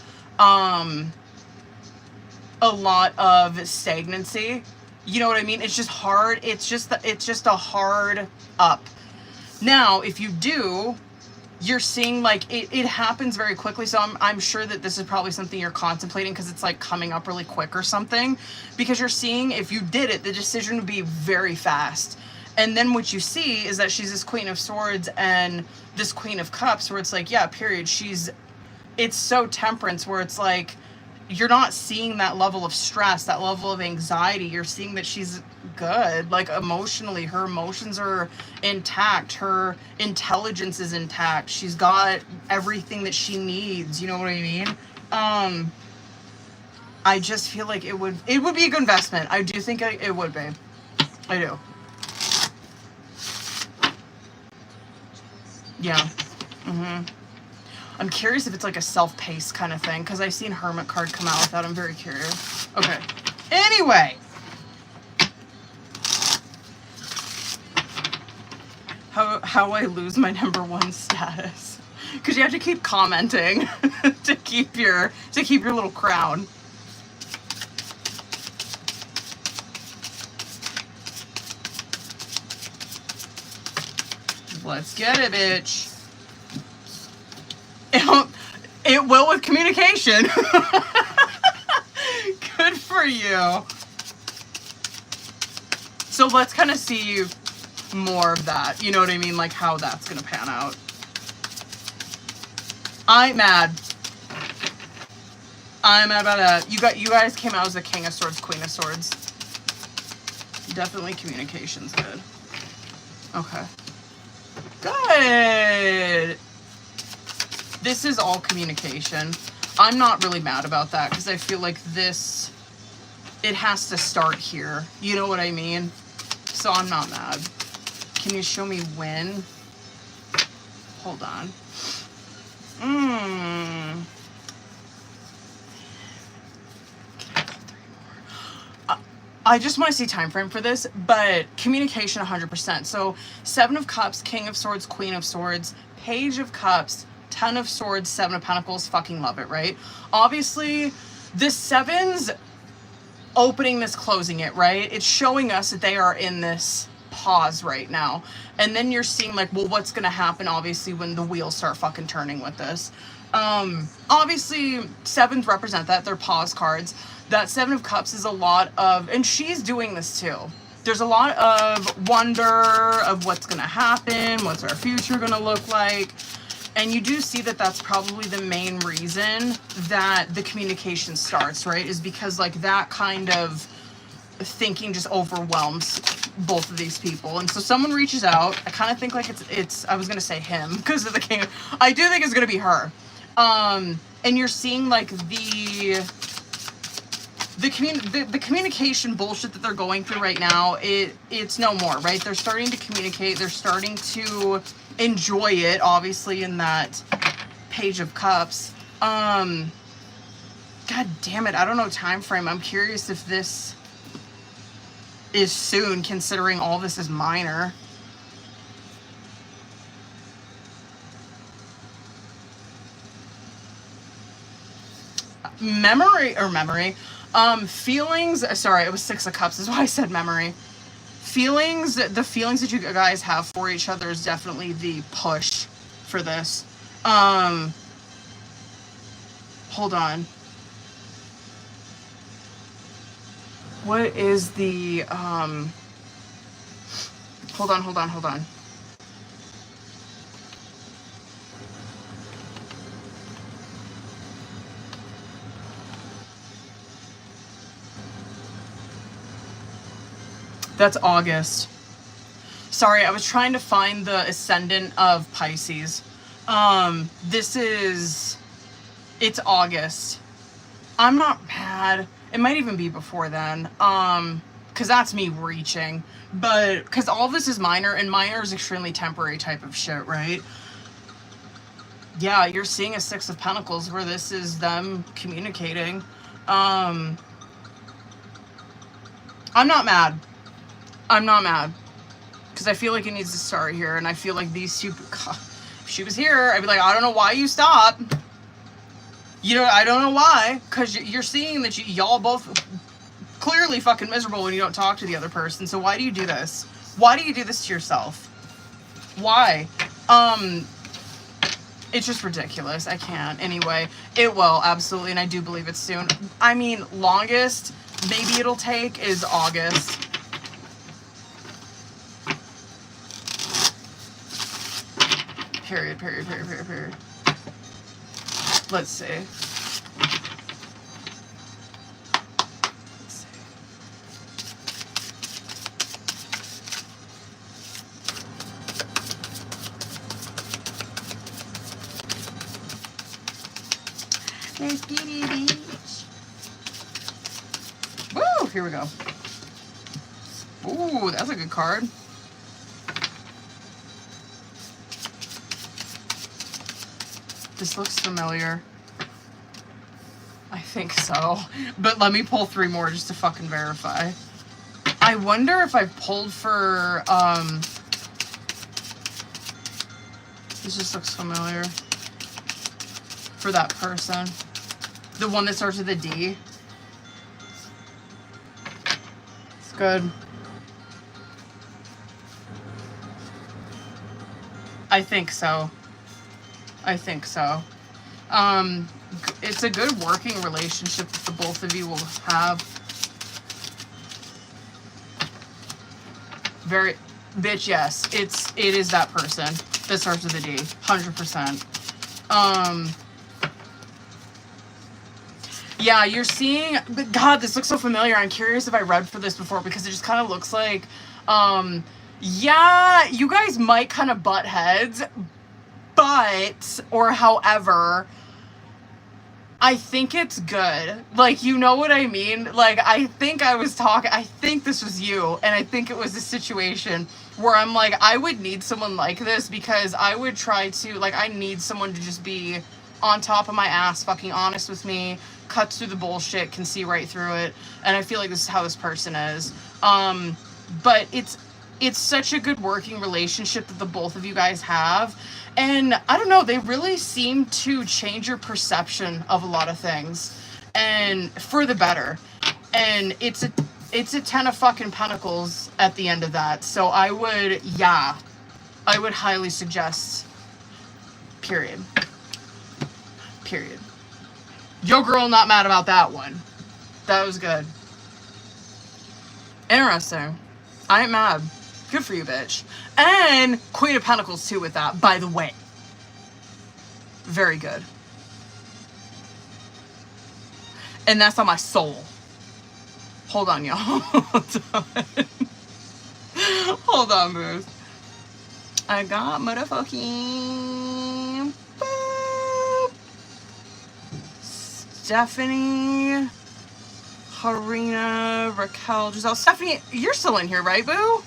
a lot of stagnancy. You know what I mean? It's just hard. It's just a hard up. Now, if you do, you're seeing like it happens very quickly. So I'm sure that this is probably something you're contemplating because it's like coming up really quick or something, because you're seeing if you did it, the decision would be very fast. And then what you see is that she's this Queen of Swords and this Queen of Cups, where it's like, yeah, period. It's so temperance, where it's like, you're not seeing that level of stress, that level of anxiety. You're seeing that she's good, like emotionally. Her emotions are intact. Her intelligence is intact. She's got everything that she needs. You know what I mean? I just feel like it would be a good investment. I do think it would be. I do. Yeah. Mm-hmm. I'm curious if it's like a self-paced kind of thing, because I've seen Hermit card come out with that. I'm very curious. Okay. Anyway. How I lose my #1 status. Because you have to keep commenting to keep your little crown. Let's get it, bitch. It will with communication. Good for you. So let's kind of see more of that. You know what I mean? Like how that's going to pan out. I'm mad. I'm mad about that. You guys came out as the King of Swords, Queen of Swords. Definitely communication's good. Okay. Good. This is all communication. I'm not really mad about that because I feel like it has to start here. You know what I mean? So I'm not mad. Can you show me when? Hold on. I just want to see time frame for this, but communication 100%. So 7 of Cups, King of Swords, Queen of Swords, Page of Cups, 10 of Swords, 7 of Pentacles. Fucking love it, right? Obviously, the 7's opening this, closing it, right? It's showing us that they are in this pause right now. And then you're seeing like, well, what's going to happen, obviously, when the wheels start fucking turning with this. Obviously, 7s represent that. They're pause cards. That 7 of Cups is a lot of, and she's doing this too. There's a lot of wonder of what's going to happen, what's our future going to look like. And you do see that that's probably the main reason that the communication starts, right? Is because like that kind of thinking just overwhelms both of these people. And so someone reaches out. I kind of think like it's I was going to say him because of the king. I do think it's going to be her. And you're seeing like the communication bullshit that they're going through right now, it's no more, right? They're starting to communicate. They're starting to enjoy it, obviously, in that Page of Cups. God damn it. I don't know time frame. I'm curious if this is soon, considering all this is minor. Feelings, sorry, it was 6 of Cups, is why I said memory. Feelings, the feelings that you guys have for each other is definitely the push for this. Hold on. What is the, hold on. That's August. Sorry, I was trying to find the ascendant of Pisces. It's August. I'm not mad. It might even be before then. Because that's me reaching. But, because all this is minor, and minor is extremely temporary type of shit, right? Yeah, you're seeing a 6 of Pentacles where this is them communicating. I'm not mad. I'm not mad. Because I feel like it needs to start here, and I feel like these two... God, if she was here, I'd be like, I don't know why you stopped. You know, I don't know why, because you're seeing that y'all both clearly fucking miserable when you don't talk to the other person. So why do you do this? Why do you do this to yourself? Why? It's just ridiculous. I can't. Anyway, it will, absolutely, and I do believe it's soon. I mean, longest maybe it'll take is August. Period, period, period, period, period. Let's see. Let's get it, bitch. Woo! Here we go. Ooh, that's a good card. This looks familiar. I think so. But let me pull 3 more just to fucking verify. I wonder if I pulled for, this just looks familiar. For that person. The one that starts with a D. It's good. I think so. I think so. It's a good working relationship that the both of you will have. Very, bitch, yes. It is that person that starts with a D. 100%. Yeah, you're seeing, God, this looks so familiar. I'm curious if I read for this before because it just kind of looks like, yeah, you guys might kind of butt heads, but, or however, I think it's good. Like, you know what I mean? Like, I think I think this was you, and I think it was a situation where I'm like, I would need someone like this because I would try to, like, I need someone to just be on top of my ass, fucking honest with me, cuts through the bullshit, can see right through it, and I feel like this is how this person is. But it's such a good working relationship that the both of you guys have. And I don't know, they really seem to change your perception of a lot of things, and for the better. And it's a 10 of fucking pentacles at the end of that. So I would highly suggest, period. Yo girl, not mad about that one. That was good. Interesting. I ain't mad. Good for you, bitch. And Queen of Pentacles too with that, by the way. Very good. And that's on my soul. Hold on, y'all. Hold on, booze. I got motherfucking boop. Stephanie, Harina, Raquel, Giselle. Stephanie, you're still in here, right, boo?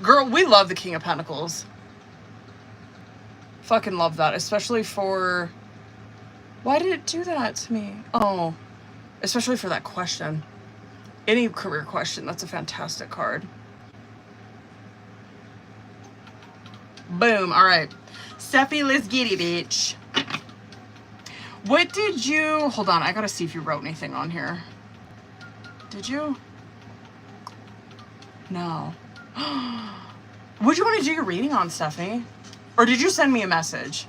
Girl, we love the King of Pentacles. Fucking love that, especially for... Why did it do that to me? Oh, especially for that question. Any career question, that's a fantastic card. Boom, all right. Steffi, let's get it, bitch. What did you... Hold on, I gotta see if you wrote anything on here. Did you? No. Would you want to do your reading on, Stephanie? Or did you send me a message?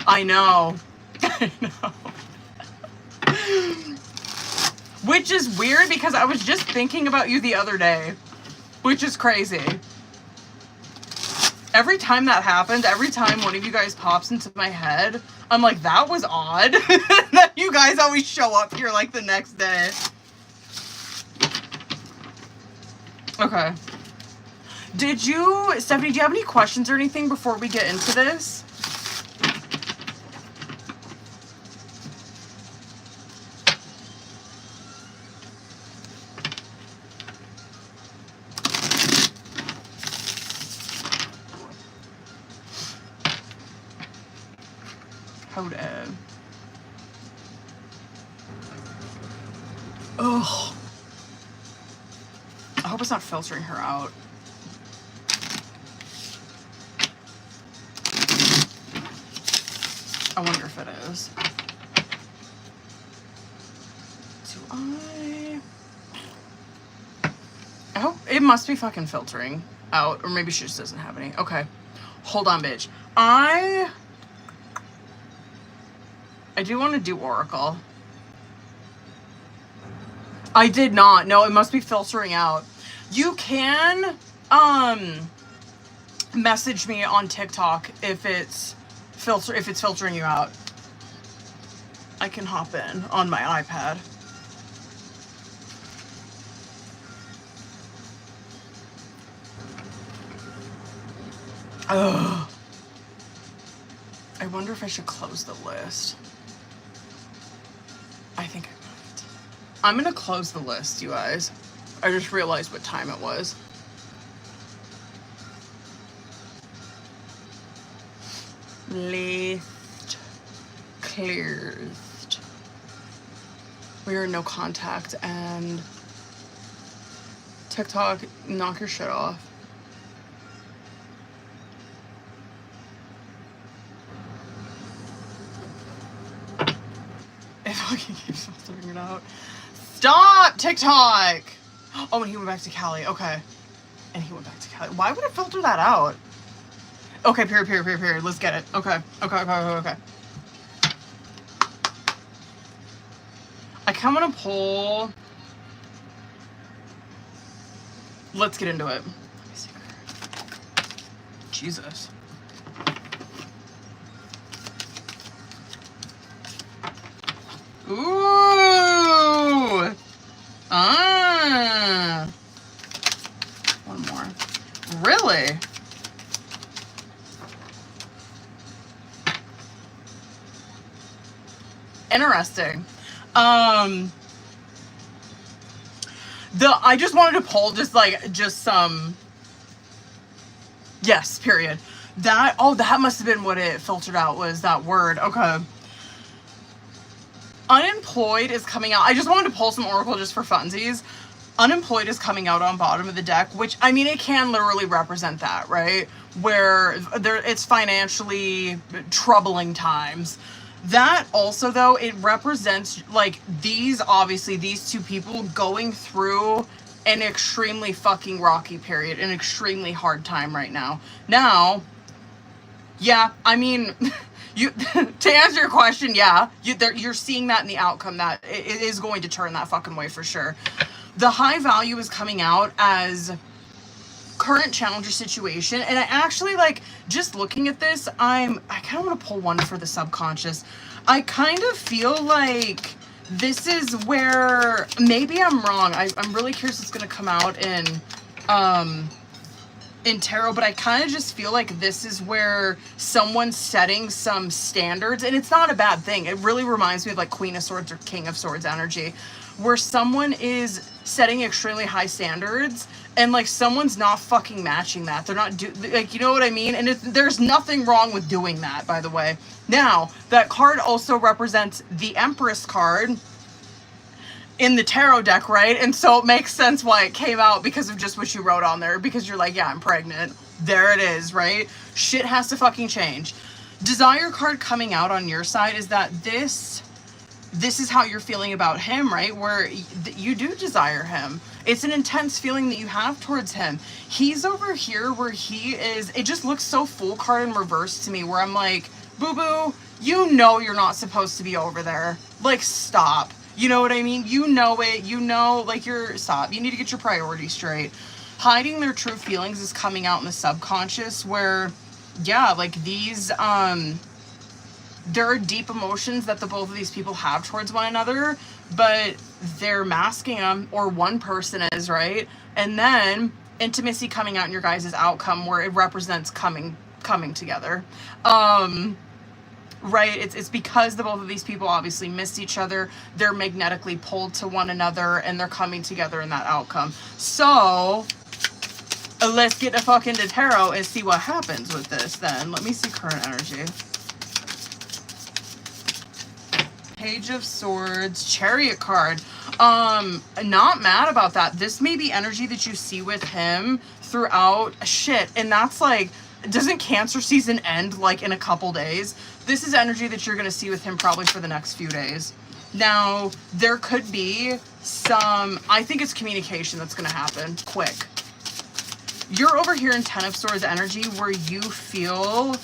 I know. I know. Which is weird because I was just thinking about you the other day. Which is crazy. Every time that happens, every time one of you guys pops into my head, I'm like, that was odd. That you guys always show up here like the next day. Okay. Stephanie, do you have any questions or anything before we get into this? Hold on. Ugh. I hope it's not filtering her out. I wonder if it is. Oh, it must be fucking filtering out. Or maybe she just doesn't have any. Okay. Hold on, bitch. I do want to do Oracle. I did not. No, it must be filtering out. You can message me on TikTok if it's filtering you out. I can hop in on my iPad. Ugh. I wonder if I should close the list. I think I might. I'm gonna close the list, you guys. I just realized what time it was. List cleared. We are in no contact, and TikTok, knock your shit off. It fucking keeps filtering it out. Stop, TikTok! Oh, and he went back to Cali. Okay. And he went back to Cali. Why would it filter that out? Okay, period. Let's get it. Okay. I kind of want to pull... Let's get into it. Let me see. Jesus. Ooh! One more. Really? Interesting. I just wanted to pull just some. Yes, period. That must have been what it filtered out, was that word. Okay. Unemployed is coming out. I just wanted to pull some Oracle just for funsies. Unemployed is coming out on bottom of the deck, which, I mean, it can literally represent that, right? Where it's financially troubling times. That also, though, it represents, like, these two people going through an extremely fucking rocky period, an extremely hard time right now. Now, yeah, I mean... to answer your question, yeah, you're seeing that in the outcome, that it is going to turn that fucking way for sure. The high value is coming out as current challenge or situation, and I actually, like, just looking at this, I kind of want to pull one for the subconscious. I kind of feel like this is where, maybe I'm wrong, I'm really curious what's going to come out in tarot, but I kind of just feel like this is where someone's setting some standards, and it's not a bad thing. It really reminds me of like Queen of Swords or King of Swords energy, where someone is setting extremely high standards, and like someone's not fucking matching that. They're not like, you know what I mean? And there's nothing wrong with doing that, by the way. Now, that card also represents the Empress card in the tarot deck, right? And so it makes sense why it came out, because of just what you wrote on there, because you're like, yeah, I'm pregnant. There it is, right? Shit has to fucking change. Desire card coming out on your side is that this is how you're feeling about him, right? Where you do desire him. It's an intense feeling that you have towards him. He's over here where he is, it just looks so Fool card in reverse to me, where I'm like, boo-boo, you know you're not supposed to be over there. Like, stop. You know what I mean? You know it. You know, like, stop. You need to get your priorities straight. Hiding their true feelings is coming out in the subconscious, where, yeah, like, these, there are deep emotions that the both of these people have towards one another, but they're masking them, or one person is, right? And then intimacy coming out in your guys' outcome, where it represents coming together. Right, it's because the both of these people obviously missed each other. They're magnetically pulled to one another, and they're coming together in that outcome. So let's get the fuck into tarot and see what happens with this then. Let me see current energy. Page of Swords, Chariot card. Not mad about that. This may be energy that you see with him throughout. Shit, and that's like, doesn't Cancer season end like in a couple days? this is energy that you're going to see with him probably for the next few days. Now, there could be some, I think it's communication that's going to happen quick. You're over here in 10 of Swords energy where you feel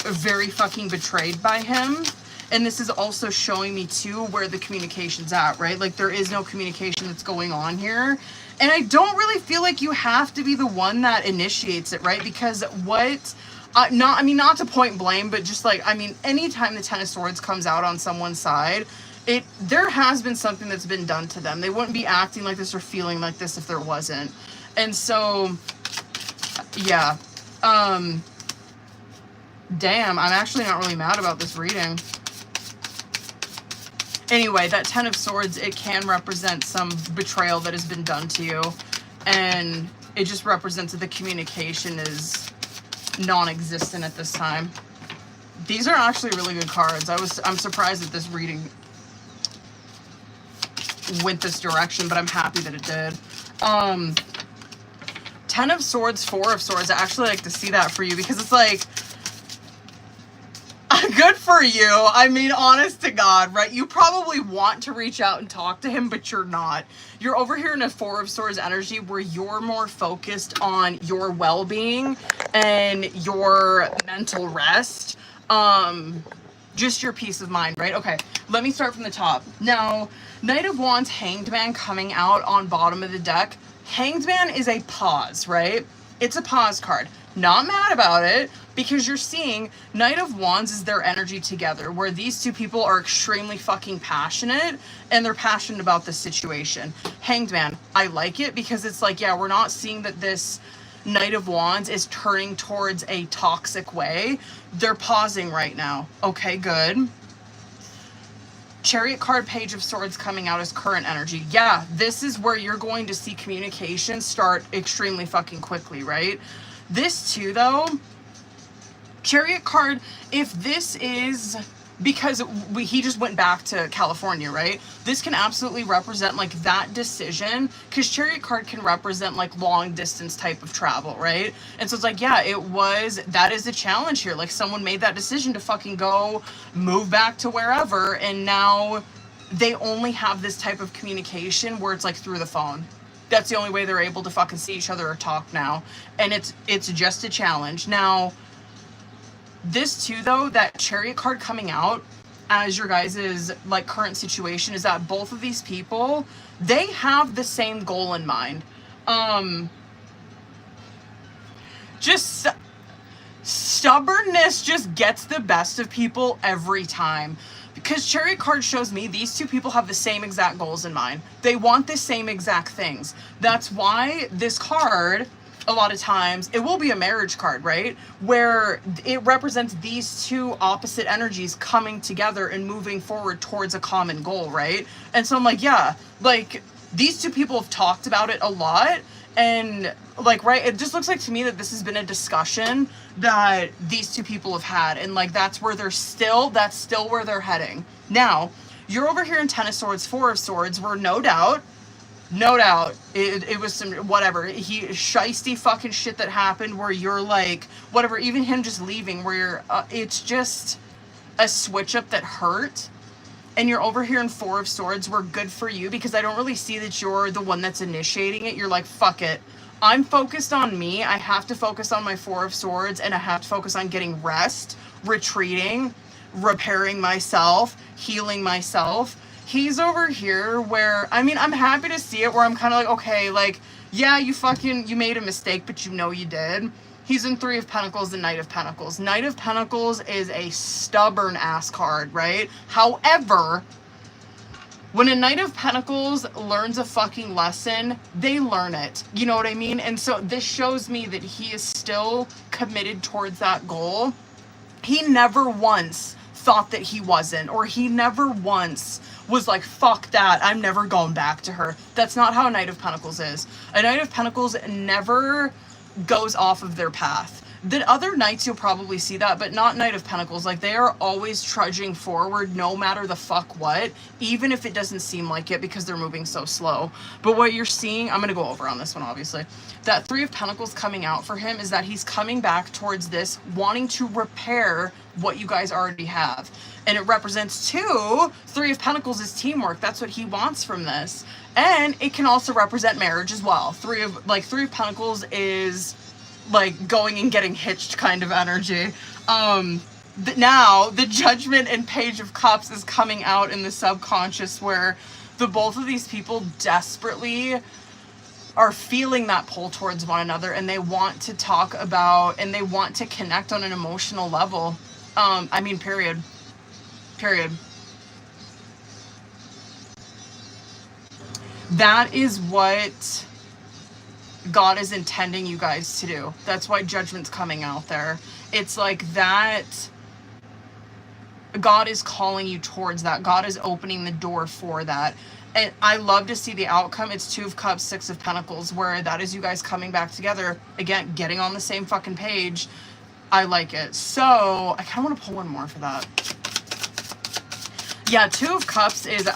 very fucking betrayed by him. And this is also showing me too where the communication's at, right? Like there is no communication that's going on here. And I don't really feel like you have to be the one that initiates it, right? Because what, not to point blame, but just like, I mean, anytime the 10 of Swords comes out on someone's side, there has been something that's been done to them. They wouldn't be acting like this or feeling like this if there wasn't. And so, yeah. Damn, I'm actually not really mad about this reading. Anyway, that 10 of Swords, it can represent some betrayal that has been done to you. And it just represents that the communication is non-existent at this time. These are actually really good cards. I'm surprised that this reading went this direction, but I'm happy that it did. 10 of Swords, 4 of Swords. I actually like to see that for you because it's like, good for you. I mean, honest to God, right? You probably want to reach out and talk to him, but you're not. You're over here in a 4 of Swords energy where you're more focused on your well-being and your mental rest. Just your peace of mind, right? Okay, let me start from the top. Now, Knight of Wands, Hanged Man coming out on bottom of the deck. Hanged Man is a pause, right? It's a pause card. Not mad about it, because you're seeing Knight of Wands is their energy together, where these two people are extremely fucking passionate, and they're passionate about this situation. Hanged Man, I like it, because it's like, yeah, we're not seeing that this Knight of Wands is turning towards a toxic way. They're pausing right now. Okay, good. Chariot card, Page of Swords coming out as current energy. Yeah, this is where you're going to see communication start extremely fucking quickly, right? This too, though, Chariot card, if this is because he just went back to California, right? This can absolutely represent like that decision, because Chariot card can represent like long distance type of travel, right? And so it's like, yeah, that is a challenge here. Like someone made that decision to fucking go move back to wherever, and now they only have this type of communication where it's like through the phone. That's the only way they're able to fucking see each other or talk now. And it's just a challenge. Now, this too, though, that Chariot card coming out as your guys' like current situation is that both of these people, they have the same goal in mind. Just stubbornness just gets the best of people every time. Because Chariot card shows me these two people have the same exact goals in mind. They want the same exact things. That's why this card, a lot of times, it will be a marriage card, right? Where it represents these two opposite energies coming together and moving forward towards a common goal, right? And so I'm like, yeah, like these two people have talked about it a lot. And like, right, it just looks like to me that this has been a discussion that these two people have had. And like, that's still where they're heading. Now, you're over here in 10 of Swords, 4 of Swords, where no doubt, it was some, whatever, shiesty fucking shit that happened where you're like, whatever, even him just leaving, where you're, it's just a switch up that hurt. And you're over here in 4 of Swords, we're good for you, because I don't really see that you're the one that's initiating it. You're like, fuck it. I'm focused on me. I have to focus on my 4 of Swords, and I have to focus on getting rest, retreating, repairing myself, healing myself. He's over here where, I mean, I'm happy to see it, where I'm kind of like, okay, like, yeah, you made a mistake, but you know you did. He's in 3 of Pentacles and Knight of Pentacles. Knight of Pentacles is a stubborn ass card, right? However, when a Knight of Pentacles learns a fucking lesson, they learn it. You know what I mean? And so this shows me that he is still committed towards that goal. He never once thought that he wasn't, or he never once was like, fuck that, I'm never going back to her. That's not how a Knight of Pentacles is. A Knight of Pentacles never goes off of their path. The other nights you'll probably see that, but not Knight of Pentacles. Like, they are always trudging forward no matter the fuck what, even if it doesn't seem like it because they're moving so slow. But what you're seeing, I'm going to go over on this one, obviously. That Three of Pentacles coming out for him is that he's coming back towards this, wanting to repair what you guys already have. And it represents two. Three of Pentacles is teamwork. That's what he wants from this. And it can also represent marriage as well. Three of Pentacles is like going and getting hitched kind of energy. Now the Judgment and Page of Cups is coming out in the subconscious, where the both of these people desperately are feeling that pull towards one another, and they want to talk about and they want to connect on an emotional level. I mean, period. That is what God is intending you guys to do. That's why Judgment's coming out there. It's like that. God is calling you towards that. God is opening the door for that. And I love to see the outcome. It's Two of Cups, Six of Pentacles, where that is you guys coming back together. Again, getting on the same fucking page. I like it. So, I kind of want to pull one more for that. Yeah, Two of Cups is,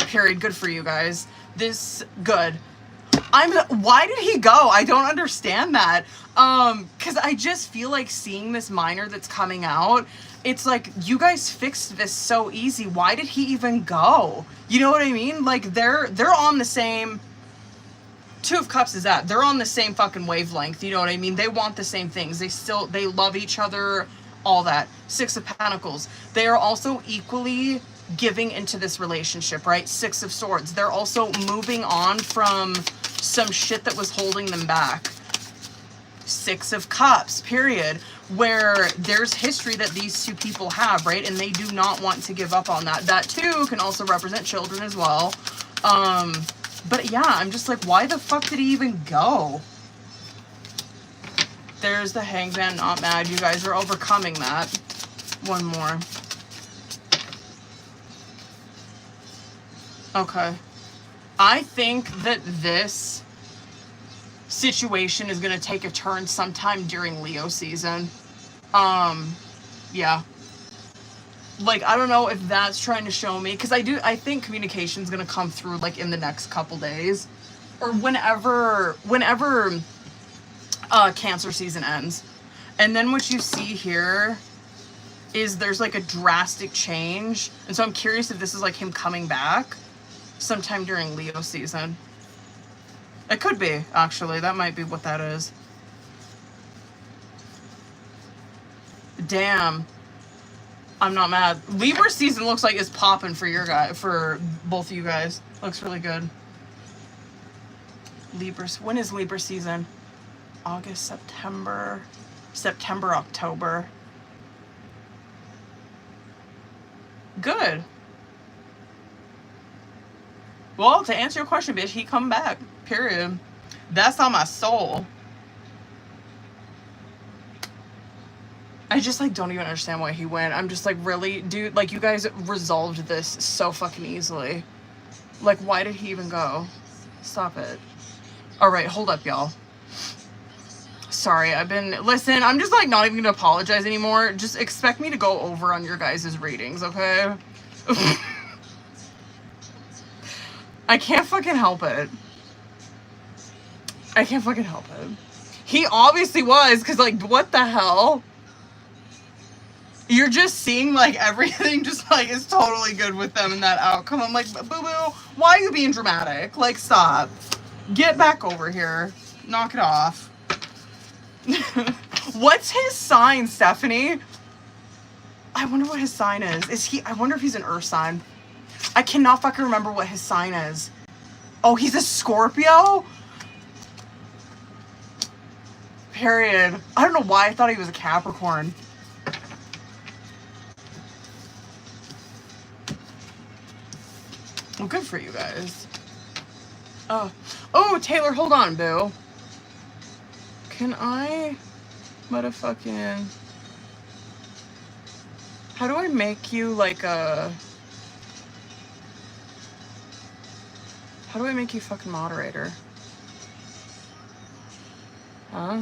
period. Good for you guys. This, good. Why did he go? I don't understand that. Because I just feel like seeing this minor that's coming out, it's like, you guys fixed this so easy. Why did he even go? You know what I mean? Like, they're on the same, Two of Cups is that. They're on the same fucking wavelength, you know what I mean? They want the same things. They love each other, all that. Six of Pentacles. They are also equally giving into this relationship, right? Six of Swords. They're also moving on from some shit that was holding them back. Six of Cups, period, where there's history that these two people have, right? And they do not want to give up on that. That too can also represent children as well. But yeah, I'm just like, why the fuck did he even go? There's the Hangman, not mad. You guys are overcoming that. One more. Okay. I think that this situation is going to take a turn sometime during Leo season. Yeah. Like, I don't know if that's trying to show me, because I think communication is going to come through, like, in the next couple days. Or whenever Cancer season ends. And then what you see here is there's, like, a drastic change. And so I'm curious if this is, like, him coming back sometime during Leo season. It could be, actually. That might be what that is. Damn. I'm not mad. Libra season looks like it's popping for for both of you guys. Looks really good. When is Libra season? August, September, October. Good. Well, to answer your question, bitch, he come back. Period. That's on my soul. I just, like, don't even understand why he went. I'm just like, really? Dude, like, you guys resolved this so fucking easily. Like, why did he even go? Stop it. Alright, hold up, y'all. Sorry, listen, I'm just, like, not even gonna apologize anymore. Just expect me to go over on your guys' readings, okay? I can't fucking help it. I can't fucking help it. He obviously was, because, like, what the hell? You're just seeing, like, everything just, like, is totally good with them in that outcome. I'm like, boo-boo, why are you being dramatic? Like, stop. Get back over here. Knock it off. What's his sign, Stephanie? I wonder what his sign is. I wonder if he's an earth sign. I cannot fucking remember what his sign is. Oh, he's a Scorpio? Period. I don't know why I thought he was a Capricorn. Well, good for you guys. Oh, Taylor, hold on, boo. Can I motherfucking... How do I make you, like, a... How do I make you fucking moderator? Huh?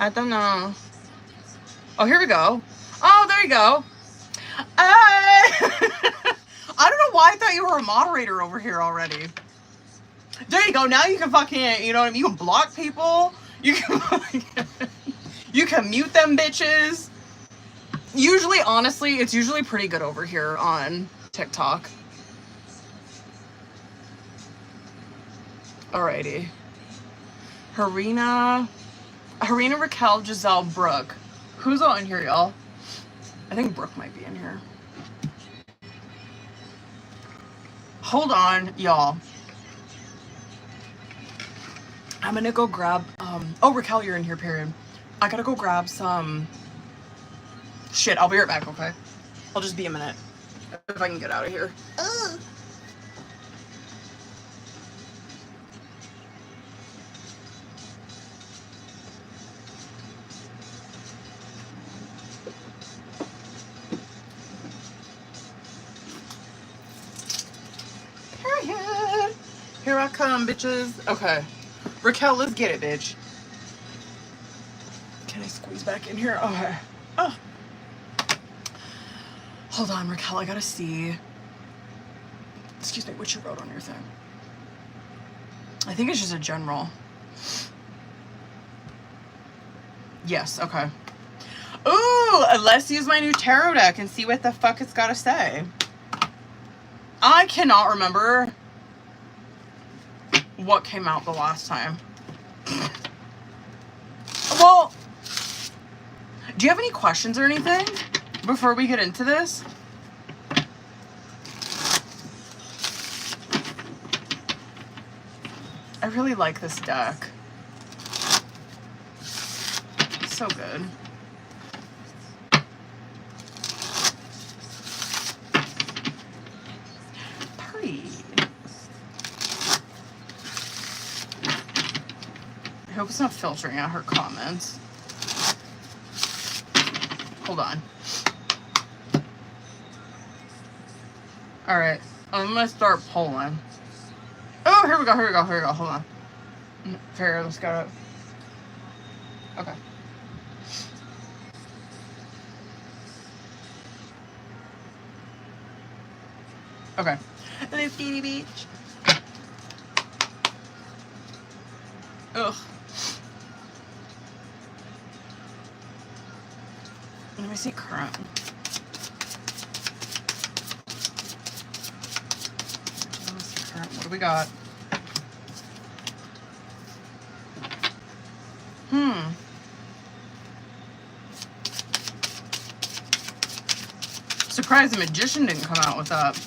I don't know. Oh, here we go. Oh, there you go. I don't know why I thought you were a moderator over here already. There you go. Now you can fucking, you know what I mean? You can block people. You can, you can mute them bitches. Usually, honestly, it's usually pretty good over here on TikTok. Alrighty. Harina, Raquel, Giselle, Brooke. Who's all in here, y'all? I think Brooke might be in here. Hold on, y'all. I'm gonna go grab, oh, Raquel, you're in here, period. I gotta go grab some shit. I'll be right back, okay? I'll just be a minute. If I can get out of here. Ugh. Period. Here I come, bitches. Okay. Raquel, let's get it, bitch. Can I squeeze back in here? Okay. Oh. Hold on, Raquel, I gotta see. Excuse me, what you wrote on your thing. I think it's just a general. Yes, okay. Ooh, let's use my new tarot deck and see what the fuck it's gotta say. I cannot remember what came out the last time. Well, do you have any questions or anything before we get into this? I really like this deck. It's so good. Pretty. I hope it's not filtering out her comments. Hold on. Alright, I'm gonna start pulling. Oh, here we go, hold on. Fair, let's go. Okay. Okay. Hello, Kitty Beach. Ugh. Let me see current. What do we got? Surprised the Magician didn't come out with that.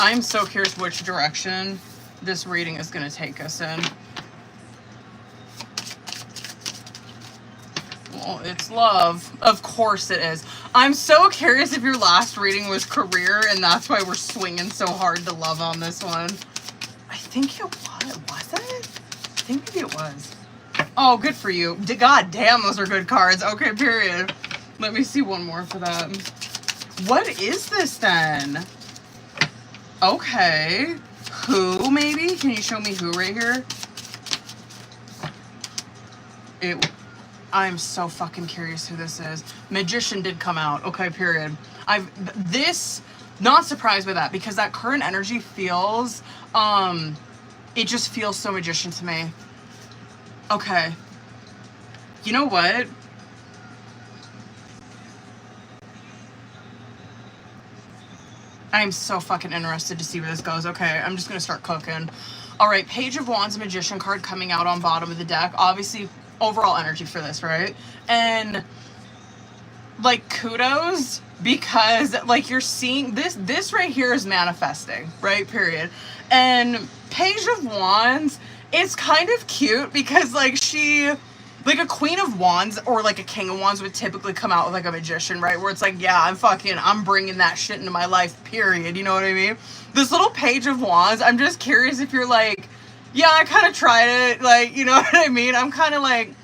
I'm so curious which direction this reading is going to take us in. Well, it's love. Of course it is. I'm so curious if your last reading was career and that's why we're swinging so hard to love on this one. I think it was. Was it? I think maybe it was. Oh, good for you. God damn, those are good cards. Okay, period. Let me see one more for that. What is this then? Okay. Who, maybe? Can you show me who right here? I'm so fucking curious who this is. Magician did come out. Okay, period. Not surprised by that because that current energy feels, it just feels so Magician to me. Okay. You know what? I'm so fucking interested to see where this goes. Okay, I'm just gonna start cooking. All right, Page of Wands, Magician card coming out on bottom of the deck. Obviously, overall energy for this, right? And like kudos because like you're seeing this right here is manifesting, right? Period. And Page of Wands, it's kind of cute because like like a Queen of Wands or like a King of Wands would typically come out with like a Magician, right? Where it's like, yeah, I'm bringing that shit into my life, period. You know what I mean? This little Page of Wands, I'm just curious if you're like, yeah, I kind of tried it. Like, you know what I mean? I'm kind of like,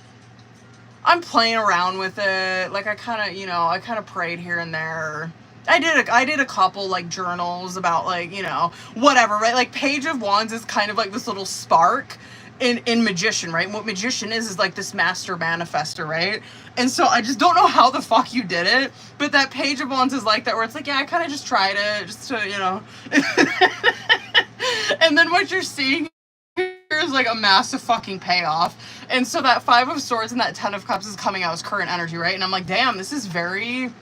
I'm playing around with it. Like I kind of prayed here and there. I did a couple like journals about like, you know, whatever, right? Like Page of Wands is kind of like this little spark in Magician, right? What Magician is like this master manifester, right? And so I just don't know how the fuck you did it, but that Page of Wands is like that, where it's like, yeah, I kind of just tried it just to, you know. And then what you're seeing is like a massive fucking payoff. And so that Five of Swords and that Ten of Cups is coming out as current energy, right? And I'm like, damn, this is very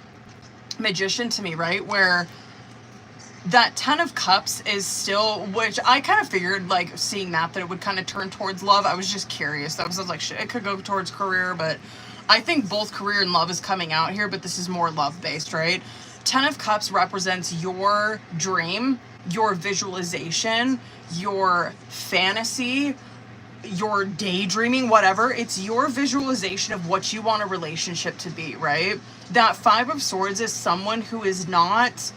Magician to me, right? Where that Ten of Cups is still, which I kind of figured, like, seeing that it would kind of turn towards love. I was just curious. I was like, shit, it could go towards career, but I think both career and love is coming out here, but this is more love-based, right? Ten of Cups represents your dream, your visualization, your fantasy, your daydreaming, whatever. It's your visualization of what you want a relationship to be, right? That Five of Swords is someone who is not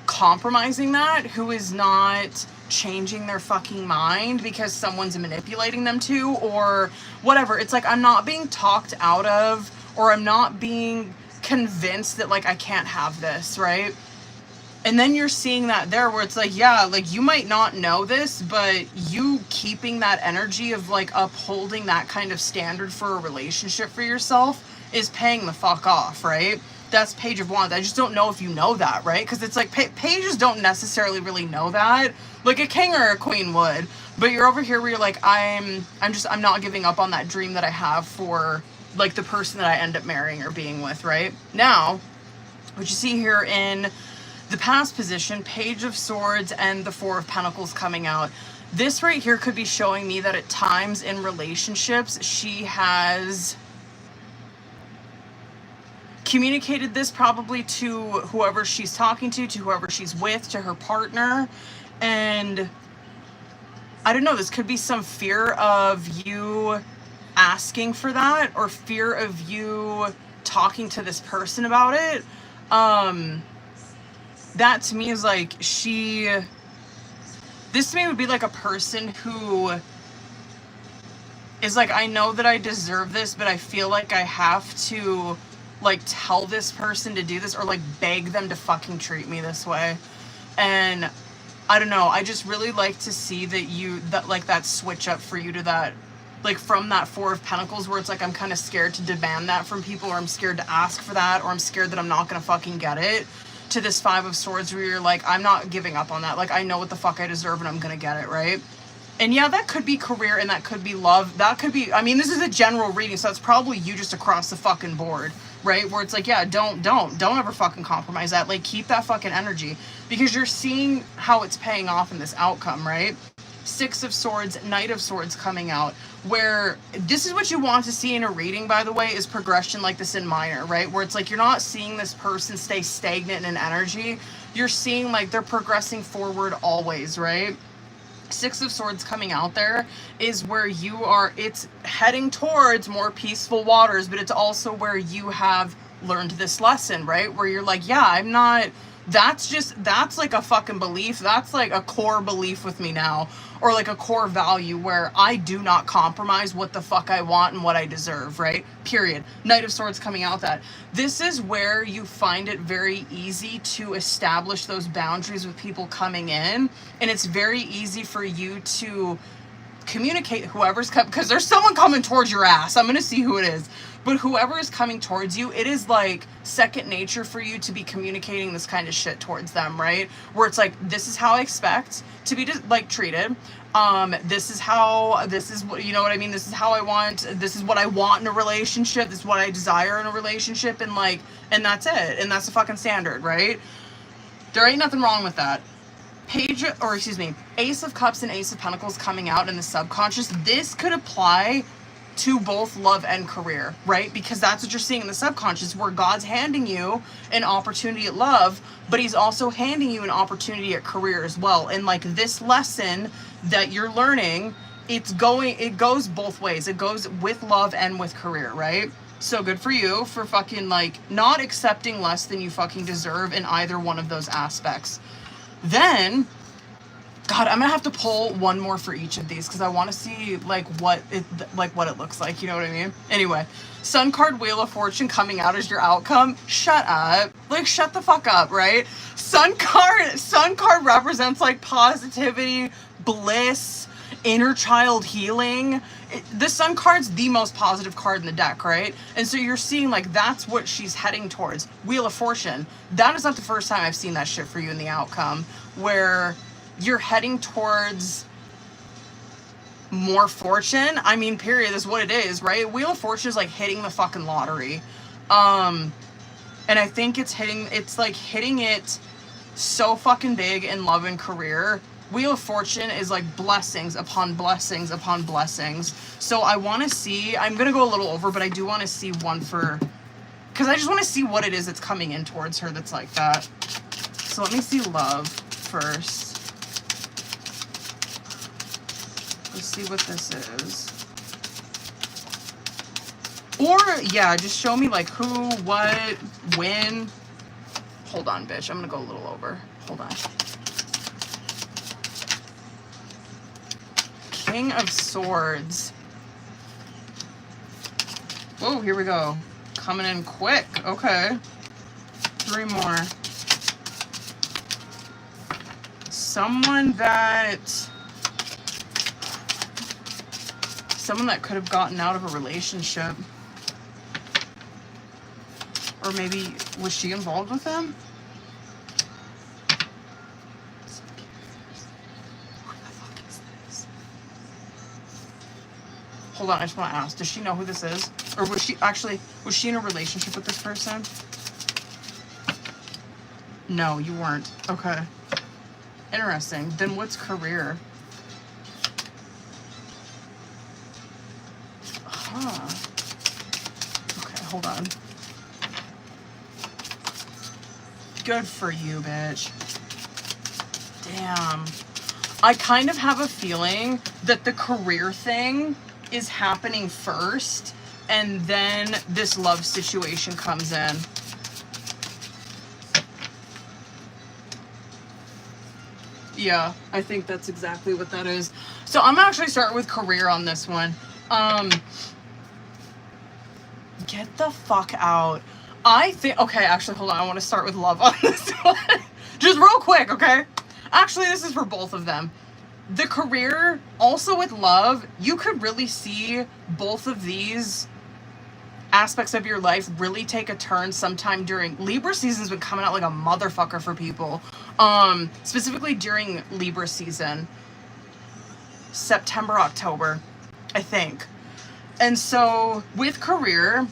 compromising that, who is not changing their fucking mind because someone's manipulating them to, or whatever. It's like, I'm not being talked out of, or I'm not being convinced that like I can't have this, right? And then you're seeing that there where it's like, yeah, like you might not know this, but you keeping that energy of like upholding that kind of standard for a relationship for yourself is paying the fuck off, right? That's Page of Wands. I just don't know if you know that, right? Because it's like pages don't necessarily really know that. Like a king or a queen would. But you're over here where you're like, I'm not giving up on that dream that I have for like the person that I end up marrying or being with, right? Now, what you see here in the past position, Page of Swords and the Four of Pentacles coming out. This right here could be showing me that at times in relationships, she has communicated this probably to whoever she's talking to whoever she's with, to her partner. And I don't know, this could be some fear of you asking for that, or fear of you talking to this person about it. That to me is like this to me would be like a person who is like, I know that I deserve this, but I feel like I have to like tell this person to do this, or like beg them to fucking treat me this way. And I don't know, I just really like to see that switch up for you to that, like from that Four of Pentacles where it's like, I'm kind of scared to demand that from people, or I'm scared to ask for that, or I'm scared that I'm not gonna fucking get it, to this Five of Swords where you're like, I'm not giving up on that. Like, I know what the fuck I deserve and I'm gonna get it, right? And yeah, that could be career and that could be love. That could be, I mean, this is a general reading, so that's probably you just across the fucking board, right? Where it's like, yeah, don't ever fucking compromise that. Like, keep that fucking energy, because you're seeing how it's paying off in this outcome, right? Six of Swords, Knight of Swords coming out, where this is what you want to see in a reading, by the way, is progression like this in minor, right? Where it's like, you're not seeing this person stay stagnant in energy. You're seeing like they're progressing forward always, right? Six of Swords coming out there is where you are, it's heading towards more peaceful waters, but it's also where you have learned this lesson, right? Where you're like, yeah, I'm not, that's like a fucking belief. That's like a core belief with me now, or like a core value where I do not compromise what the fuck I want and what I deserve, right? Period. Knight of Swords coming out that. This is where you find it very easy to establish those boundaries with people coming in, and it's very easy for you to communicate whoever's coming, because there's someone coming towards your ass. I'm gonna see who it is, but whoever is coming towards you, it is like second nature for you to be communicating this kind of shit towards them, right? Where it's like, this is how I expect to be like treated. This is what, you know what I mean? This is how I want, this is what I want in a relationship. This is what I desire in a relationship. And like, and that's it. And that's the fucking standard, right? There ain't nothing wrong with that. Ace of Cups and Ace of Pentacles coming out in the subconscious. This could apply to both love and career, right? Because that's what you're seeing in the subconscious, where God's handing you an opportunity at love, but he's also handing you an opportunity at career as well. And like this lesson that you're learning, it goes both ways. It goes with love and with career, right? So good for you for fucking like not accepting less than you fucking deserve in either one of those aspects. Then God, I'm gonna have to pull one more for each of these because I want to see like what it looks like. You know what I mean? Anyway, Sun card, Wheel of Fortune coming out as your outcome. Shut up! Like shut the fuck up, right? Sun card represents like positivity, bliss, inner child healing. The Sun card's the most positive card in the deck, right? And so you're seeing like that's what she's heading towards. Wheel of Fortune. That is not the first time I've seen that shit for you in the outcome, where you're heading towards more fortune. I mean, period, is what it is, right? Wheel of Fortune is like hitting the fucking lottery. And I think it's like hitting it so fucking big in love and career. Wheel of Fortune is like blessings upon blessings upon blessings. So I want to see, I'm going to go a little over, but I do want to see one for, because I just want to see what it is that's coming in towards her that's like that. So let me see love first. Let's see what this is. Or, yeah, just show me, like, who, what, when. Hold on, bitch. I'm gonna go a little over. Hold on. King of Swords. Whoa, here we go. Coming in quick. Okay. 3 more. Someone that could have gotten out of a relationship. Or maybe, was she involved with them? Who the fuck is this? Hold on, I just want to ask. Does she know who this is? Or was she in a relationship with this person? No, you weren't. Okay. Interesting. Then what's career? Huh. Okay, hold on. Good for you, bitch. Damn. I kind of have a feeling that the career thing is happening first, and then this love situation comes in. Yeah, I think that's exactly what that is. So I'm actually starting with career on this one. Get the fuck out. I think, okay, actually, hold on. I want to start with love on this one. Just real quick, okay? Actually, this is for both of them. The career, also with love, you could really see both of these aspects of your life really take a turn sometime during Libra season's been coming out like a motherfucker for people. Specifically during Libra season. September, October, I think. And so with career,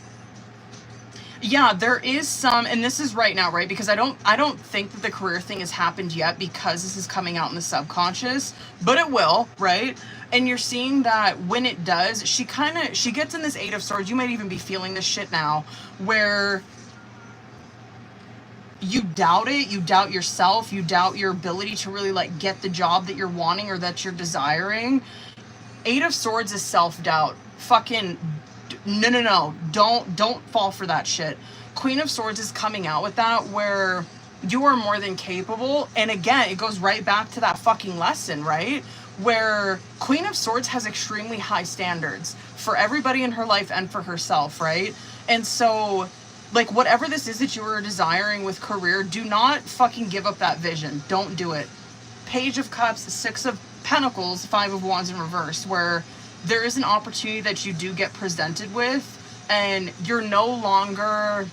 yeah, there is some, and this is right now, right? Because I don't think that the career thing has happened yet because this is coming out in the subconscious, but it will, right? And you're seeing that when it does, she gets in this 8 of Swords. You might even be feeling this shit now, where you doubt it, you doubt yourself, you doubt your ability to really like get the job that you're wanting or that you're desiring. 8 of Swords is self-doubt. Fucking no. Don't fall for that shit. Queen of Swords is coming out with that, where you are more than capable. And again, it goes right back to that fucking lesson, right? Where Queen of Swords has extremely high standards for everybody in her life and for herself, right? And so, like, whatever this is that you are desiring with career, do not fucking give up that vision. Don't do it. Page of Cups, 6 of Pentacles, 5 of Wands in reverse, where there is an opportunity that you do get presented with, and you're no longer,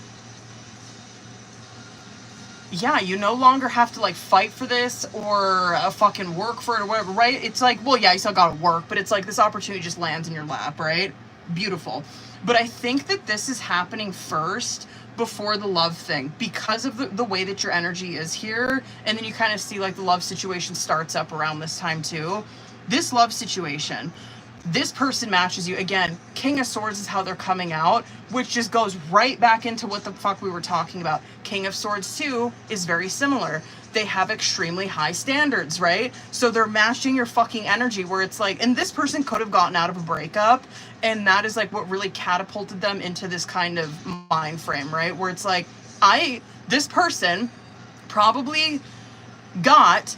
yeah, you no longer have to like fight for this or fucking work for it or whatever, right? It's like, well, yeah, you still gotta work, but it's like this opportunity just lands in your lap, right? Beautiful. But I think that this is happening first before the love thing because of the way that your energy is here. And then you kind of see like the love situation starts up around this time too. This love situation, this person matches you. Again, King of Swords is how they're coming out, which just goes right back into what the fuck we were talking about. King of Swords too is very similar. They have extremely high standards, right? So they're matching your fucking energy, where it's like, and this person could have gotten out of a breakup, and that is like what really catapulted them into this kind of mind frame, right? Where it's like, this person probably got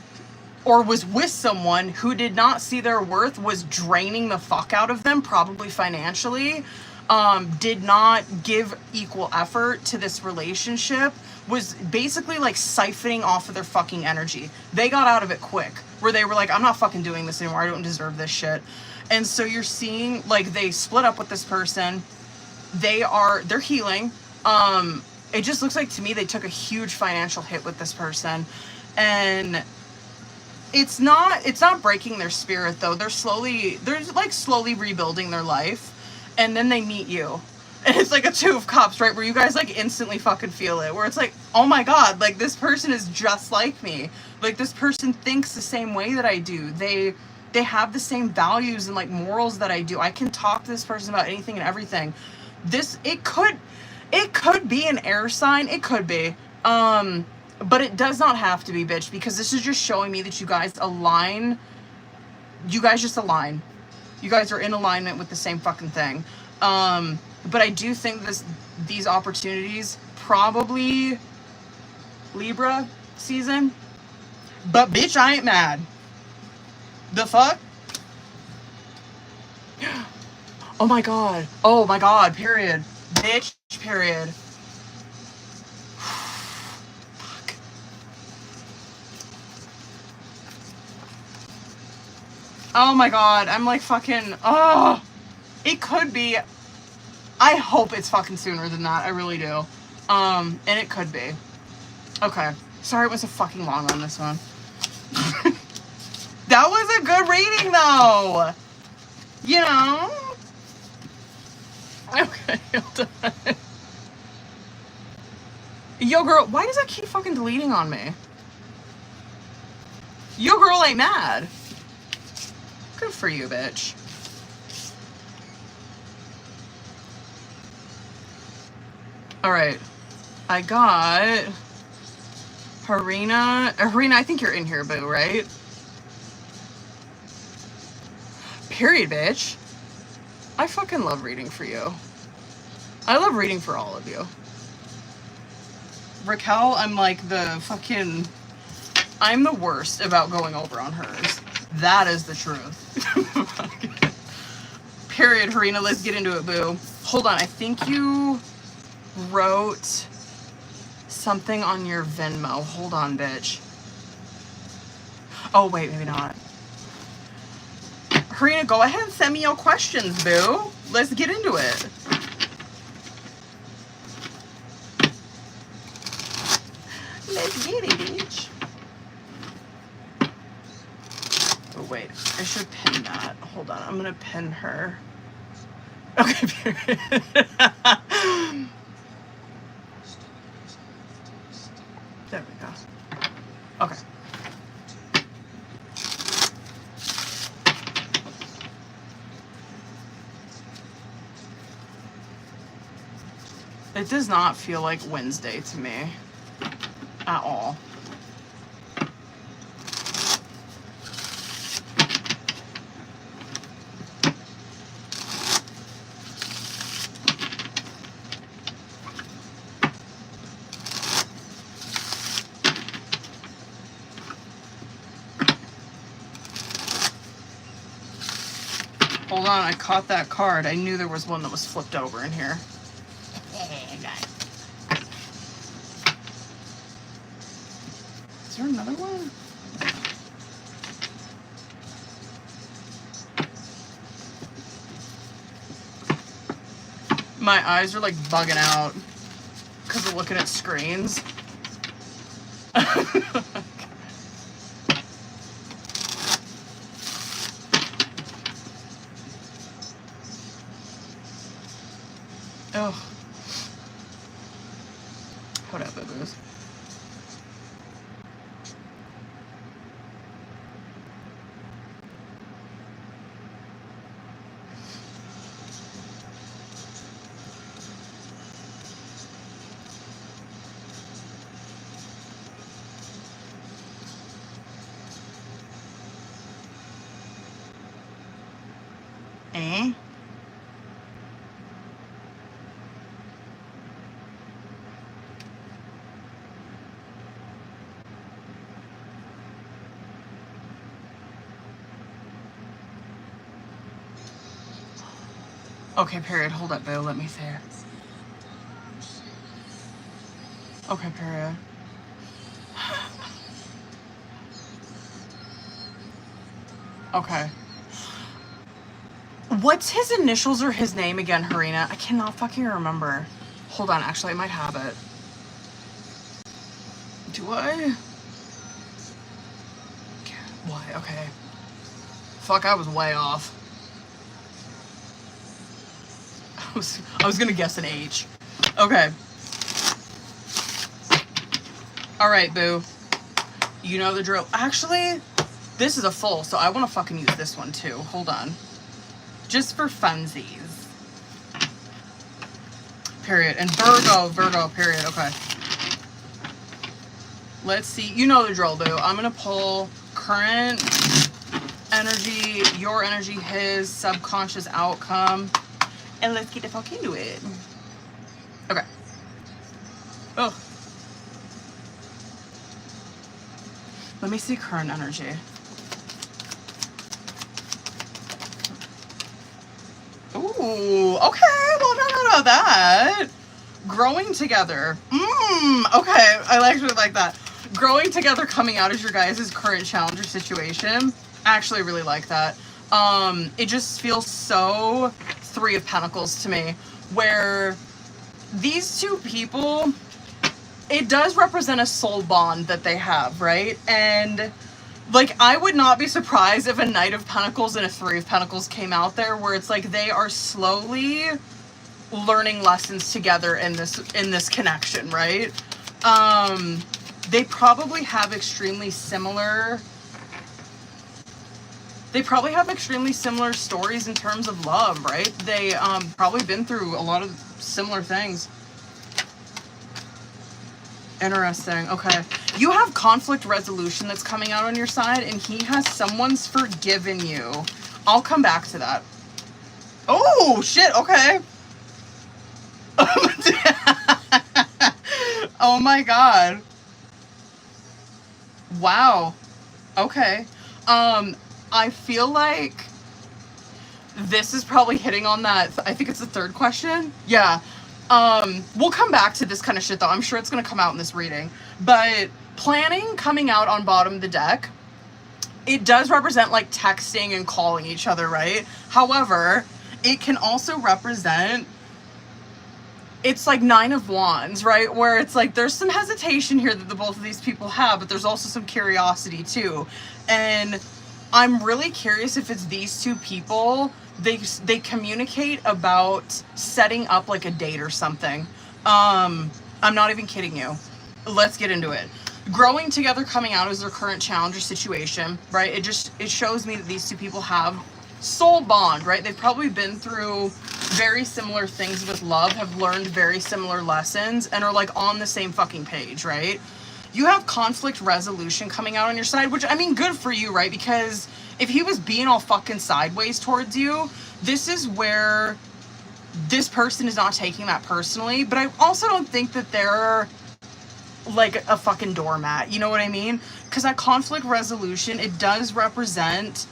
or was with someone who did not see their worth, was draining the fuck out of them, probably financially, did not give equal effort to this relationship, was basically like siphoning off of their fucking energy. They got out of it quick, where they were like, I'm not fucking doing this anymore, I don't deserve this shit. And so you're seeing, like, they split up with this person, they're healing. It just looks like to me they took a huge financial hit with this person, and it's not breaking their spirit though. They're slowly rebuilding their life, and then they meet you. And it's like a Two of Cups, right? Where you guys like instantly fucking feel it. Where it's like, oh my God, like this person is just like me. Like this person thinks the same way that I do. They have the same values and like morals that I do. I can talk to this person about anything and everything. It could be an air sign. It could be. But it does not have to be, bitch, because this is just showing me that you guys align. You guys just align. You guys are in alignment with the same fucking thing. But I do think these opportunities, probably Libra season. But bitch, I ain't mad. The fuck? Oh my God. Oh my God, period. Bitch, period. Fuck. Oh my God, I'm like fucking, oh. It could be. I hope it's fucking sooner than that. I really do. And it could be. Okay. Sorry it was a fucking long on this one. That was a good reading though. You know? Okay, hold on. Yo girl, why does that keep fucking deleting on me? Yo girl ain't mad. Good for you, bitch. Alright. I got Harina. Harina, I think you're in here, boo, right? Period, bitch. I fucking love reading for you. I love reading for all of you. Raquel, I'm like I'm the worst about going over on hers. That is the truth. Period, Harina, let's get into it, boo. Hold on, I think you wrote something on your Venmo. Hold on, bitch. Oh, wait, maybe not. Harina, go ahead and send me your questions, boo. Let's get into it. Let's get it, bitch. Oh, wait. I should pin that. Hold on. I'm going to pin her. Okay, period. There we go. Okay. It does not feel like Wednesday to me at all. Hold on, I caught that card. I knew there was one that was flipped over in here. Is there another one? My eyes are like bugging out because of looking at screens. Oh. Hold up, boo-boos. Eh? Okay, period. Hold up, boo. Let me see. Okay, period. Okay. What's his initials or his name again, Harina? I cannot fucking remember. Hold on, actually, I might have it. Do I? Why? Okay. Fuck, I was way off. I was gonna guess an H. Okay. Alright, boo. You know the drill. Actually, this is a full, so I want to fucking use this one too. Hold on. Just for funsies. Period. And Virgo, period. Okay. Let's see. You know the drill, boo. I'm going to pull current energy, your energy, his subconscious outcome. And let's get the fuck into it. Okay. Oh. Let me see current energy. Ooh, okay. Well, no, that. Growing together. Okay. I actually like that. Growing together, coming out as your guys' current challenge or situation. I actually really like that. It just feels so Three of Pentacles to me, where these two people, it does represent a soul bond that they have, right? And like, I would not be surprised if a Knight of Pentacles and a Three of Pentacles came out there, where it's like they are slowly learning lessons together in this connection, right? They probably have extremely similar stories in terms of love, right? They probably been through a lot of similar things. Interesting. Okay. You have conflict resolution that's coming out on your side, and he has someone's forgiven you. I'll come back to that. Oh, shit. Okay. Oh my god. Wow. Okay. I feel like this is probably hitting on that. I think it's the third question. Yeah. We'll come back to this kind of shit though. I'm sure it's going to come out in this reading. But planning coming out on bottom of the deck, it does represent like texting and calling each other, right? However, it can also represent, it's like Nine of Wands, right? Where it's like there's some hesitation here that the both of these people have, but there's also some curiosity too. And I'm really curious if it's these two people, they communicate about setting up like a date or something. I'm not even kidding you. Let's get into it. Growing together, coming out as their current challenge or situation, right? It shows me that these two people have soul bond, right? They've probably been through very similar things with love, have learned very similar lessons, and are like on the same fucking page, right? You have conflict resolution coming out on your side, which, I mean, good for you, right? Because if he was being all fucking sideways towards you, this is where this person is not taking that personally. But I also don't think that they're like a fucking doormat. You know what I mean? Because that conflict resolution, it does represent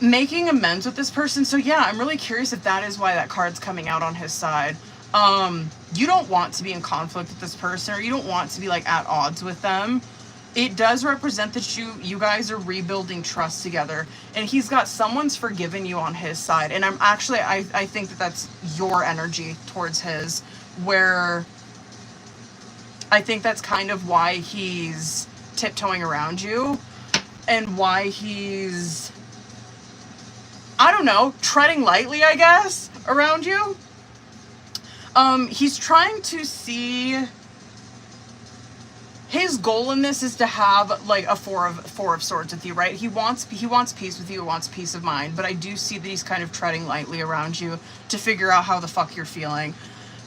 making amends with this person. So yeah, I'm really curious if that is why that card's coming out on his side. You don't want to be in conflict with this person, or you don't want to be like at odds with them. It does represent that you guys are rebuilding trust together, and he's got someone's forgiven you on his side. And I'm actually, I think that that's your energy towards his, where I think that's kind of why he's tiptoeing around you, and why he's, I don't know, treading lightly, I guess, around you. He's trying to see, his goal in this is to have like a four of swords with you, right? He wants peace with you, he wants peace of mind, but I do see that he's kind of treading lightly around you to figure out how the fuck you're feeling.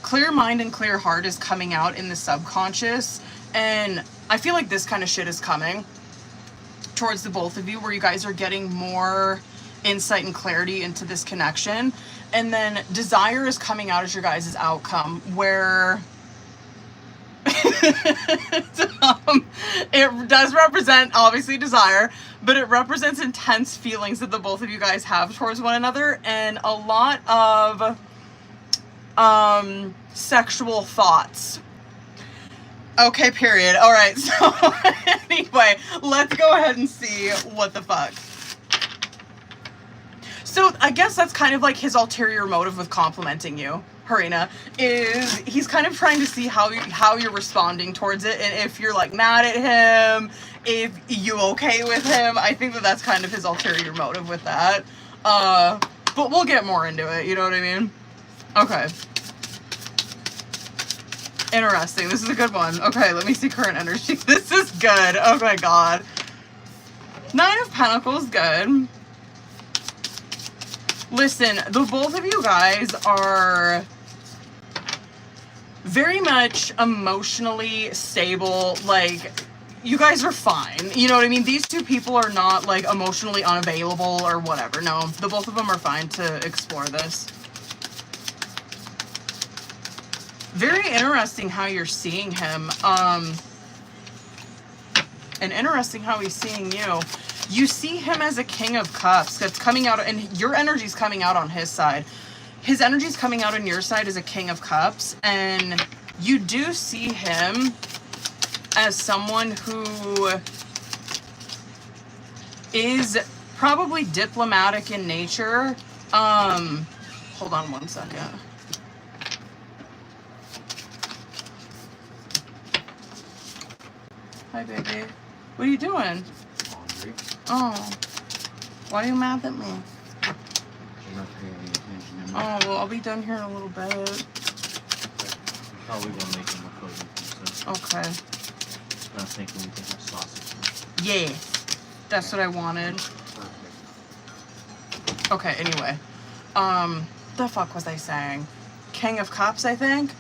Clear mind and clear heart is coming out in the subconscious, and I feel like this kind of shit is coming towards the both of you, where you guys are getting more insight and clarity into this connection. And then desire is coming out as your guys' outcome, where it does represent obviously desire, but it represents intense feelings that the both of you guys have towards one another, and a lot of sexual thoughts. Okay, period. All right, so anyway, let's go ahead and see what the fuck. So I guess that's kind of like his ulterior motive with complimenting you, Harina, is he's kind of trying to see how you're responding towards it, and if you're like mad at him, if you okay with him. I think that that's kind of his ulterior motive with that. But we'll get more into it, you know what I mean? Okay. Interesting. This is a good one. Okay, let me see current energy. This is good. Oh my god. 9 of Pentacles, good. Listen, the both of you guys are very much emotionally stable. Like, you guys are fine. You know what I mean? These two people are not, like, emotionally unavailable or whatever. No, the both of them are fine to explore this. Very interesting how you're seeing him. And interesting how he's seeing you. You see him as a King of Cups that's coming out, and your energy's coming out on his side. His energy's coming out on your side as a King of Cups, and you do see him as someone who is probably diplomatic in nature. Hold on one second. Hi, baby. What are you doing? Laundry. Oh. Why are you mad at me? You're not paying any attention to me. Oh, well, I'll be done here in a little bit. We probably will make him a cozy pizza. Okay. I was thinking we could have sausage. Yeah. That's what I wanted. Perfect. Okay, anyway. The fuck was I saying? King of Cups, I think?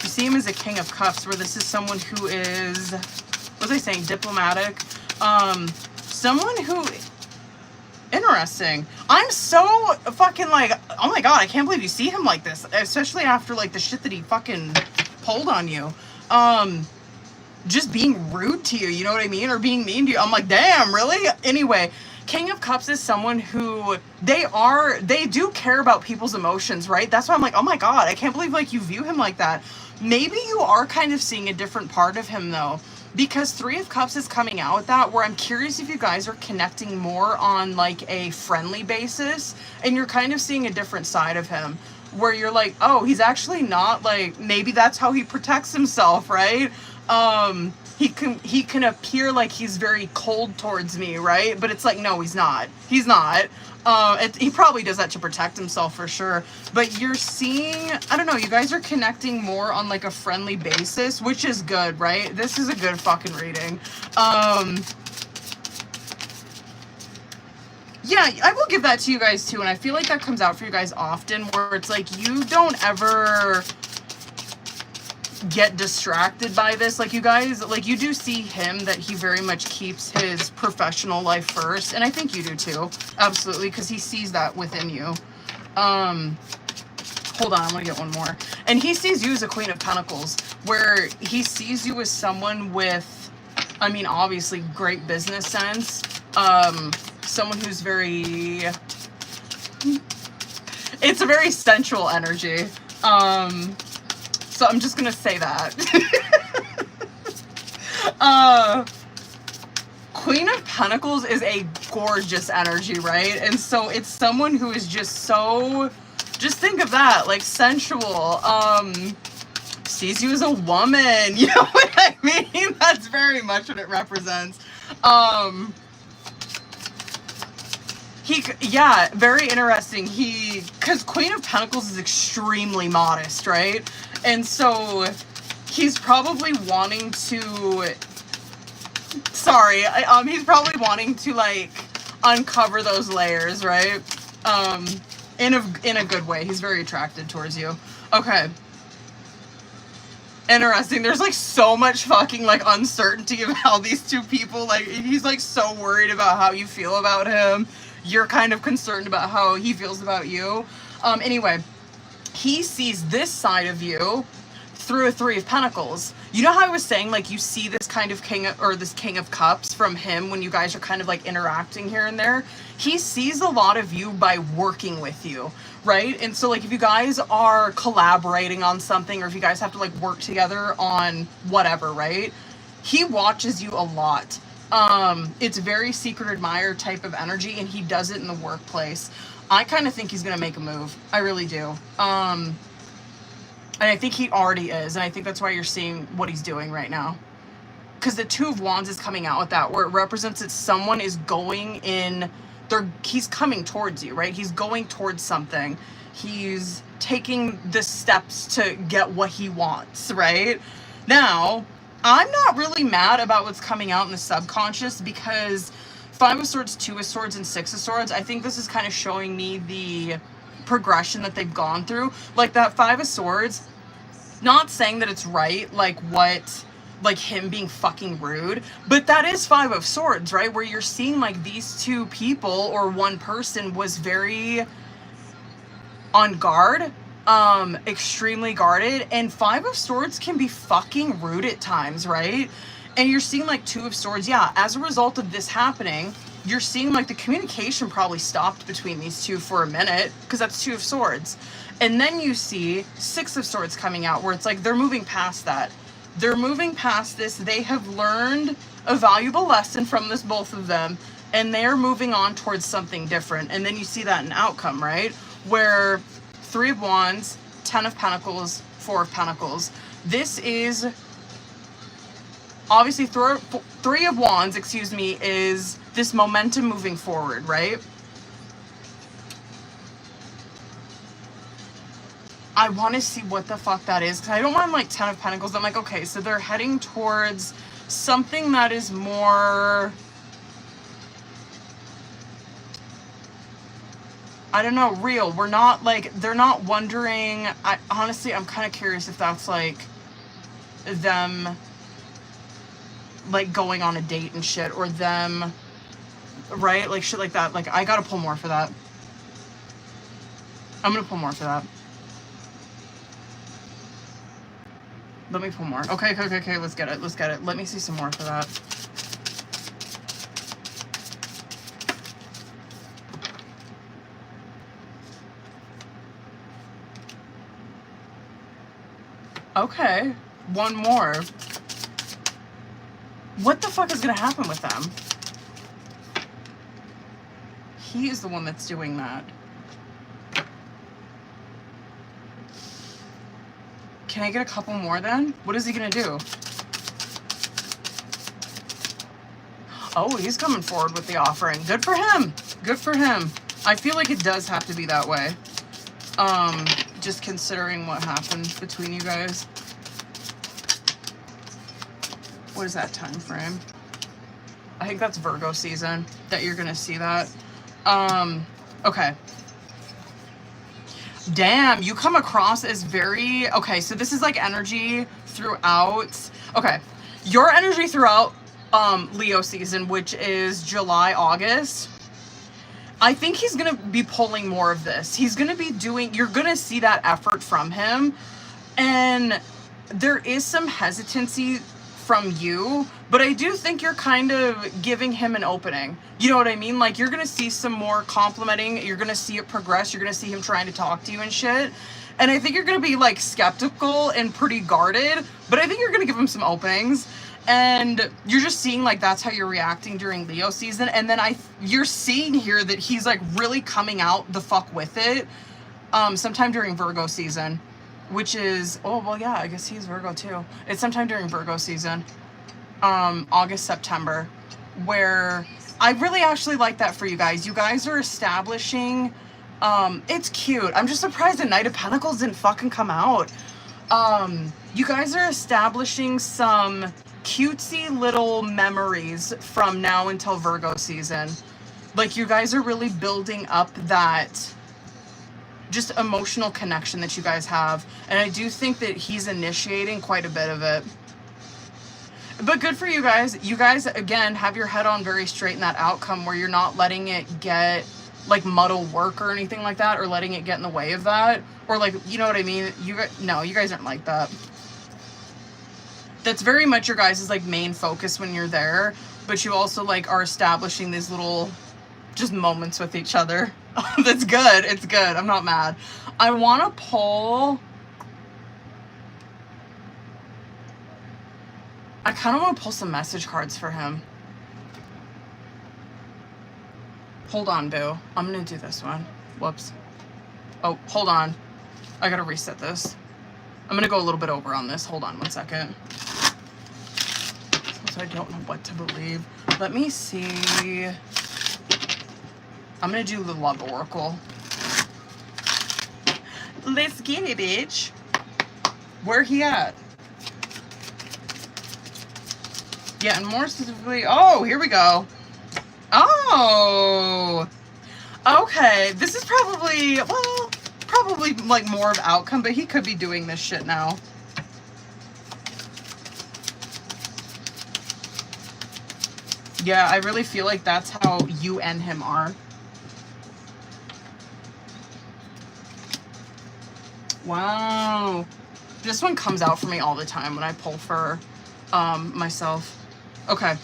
You see him as a King of Cups, where this is someone who is, what was I saying, diplomatic? Someone who, interesting. I'm so fucking like, oh my god, I can't believe you see him like this, especially after like the shit that he fucking pulled on you. Just being rude to you, you know what I mean? Or being mean to you. I'm like, damn, really? Anyway, King of Cups is someone who, they do care about people's emotions, right? That's why I'm like, oh my god, I can't believe like you view him like that. Maybe you are kind of seeing a different part of him though, because 3 of Cups is coming out with that, where I'm curious if you guys are connecting more on like a friendly basis, and you're kind of seeing a different side of him, where you're like, oh, he's actually not like, maybe that's how he protects himself, right? He can appear like he's very cold towards me, right? But it's like, no, he's not. He's not. He probably does that to protect himself for sure. But you're seeing, I don't know, you guys are connecting more on like a friendly basis, which is good, right? This is a good fucking reading. Yeah, I will give that to you guys too. And I feel like that comes out for you guys often, where it's like, you don't ever get distracted by this. Like, you guys, like, you do see him that he very much keeps his professional life first, and I think you do too, absolutely, because he sees that within you. Hold on, I'm gonna get one more. And he sees you as a Queen of Pentacles, where he sees you as someone with, I mean, obviously great business sense, someone who's very, it's a very sensual energy. So I'm just gonna say that. Queen of Pentacles is a gorgeous energy, right? And so it's someone who is just so, just think of that, like sensual, sees you as a woman, you know what I mean? That's very much what it represents. Yeah, very interesting. Because Queen of Pentacles is extremely modest, right? And so he's probably wanting to, he's probably wanting to like uncover those layers, right? In a good way. He's very attracted towards you. Okay. Interesting. There's like so much fucking like uncertainty of how these two people, like, he's like so worried about how you feel about him. You're kind of concerned about how he feels about you. Anyway, he sees this side of you through a Three of Pentacles. You know how I was saying, like, you see this kind of this King of Cups from him when you guys are kind of like interacting here and there. He sees a lot of you by working with you, right? And so, like, if you guys are collaborating on something, or if you guys have to like work together on whatever, right? He watches you a lot. It's very secret admirer type of energy, and he does it in the workplace. I kind of think he's gonna make a move. I really do. And I think he already is, and I think that's why you're seeing what he's doing right now. Because the Two of Wands is coming out with that, where it represents that someone is going in, he's coming towards you, right? He's going towards something. He's taking the steps to get what he wants, right? Now, I'm not really mad about what's coming out in the subconscious, because Five of Swords, Two of Swords, and Six of Swords, I think this is kind of showing me the progression that they've gone through. Like that Five of Swords, not saying that it's right, like him being fucking rude, but that is Five of Swords, right? Where you're seeing like these two people, or one person was very on guard, extremely guarded, and Five of Swords can be fucking rude at times, right? And you're seeing like Two of Swords, yeah, as a result of this happening, you're seeing like the communication probably stopped between these two for a minute, because that's Two of Swords. And then you see Six of Swords coming out, where it's like they're moving past that. They're moving past this. They have learned a valuable lesson from this, both of them, and they're moving on towards something different. And then you see that in outcome, right? Where Three of Wands, Ten of Pentacles, Four of Pentacles. This is obviously Three of Wands, excuse me, is this momentum moving forward, right? I want to see what the fuck that is, because I don't want like Ten of Pentacles. I'm like, okay, so they're heading towards something that is more, I don't know, real. We're not like, they're not wondering. Honestly, I'm kind of curious if that's like them like going on a date and shit, or them, right? Like shit like that. Like, I gotta pull more for that. I'm gonna pull more for that. Let me pull more. Okay, let's get it. Let me see some more for that. Okay, one more. What the fuck is gonna happen with them? He is the one that's doing that. Can I get a couple more then? What is he gonna do? Oh, he's coming forward with the offering. Good for him. Good for him. I feel like it does have to be that way. Just considering what happened between you guys. What is that time frame? I think that's Virgo season that you're gonna see that. Okay. Damn, you come across as very, okay, so this is like energy throughout, okay, your energy throughout Leo season, which is July, August. I think he's gonna be pulling more of this. He's gonna be doing, you're gonna see that effort from him, and there is some hesitancy from you, but I do think you're kind of giving him an opening. You know what I mean? Like, you're gonna see some more complimenting, you're gonna see it progress, you're gonna see him trying to talk to you and shit. And I think you're gonna be like skeptical and pretty guarded, but I think you're gonna give him some openings. And you're just seeing like that's how you're reacting during Leo season. And then you're seeing here that he's like really coming out the fuck with it sometime during Virgo season. Which is, oh, well, yeah, I guess he's Virgo too. It's sometime during Virgo season, August, September, where I really actually like that for you guys. You guys are establishing, it's cute. I'm just surprised the Knight of Pentacles didn't fucking come out. You guys are establishing some cutesy little memories from now until Virgo season. Like, you guys are really building up that just emotional connection that you guys have, and I do think that he's initiating quite a bit of it. But good for you guys. You guys, again, have your head on very straight in that outcome, where you're not letting it get like muddle work or anything like that, or letting it get in the way of that, or like, you know what I mean? You guys aren't like that. That's very much your guys' like main focus when you're there, but you also like are establishing these little just moments with each other. That's good. It's good. I'm not mad. I want to pull... I kind of want to pull some message cards for him. Hold on, boo. I'm going to do this one. Whoops. Oh, hold on. I got to reset this. I'm going to go a little bit over on this. Hold on one second. So I don't know what to believe. Let me see. I'm going to do the Love Oracle. Let's get it, bitch. Where he at? Yeah, and more specifically, oh, here we go. Oh, okay. This is probably, well, probably like more of outcome, but he could be doing this shit now. Yeah, I really feel like that's how you and him are. Wow. This one comes out for me all the time when I pull for myself. Okay.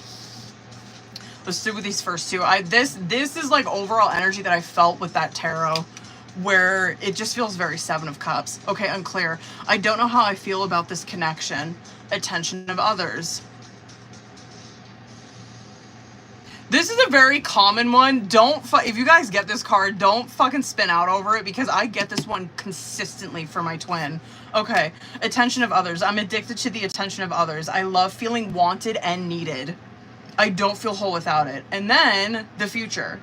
Let's do with these first two. This is like overall energy that I felt with that tarot, where it just feels very Seven of Cups. Okay, unclear. I don't know how I feel about this connection. Attention of others. This is a very common one. If you guys get this card, don't fucking spin out over it, because I get this one consistently for my twin. Okay, attention of others. I'm addicted to the attention of others. I love feeling wanted and needed. I don't feel whole without it. And then the future.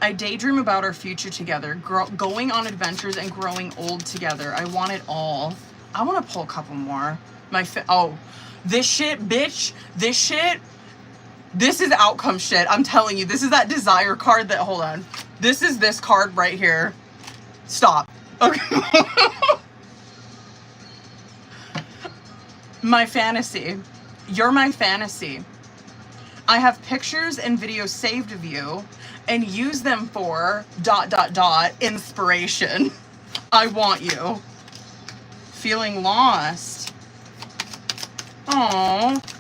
I daydream about our future together, going on adventures and growing old together. I want it all. I want to pull a couple more. Oh, this shit, bitch. This shit. This is outcome shit. I'm telling you, this is that desire card that, hold on. This is this card right here. Stop. Okay. My fantasy. You're my fantasy. I have pictures and videos saved of you and use them for ... inspiration. I want you. Feeling lost. Aww.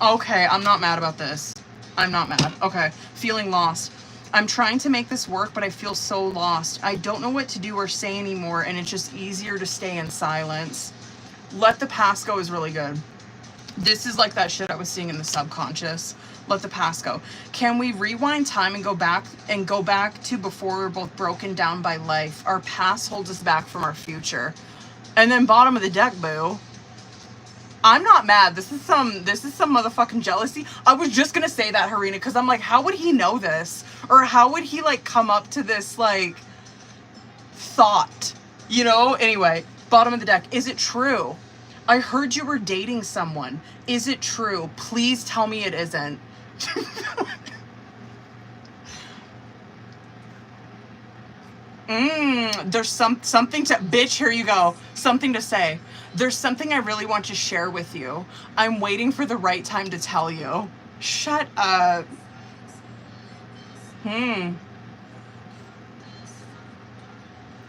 Okay, I'm not mad about this. I'm not mad. Okay, feeling lost. I'm trying to make this work, but I feel so lost. I don't know what to do or say anymore, and it's just easier to stay in silence. Let the past go is really good. This is like that shit I was seeing in the subconscious. Let the past go. Can we rewind time and go back to before we were both broken down by life? Our past holds us back from our future. And then bottom of the deck, boo. I'm not mad. This is some motherfucking jealousy. I was just gonna say that, Harina, because I'm like, how would he know this? Or how would he like come up to this like thought? You know? Anyway, bottom of the deck. Is it true? I heard you were dating someone. Is it true? Please tell me it isn't. There's something to... Bitch, here you go. Something to say. There's something I really want to share with you. I'm waiting for the right time to tell you. Shut up.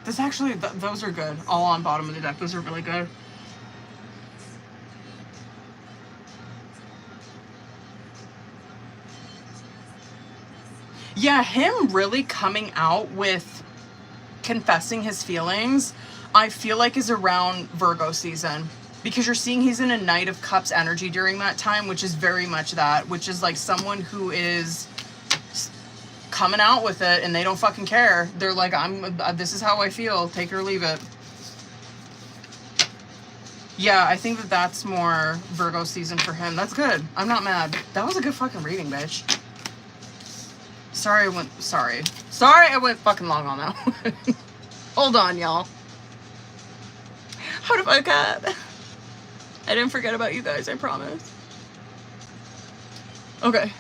This actually... those are good. All on bottom of the deck. Those are really good. Yeah, him really coming out with confessing his feelings, I feel like is around Virgo season, because you're seeing he's in a Knight of Cups energy during that time, which is very much that, which is like someone who is coming out with it and they don't fucking care. They're like, this is how I feel, take it or leave it. Yeah, I think that's more Virgo season for him. That's good. I'm not mad. That was a good fucking reading, bitch. Sorry I went fucking long on that one. Hold on, y'all. How the fuck up? I didn't forget about you guys, I promise. Okay.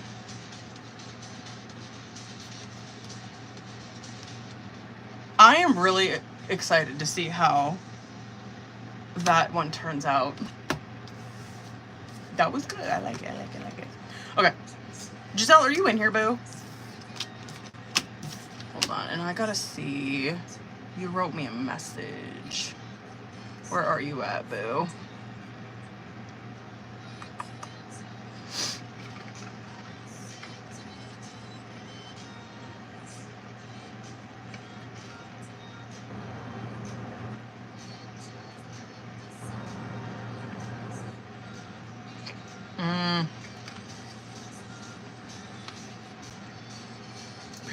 I am really excited to see how that one turns out. That was good. I like it. Okay. Giselle, are you in here, boo? Hold on, and I gotta see. You wrote me a message. Where are you at, boo?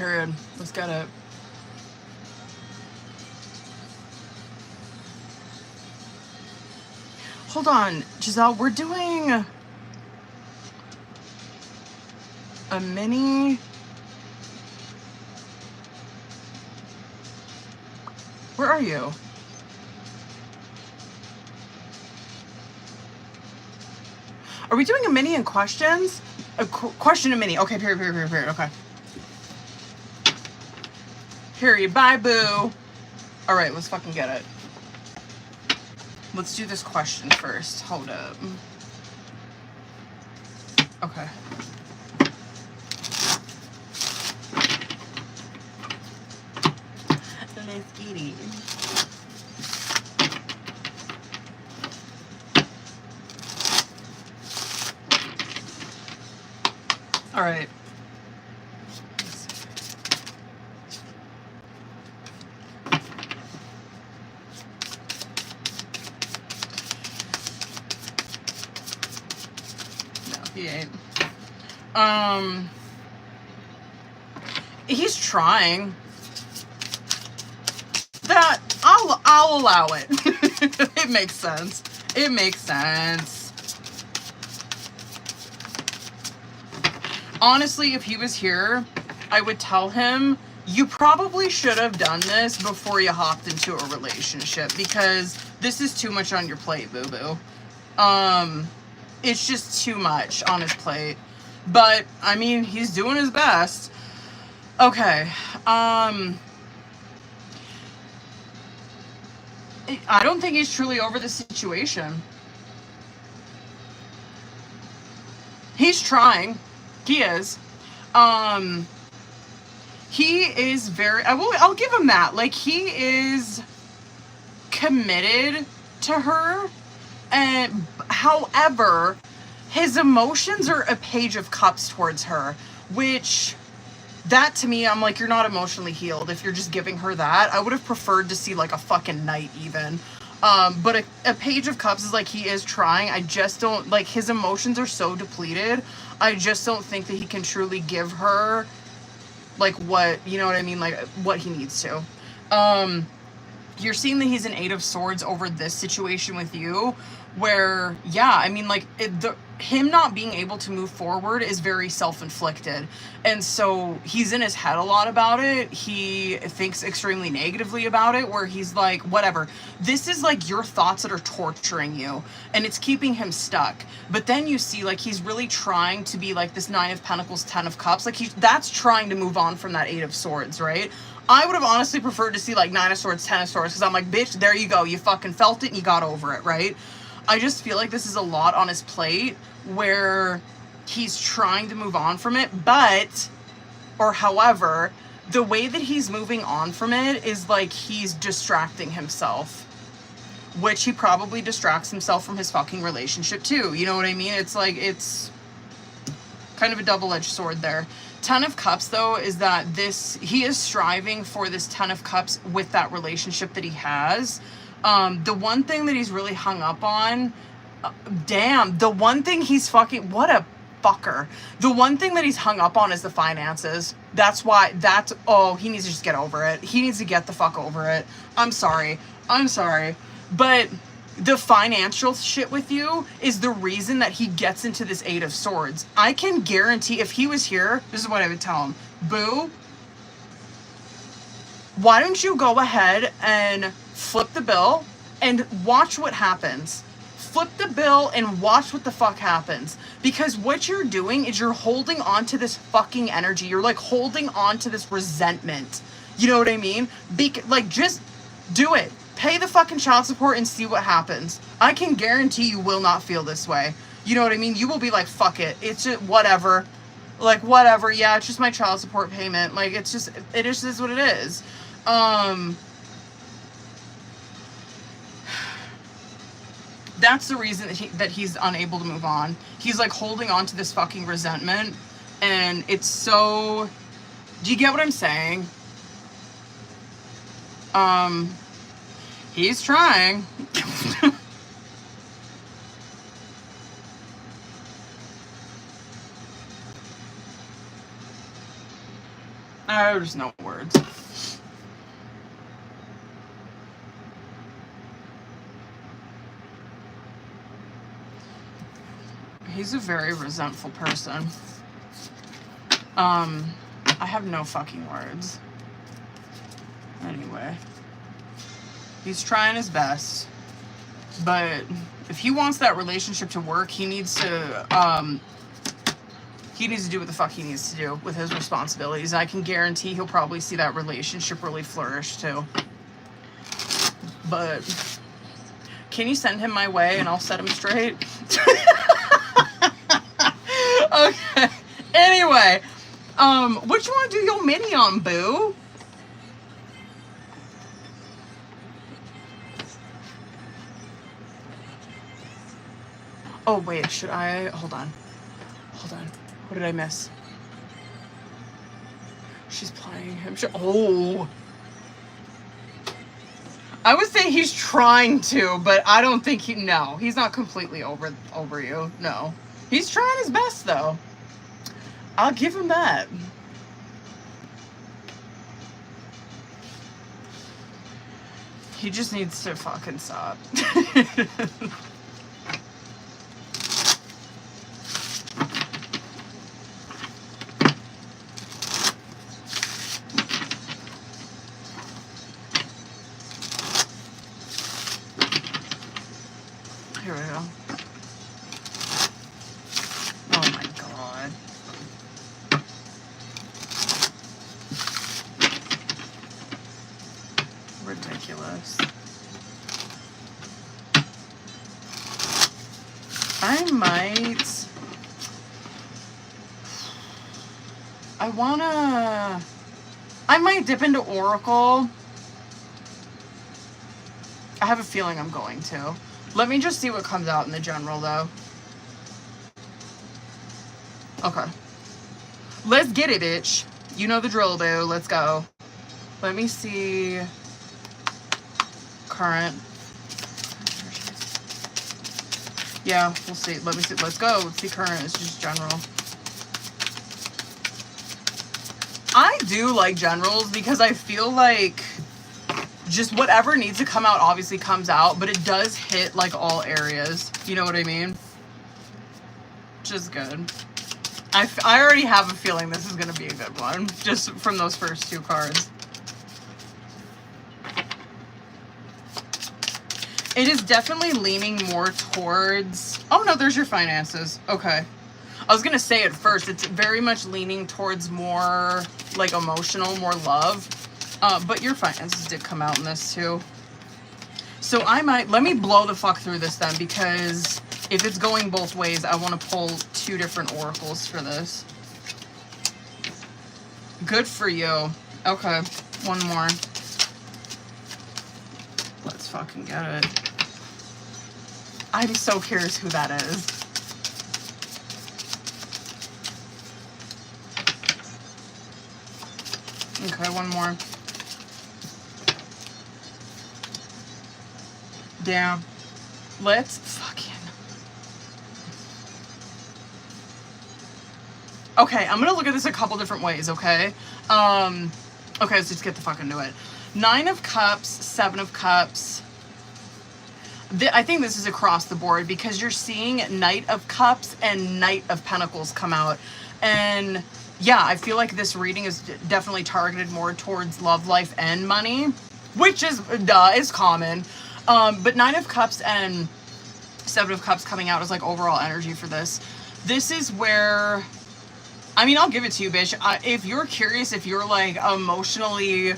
Period. Let's get it. Hold on, Giselle, we're doing a mini. Where are you? Are we doing a mini and questions? A question and mini. Okay, period. Okay. Period. Bye, boo. All right, let's fucking get it. Let's do this question first. Hold up. Okay. Let's get it. All right. He ain't. He's trying. That I'll allow it. It makes sense. It makes sense. Honestly, if he was here, I would tell him, you probably should have done this before you hopped into a relationship, because this is too much on your plate, boo-boo. It's just too much on his plate. But, I mean, he's doing his best. Okay. I don't think he's truly over the situation. He's trying. He is. He is very... I'll give him that. Like, he is committed to her. And however, his emotions are a page of cups towards her, which, that to me, I'm like, you're not emotionally healed if you're just giving her that. I would have preferred to see like a fucking knight even. But a page of cups is like, he is trying. I just don't, like, his emotions are so depleted. I just don't think that he can truly give her like what, you know what I mean? Like what he needs to. You're seeing that he's an 8 of Swords over this situation with you, where, yeah, I mean, like, him not being able to move forward is very self-inflicted. And so he's in his head a lot about it. He thinks extremely negatively about it, where he's like, whatever. This is like your thoughts that are torturing you, and it's keeping him stuck. But then you see, like, he's really trying to be like this 9 of Pentacles, 10 of Cups. Like, that's trying to move on from that 8 of Swords, right? I would have honestly preferred to see like 9 of Swords, 10 of Swords, because I'm like, bitch, there you go. You fucking felt it and you got over it, right? I just feel like this is a lot on his plate where he's trying to move on from it, but, or however, the way that he's moving on from it is like he's distracting himself, which he probably distracts himself from his fucking relationship too. You know what I mean? It's like, it's kind of a double-edged sword there. 10 of Cups, though, is that he is striving for this 10 of Cups with that relationship that he has. The one thing that he's really hung up on, the one thing he's fucking, what a fucker. The one thing that he's hung up on is the finances. That's why, he needs to just get over it. He needs to get the fuck over it. I'm sorry. But the financial shit with you is the reason that he gets into this 8 of Swords. I can guarantee if he was here, this is what I would tell him. Boo, why don't you go ahead and flip the bill and watch what happens. Flip the bill and watch what the fuck happens. Because what you're doing is you're holding on to this fucking energy. You're like holding on to this resentment. You know what I mean? Like, just do it. Pay the fucking child support and see what happens. I can guarantee you will not feel this way. You know what I mean? You will be like, fuck it. It's just whatever. Like, whatever. Yeah, it's just my child support payment. Like, it just is what it is. That's the reason that he's unable to move on. He's like holding on to this fucking resentment. And it's so... Do you get what I'm saying? He's trying. There's no words. He's a very resentful person. I have no fucking words. Anyway. He's trying his best. But if he wants that relationship to work, he needs to do what the fuck he needs to do with his responsibilities. I can guarantee he'll probably see that relationship really flourish too. But can you send him my way and I'll set him straight? Okay. Anyway, what you want to do your mini on, boo? Oh wait, should I? Hold on. Hold on. What did I miss? She's playing him. Oh. I would say he's trying to, but I don't think no, he's not completely over you. No. He's trying his best though. I'll give him that. He just needs to fucking stop. Here we go. Oh my god. Ridiculous. I might dip into Oracle. I have a feeling I'm going to. Let me just see what comes out in the general, though. Okay. Let's get it, bitch. You know the drill, boo. Let's go. Let me see. Current. Yeah, we'll see. Let me see. Let's go. Let's see current. It's just general. I do like generals because I feel like just whatever needs to come out obviously comes out, but it does hit like all areas. You know what I mean? Which is good. I already have a feeling this is going to be a good one, just from those first two cards. It is definitely leaning more towards... Oh, no, there's your finances. Okay. I was going to say at first, it's very much leaning towards more, like, emotional, more love. But your finances did come out in this, too. So I might... Let me blow the fuck through this, then, because if it's going both ways, I want to pull 2 different oracles for this. Good for you. Okay. One more. Let's fucking get it. I'm so curious who that is. Okay, one more. Damn. Let's fucking... Okay, I'm gonna look at this a couple different ways, okay? Okay, let's just get the fuck into it. 9 of Cups, 7 of Cups. I think this is across the board because you're seeing Knight of Cups and Knight of Pentacles come out. And yeah, I feel like this reading is definitely targeted more towards love life and money, which is, is common. But 9 of Cups and 7 of Cups coming out is like overall energy for this. This is where, I mean, I'll give it to you, bitch. If you're curious, if you're like emotionally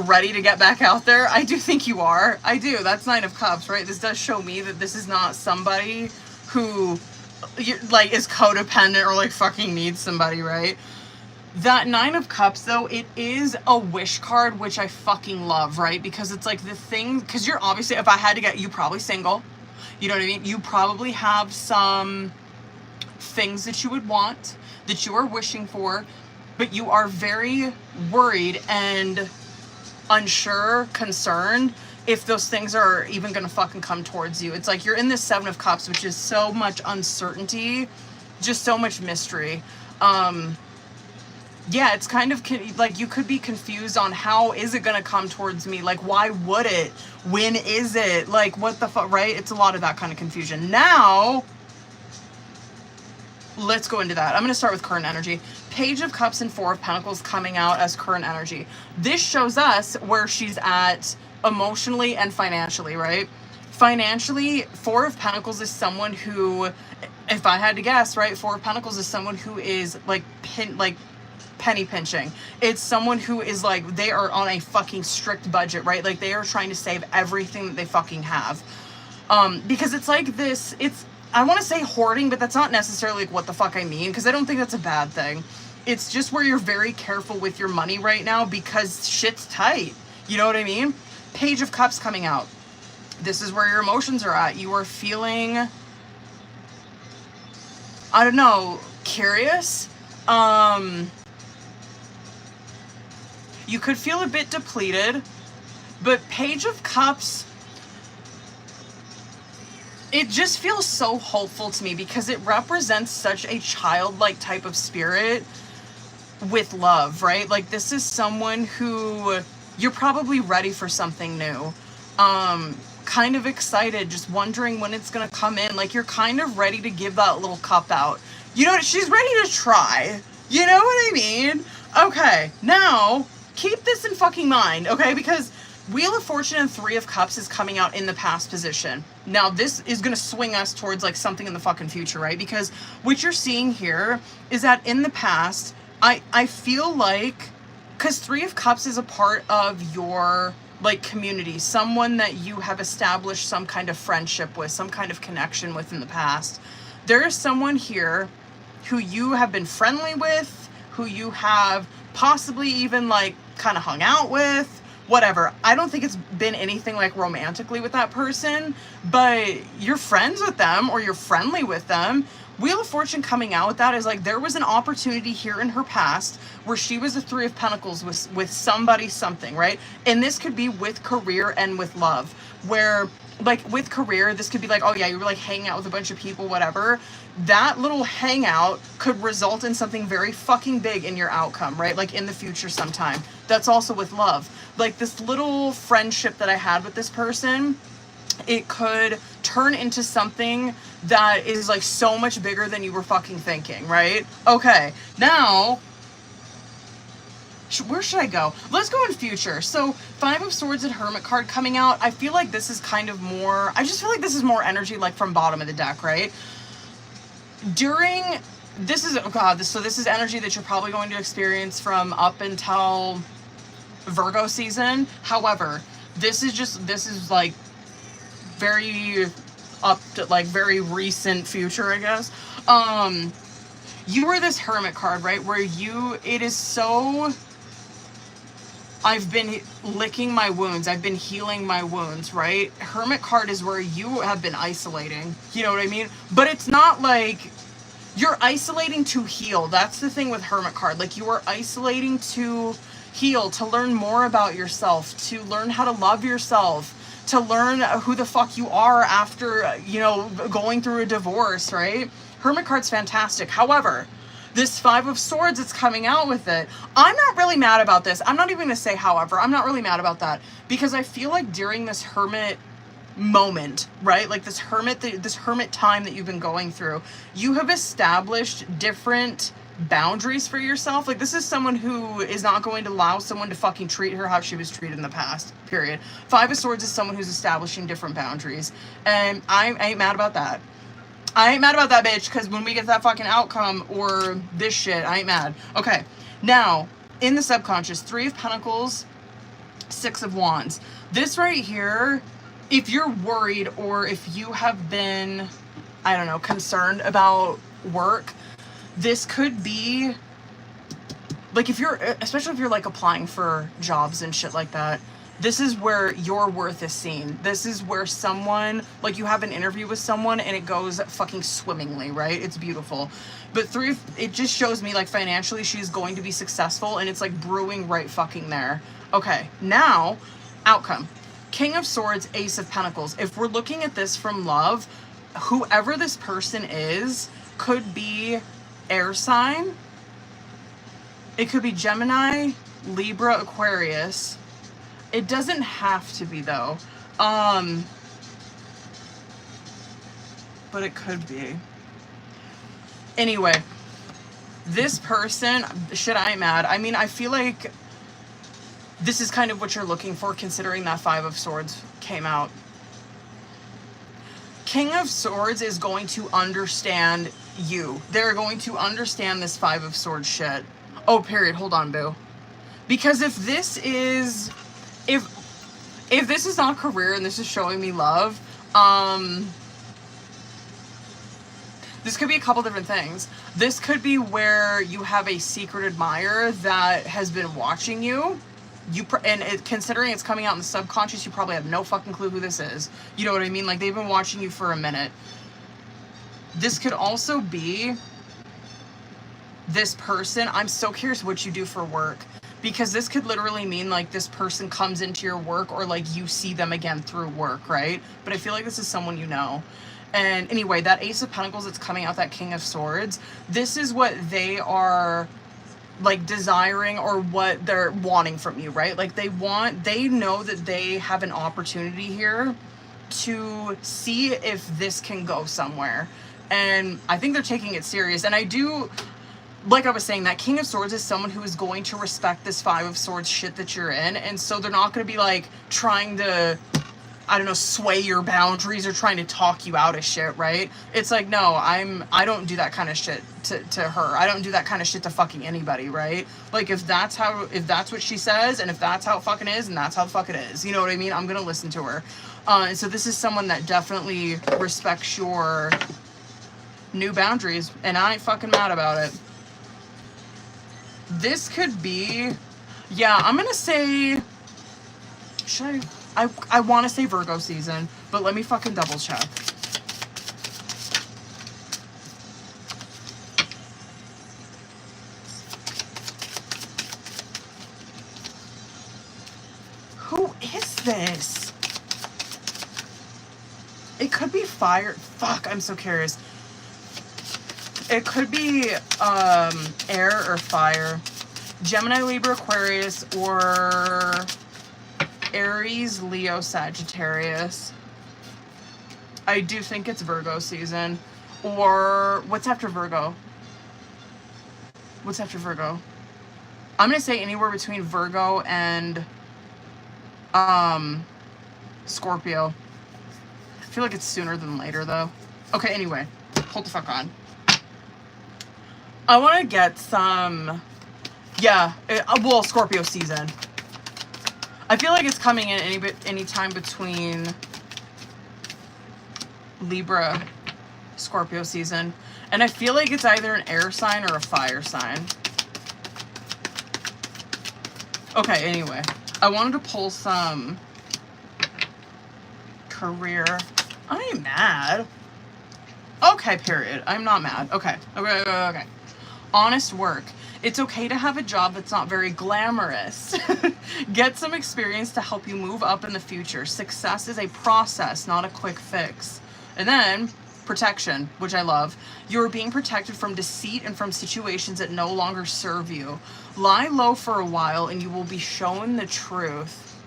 ready to get back out there, I do think you are. I do. That's 9 of Cups, right? This does show me that this is not somebody who like is codependent or like fucking needs somebody, right? That 9 of Cups, though, it is a wish card, which I fucking love, right? Because it's like the thing, because you're obviously, if I had to get, you probably single. You know what I mean? You probably have some things that you would want, that you are wishing for, but you are very worried and unsure, concerned if those things are even gonna fucking come towards you. It's like you're in this 7 of Cups, which is so much uncertainty, just so much mystery. yeah, it's kind of like you could be confused on how is it going to come towards me? Like, why would it? When is it? Like, what the fuck, right? It's a lot of that kind of confusion. Now, let's go into that. I'm going to start with current energy. Page of Cups and Four of Pentacles coming out as current energy. This shows us where she's at emotionally and financially, right? Financially, Four of Pentacles is someone who, if I had to guess, right, Four of Pentacles is someone who is like penny pinching. It's someone who is like, they are on a fucking strict budget, right? Like they are trying to save everything that they fucking have. Because it's like this, I want to say hoarding, but that's not necessarily like what the fuck I mean, because I don't think that's a bad thing. It's just where you're very careful with your money right now because shit's tight. You know what I mean? Page of Cups coming out. This is where your emotions are at. You are feeling, I don't know, curious. You could feel a bit depleted, but Page of Cups, it just feels so hopeful to me because it represents such a childlike type of spirit with love, right? Like this is someone who you're probably ready for something new. Kind of excited, just wondering when it's gonna come in. Like you're kind of ready to give that little cup out. You know, she's ready to try. You know what I mean? Okay, now keep this in fucking mind, okay? Because Wheel of Fortune and Three of Cups is coming out in the past position. Now, this is going to swing us towards, like, something in the fucking future, right? Because what you're seeing here is that in the past, I feel like, because Three of Cups is a part of your, like, community, someone that you have established some kind of friendship with, some kind of connection with in the past. There is someone here who you have been friendly with, who you have possibly even, like, kind of hung out with, whatever. I don't think it's been anything like romantically with that person, but you're friends with them or you're friendly with them. Wheel of Fortune coming out with that is like there was an opportunity here in her past where she was a Three of Pentacles with somebody, something, right? And this could be with career and with love, where like with career, this could be like, oh yeah, you were like hanging out with a bunch of people, whatever. That little hangout could result in something very fucking big in your outcome, right? Like in the future sometime. That's also with love. Like this little friendship that I had with this person, it could turn into something that is like so much bigger than you were fucking thinking, right? Okay, now, where should I go? Let's go in future. So Five of Swords and Hermit card coming out. I feel like this is kind of more, I just feel like this is more energy like from bottom of the deck, right? This is energy that you're probably going to experience from up until Virgo season. However, this is like very up to like very recent future, I guess. You were this Hermit card, right? Where it is so, I've been licking my wounds. I've been healing my wounds, right? Hermit card is where you have been isolating. You know what I mean? But it's not like you're isolating to heal. That's the thing with Hermit card. Like you are isolating to heal, to learn more about yourself, to learn how to love yourself, to learn who the fuck you are after, you know, going through a divorce, right? Hermit card's fantastic. However, this Five of Swords that's coming out with it, I'm not really mad about this. I'm not even going to say however. I'm not really mad about that because I feel like during this Hermit moment, right? Like this Hermit time that you've been going through, you have established different boundaries for yourself. Like this is someone who is not going to allow someone to fucking treat her how she was treated in the past, period. Five of Swords is someone who's establishing different boundaries, and I ain't mad about that. I ain't mad about that, bitch, because when we get that fucking outcome or this shit, I ain't mad. Okay, now, in the subconscious, Three of Pentacles, Six of Wands. This right here, if you're worried or if you have been, I don't know, concerned about work, this could be, like if you're, especially if you're like applying for jobs and shit like that, this is where your worth is seen. This is where someone, like you have an interview with someone and it goes fucking swimmingly, right? It's beautiful. But it just shows me like financially she's going to be successful and it's like brewing right fucking there. Okay, now, outcome. King of Swords, Ace of Pentacles. If we're looking at this from love, whoever this person is could be air sign, It could be Gemini, Libra, Aquarius. It doesn't have to be though. But it could be. Anyway, this person, shit, I am mad. I mean, I feel like this is kind of what you're looking for, considering that Five of Swords came out. King of Swords is going to understand you. They're going to understand this Five of Swords shit. Oh, period. Hold on, boo. Because if this is not career and this is showing me love, this could be a couple different things. This could be where you have a secret admirer that has been watching you. Considering it's coming out in the subconscious, you probably have no fucking clue who this is. You know what I mean? Like, they've been watching you for a minute. This could also be this person. I'm so curious what you do for work. Because this could literally mean, like, this person comes into your work or, like, you see them again through work, right? But I feel like this is someone you know. And anyway, that Ace of Pentacles that's coming out, that King of Swords, this is what they are, like, desiring or what they're wanting from you, right? Like, they know that they have an opportunity here to see if this can go somewhere. And I think they're taking it serious. And I do, like I was saying, that King of Swords is someone who is going to respect this Five of Swords shit that you're in. And so they're not going to be, like, trying to, I don't know, sway your boundaries or trying to talk you out of shit, right? It's like, no, I don't do that kind of shit to her. I don't do that kind of shit to fucking anybody, right? Like, if that's what she says, and if that's how it fucking is, and that's how the fuck it is, you know what I mean? I'm gonna listen to her. And so this is someone that definitely respects your new boundaries, and I ain't fucking mad about it. This could be, yeah, I'm gonna say, I want to say Virgo season, but let me fucking double check. Who is this? It could be fire. Fuck, I'm so curious. It could be air or fire. Gemini, Libra, Aquarius, or Aries, Leo, Sagittarius. I do think it's Virgo season. Or what's after Virgo? What's after Virgo? I'm gonna say anywhere between Virgo and Scorpio. I feel like it's sooner than later though. Okay, anyway, hold the fuck on. I want to get some, yeah, well, Scorpio season. I feel like it's coming in any time between Libra, Scorpio season. And I feel like it's either an air sign or a fire sign. Okay, anyway. I wanted to pull some career. I ain't mad. Okay, period. I'm not mad. Okay. Okay. Honest work. It's okay to have a job that's not very glamorous. Get some experience to help you move up in the future. Success is a process, not a quick fix. And then, protection, which I love. You're being protected from deceit and from situations that no longer serve you. Lie low for a while and you will be shown the truth.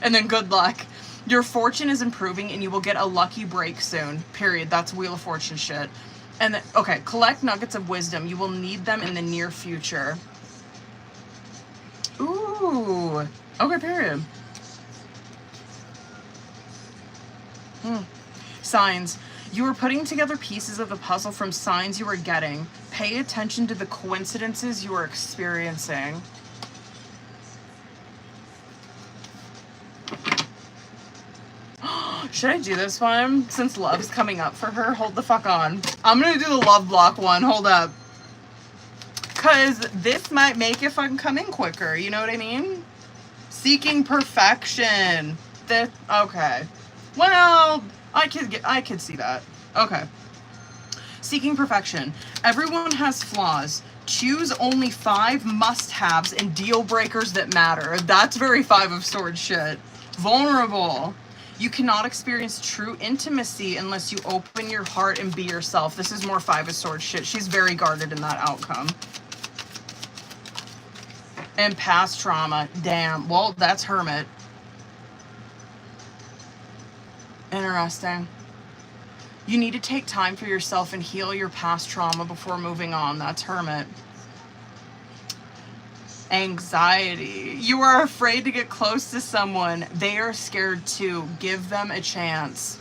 And then good luck. Your fortune is improving and you will get a lucky break soon. Period. That's Wheel of Fortune shit. And then, okay, collect nuggets of wisdom. You will need them in the near future. Ooh. Okay, period. Signs. You are putting together pieces of the puzzle from signs you are getting. Pay attention to the coincidences you are experiencing. Should I do this one? Since love's coming up for her, hold the fuck on. I'm gonna do the love block one, hold up. Cause this might make it fucking come in quicker, you know what I mean? Seeking perfection. Okay. Well, I could see that. Okay. Seeking perfection. Everyone has flaws. Choose only 5 must-haves and deal breakers that matter. That's very Five of Swords shit. Vulnerable. You cannot experience true intimacy unless you open your heart and be yourself. This is more Five of Swords shit. She's very guarded in that outcome. And past trauma. Damn. Well, that's Hermit. Interesting. You need to take time for yourself and heal your past trauma before moving on. That's Hermit. Anxiety. You are afraid to get close to someone. They are scared too. Give them a chance.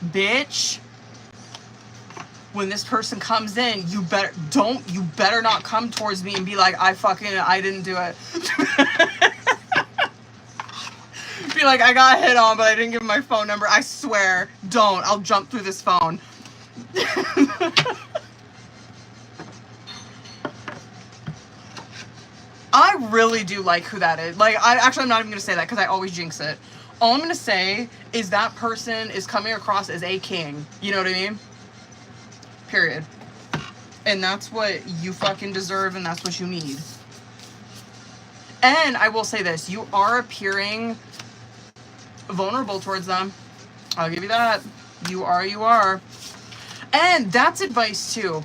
Bitch. When this person comes in, you better not come towards me and be like, I didn't do it. Be like, I got hit on, but I didn't give my phone number. I swear. Don't. I'll jump through this phone. I really do like who that is. Like, I'm not even going to say that because I always jinx it. All I'm going to say is that person is coming across as a king. You know what I mean? Period. And that's what you fucking deserve, and that's what you need. And I will say this. You are appearing vulnerable towards them. I'll give you that. You are. And that's advice, too.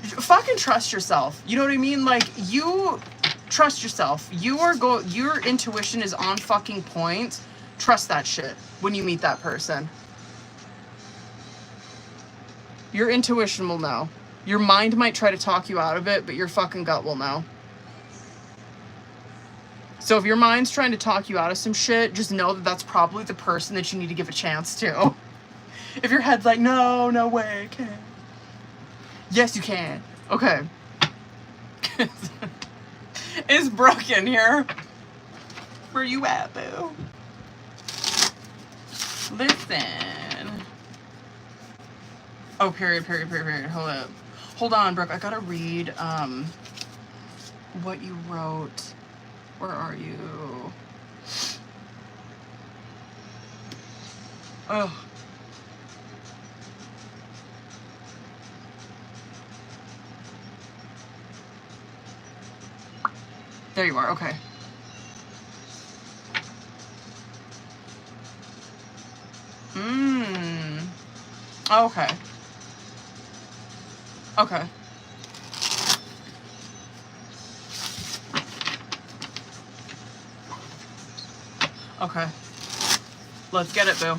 Fucking trust yourself. You know what I mean? Like, you... Trust yourself. Your intuition is on fucking point. Trust that shit when you meet that person. Your intuition will know. Your mind might try to talk you out of it, but your fucking gut will know. So if your mind's trying to talk you out of some shit, just know that that's probably the person that you need to give a chance to. If your head's like, no way, I can't. Yes, you can. Okay. It's broken here. Where you at, boo? Listen. Oh, period. Hold on, Brooke. I gotta read what you wrote. Where are you? Oh. There you are, okay. Okay. Okay. Okay. Let's get it, boo.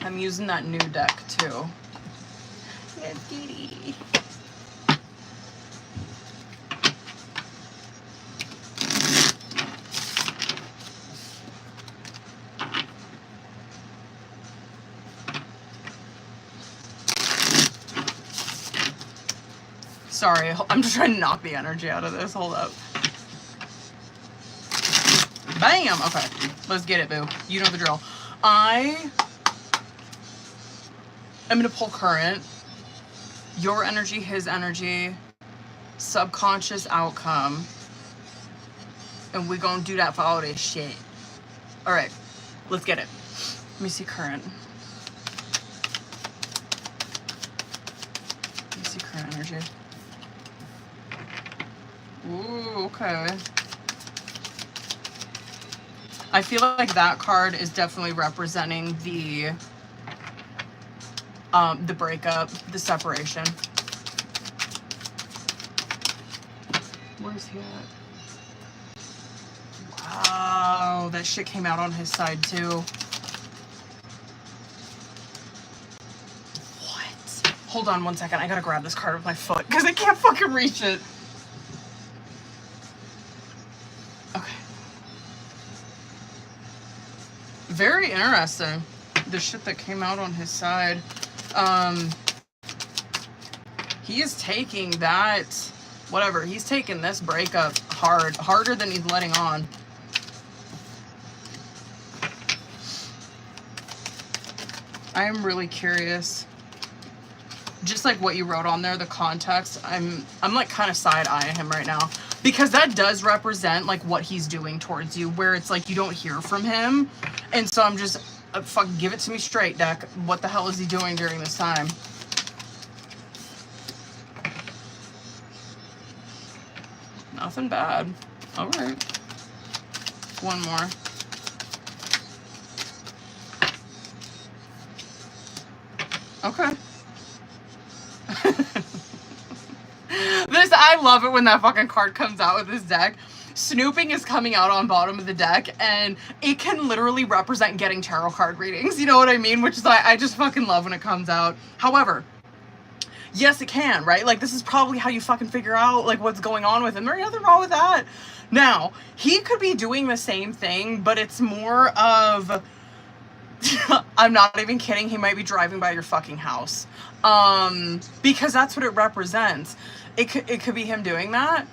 I'm using that new deck, too. Sorry, I'm just trying to knock the energy out of this. Hold up. Bam! Okay, let's get it, boo. You know the drill. I am gonna pull current. Your energy, his energy, subconscious outcome, and we gonna do that for all this shit. All right, let's get it. Let me see current. Let me see current energy. Ooh, okay. I feel like that card is definitely representing the breakup, the separation. Where's he at? Wow, that shit came out on his side too. What? Hold on 1 second. I gotta grab this card with my foot because I can't fucking reach it. Okay. Very interesting. The shit that came out on his side. He is taking that, whatever, he's taking this breakup harder than he's letting on. I am really curious. Just like what you wrote on there, the context, I'm like kind of side-eyeing him right now. Because that does represent like what he's doing towards you, where it's like you don't hear from him. And so I'm just, fuck, give it to me straight, deck. What the hell is he doing during this time? Nothing bad. All right. One more. Okay. I love it when that fucking card comes out with this deck. Snooping is coming out on bottom of the deck, and it can literally represent getting tarot card readings. You know what I mean? Which is I just fucking love when it comes out. However, yes, it can, right? Like, this is probably how you fucking figure out, like, what's going on with him. There's nothing wrong with that. Now, he could be doing the same thing, but it's more of... I'm not even kidding. He might be driving by your fucking house. Because that's what it represents. It could be him doing that.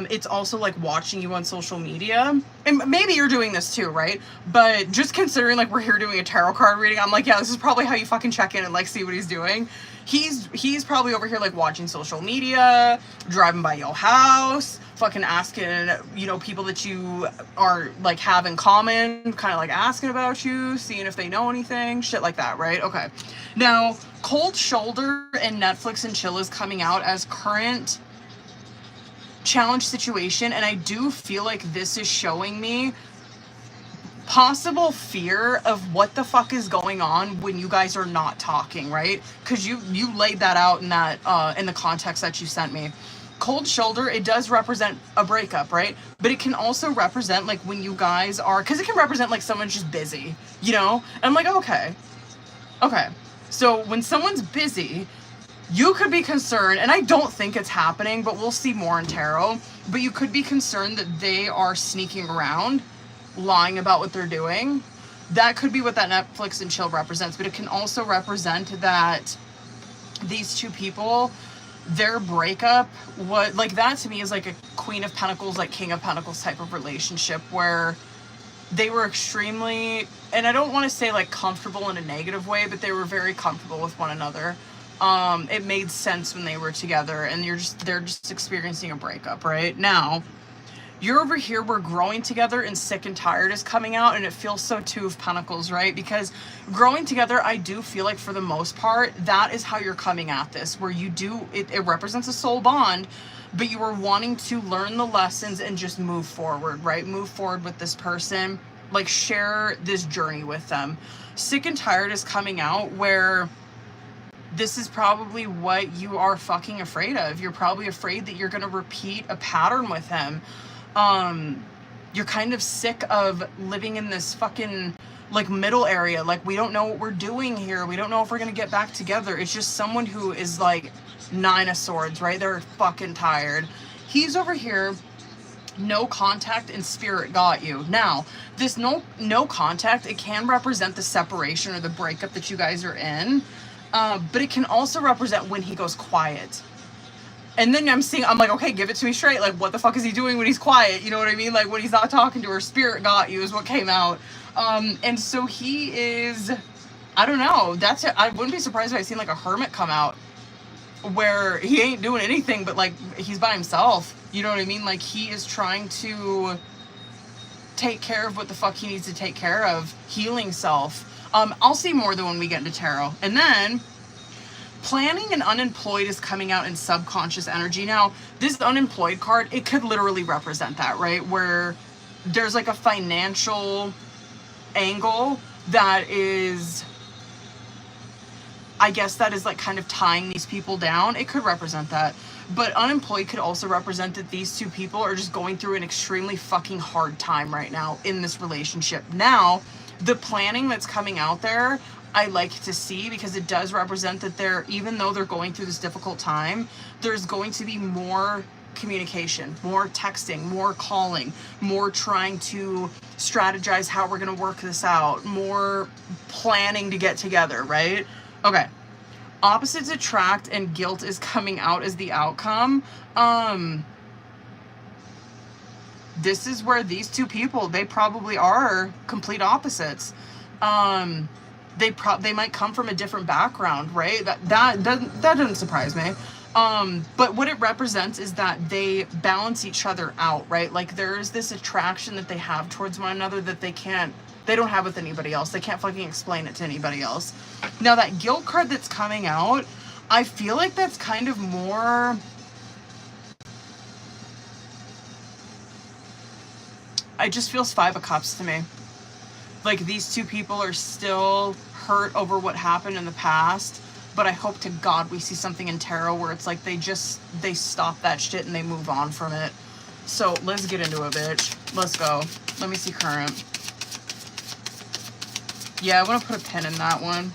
It's also like watching you on social media, and maybe you're doing this too, right? But just considering like we're here doing a tarot card reading, I'm like, yeah, this is probably how you fucking check in and like see what he's doing. He's probably over here like watching social media, driving by your house, fucking asking, you know, people that you are like have in common, kind of like asking about you, seeing if they know anything, shit like that, right? Okay. Now, Cold Shoulder and Netflix and Chill is coming out as current challenge situation, and I do feel like this is showing me possible fear of what the fuck is going on when you guys are not talking, right? Because you laid that out in that in the context that you sent me. Cold Shoulder, it does represent a breakup, right? But it can also represent like when you guys are, because it can represent like someone's just busy, you know? And I'm like, okay. So when someone's busy, you could be concerned, and I don't think it's happening, but we'll see more in tarot, but you could be concerned that they are sneaking around, lying about what they're doing. That could be what that Netflix and Chill represents, but it can also represent that these two people, their breakup, what like that to me is like a Queen of Pentacles, like King of Pentacles type of relationship where they were extremely, and I don't want to say like comfortable in a negative way, but they were very comfortable with one another. It made sense when they were together, and they're just experiencing a breakup right now. You're over here, we're growing together, and Sick and Tired is coming out, and it feels so Two of Pentacles, right? Because growing together, I do feel like for the most part, that is how you're coming at this, where you do, it represents a soul bond, but you are wanting to learn the lessons and just move forward, right? Move forward with this person, like share this journey with them. Sick and Tired is coming out where this is probably what you are fucking afraid of. You're probably afraid that you're going to repeat a pattern with him. You're kind of sick of living in this fucking like middle area. Like, we don't know what we're doing here. We don't know if we're going to get back together. It's just someone who is like Nine of Swords, right? They're fucking tired. He's over here. No contact and spirit got you. Now, this no contact, it can represent the separation or the breakup that you guys are in. But it can also represent when he goes quiet. And then I'm like, okay, give it to me straight. Like, what the fuck is he doing when he's quiet? You know what I mean? Like, when he's not talking to her, spirit got you is what came out. And so he is, I don't know. That's it. I wouldn't be surprised if I seen like a hermit come out where he ain't doing anything, but like he's by himself. You know what I mean? Like, he is trying to take care of what the fuck he needs to take care of, healing self. I'll see more though when we get into tarot. And then Planning and Unemployed is coming out in subconscious energy. Now, this unemployed card, it could literally represent that, right? Where there's like a financial angle that is, I guess that is like kind of tying these people down. It could represent that. But unemployed could also represent that these two people are just going through an extremely fucking hard time right now in this relationship. Now, the planning that's coming out there, I like to see, because it does represent that they're, even though they're going through this difficult time, there's going to be more communication, more texting, more calling, more trying to strategize how we're going to work this out, more planning to get together, right? Okay. Opposites attract and guilt is coming out as the outcome. This is where these two people, they probably are complete opposites. They might come from a different background, right? That doesn't surprise me. But what it represents is that they balance each other out, right? Like, there's this attraction that they have towards one another that they don't have with anybody else. They can't fucking explain it to anybody else. Now, that guilt card that's coming out, I feel like that's kind of more, it just feels 5 of Cups to me. Like, these two people are still hurt over what happened in the past, but I hope to God we see something in tarot where it's like they stop that shit and they move on from it. So let's get into it, bitch. Let's go. Let me see current. Yeah, I want to put a pin in that one.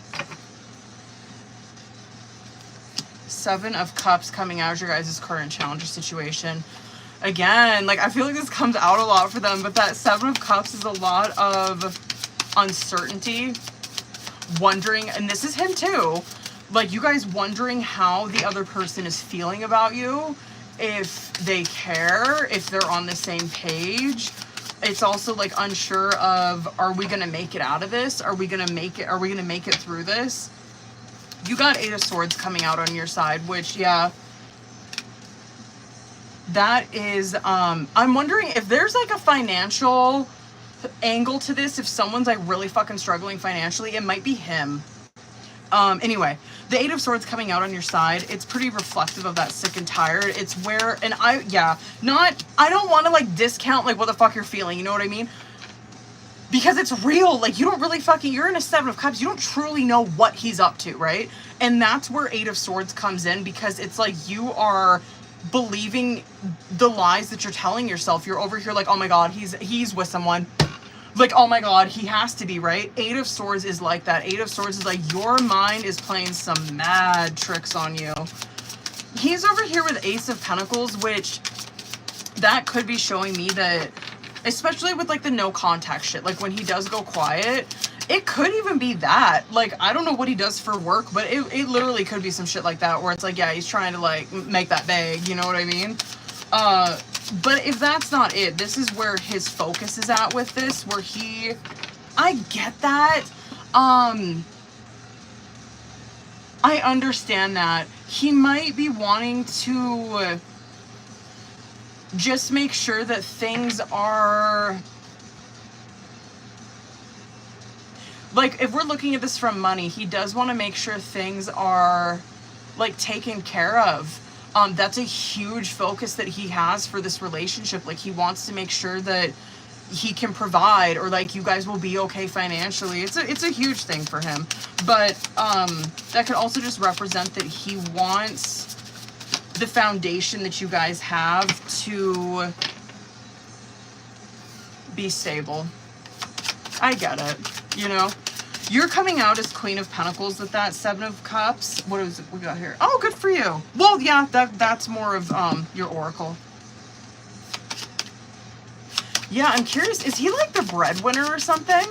7 of Cups coming out as your guys' current challenge or situation. Again, like, I feel like this comes out a lot for them, but that 7 of Cups is a lot of uncertainty, wondering, and this is him too, like, you guys wondering how the other person is feeling about you, if they care, if they're on the same page. It's also, like, unsure of, are we gonna make it out of this? Are we gonna make it through this? You got 8 of Swords coming out on your side, which, yeah, that is, I'm wondering if there's, like, a financial angle to this. If someone's, like, really fucking struggling financially, it might be him. Anyway, the 8 of Swords coming out on your side, it's pretty reflective of that sick and tired. It's where, and I don't want to, like, discount, like, what the fuck you're feeling, you know what I mean? Because it's real. Like, you don't really fucking, you're in a 7 of Cups, you don't truly know what he's up to, right? And that's where 8 of Swords comes in, because it's like you are believing the lies that you're telling yourself. You're over here like, oh my God, he's with someone. Like, oh my God, he has to be, right? 8 of Swords is like that. 8 of Swords is like, your mind is playing some mad tricks on you. He's over here with Ace of Pentacles, which that could be showing me that, especially with, like, the no contact shit, like, when he does go quiet, it could even be that. Like, I don't know what he does for work, but it literally could be some shit like that, where it's like, yeah, he's trying to, like, make that bag, you know what I mean? But if that's not it, this is where his focus is at with this, where I get that. I understand that. He might be wanting to just make sure that things are, like, if we're looking at this from money, he does want to make sure things are, like, taken care of. That's a huge focus that he has for this relationship. Like, he wants to make sure that he can provide, or, like, you guys will be okay financially. It's a huge thing for him. But that could also just represent that he wants the foundation that you guys have to be stable. I get it, you know? You're coming out as Queen of Pentacles with that 7 of Cups. What is it we got here? Oh, good for you. Well, yeah, that's more of your oracle. Yeah, I'm curious. Is he like the breadwinner or something?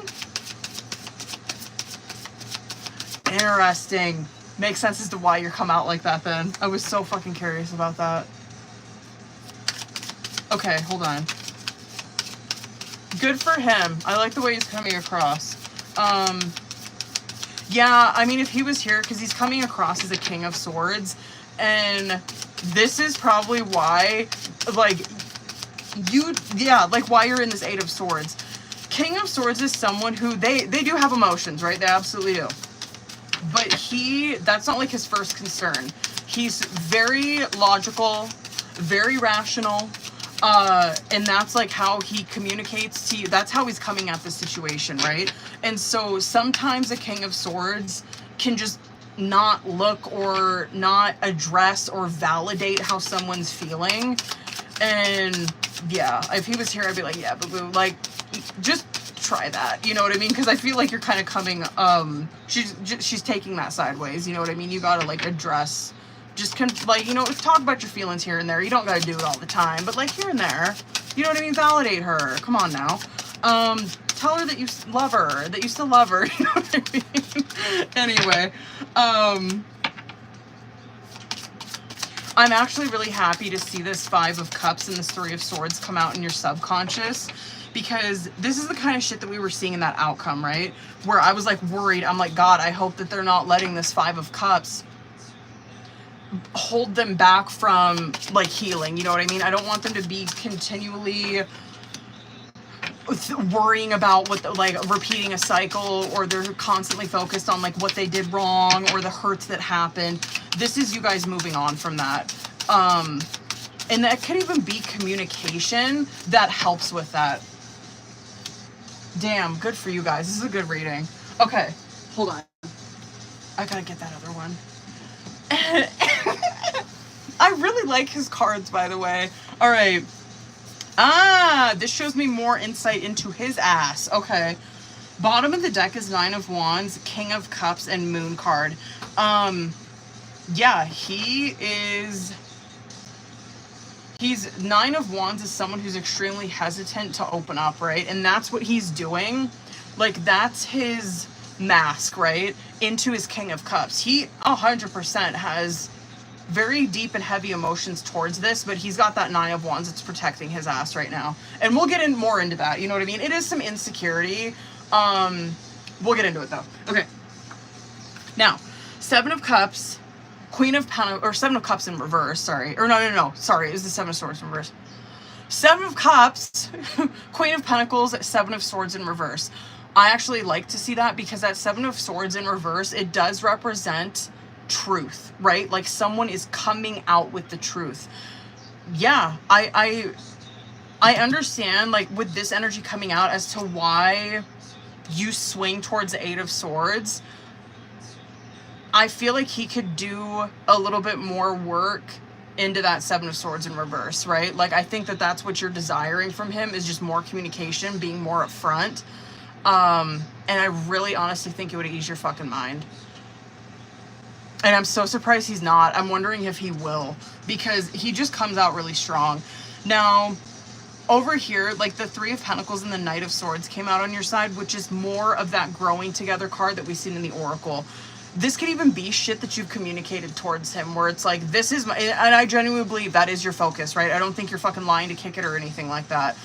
Interesting. Makes sense as to why you're come out like that then. I was so fucking curious about that. Okay, hold on. Good for him. I like the way he's coming across. Yeah, I mean, if he was here, because he's coming across as a King of Swords, and this is probably why, like, why you're in this 8 of Swords. King of Swords is someone who, they do have emotions, right? They absolutely do. But that's not, like, his first concern. He's very logical, very rational, and that's, like, how he communicates to you. That's how he's coming at the situation, right? And so sometimes a King of Swords can just not look or not address or validate how someone's feeling. And yeah, if he was here, I'd be like, yeah, boo-boo, like, just try that, you know what I mean? Because I feel like you're kind of coming, she's taking that sideways, you know what I mean? You gotta, like, address, just, like, you know, talk about your feelings here and there. You don't gotta do it all the time, but, like, here and there, you know what I mean? Validate her. Come on now. Tell her that you love her, that you still love her, you know what I mean? Anyway, I'm actually really happy to see this 5 of Cups and this 3 of Swords come out in your subconscious, because this is the kind of shit that we were seeing in that outcome, right? Where I was, like, worried. I'm like, God, I hope that they're not letting this 5 of Cups hold them back from, like, healing, you know what I mean? I don't want them to be continually worrying about what like repeating a cycle, or they're constantly focused on, like, what they did wrong or the hurts that happened. This is you guys moving on from that. And that could even be communication that helps with that. Damn, good for you guys. This is a good reading. Okay, hold on. I gotta get that other one. I really like his cards, by the way. All right. This shows me more insight into his ass. Okay. Bottom of the deck is Nine of Wands, King of Cups, and Moon card. Yeah, he's Nine of Wands is someone who's extremely hesitant to open up, right? And that's what he's doing. Like, that's his mask, right? Into his King of Cups. He 100% has very deep and heavy emotions towards this, but he's got that Nine of Wands that's protecting his ass right now. And we'll get in more into that, you know what I mean? It is some insecurity. We'll get into it though. Okay. Now, Seven of Cups, Queen of Pentacles, or Seven of Cups in reverse, sorry. Or no. Sorry, it was the Seven of Swords in reverse. Seven of Cups, Queen of Pentacles, Seven of Swords in reverse. I actually like to see that because that Seven of Swords in reverse, it does represent truth, right? Like someone is coming out with the truth. Yeah, I understand, like, with this energy coming out as to why you swing towards the Eight of Swords. I feel like he could do a little bit more work into that Seven of Swords in reverse, right? Like, I think that that's what you're desiring from him, is just more communication, being more upfront. And I really honestly think it would ease your fucking mind. And I'm so surprised he's not. I'm wondering if he will, because he just comes out really strong. Now, over here, like the Three of Pentacles and the Knight of Swords came out on your side, which is more of that growing together card that we've seen in the Oracle. This could even be shit that you've communicated towards him, where it's like, this is my, and I genuinely believe that is your focus, right? I don't think you're fucking lying to kick it or anything like that.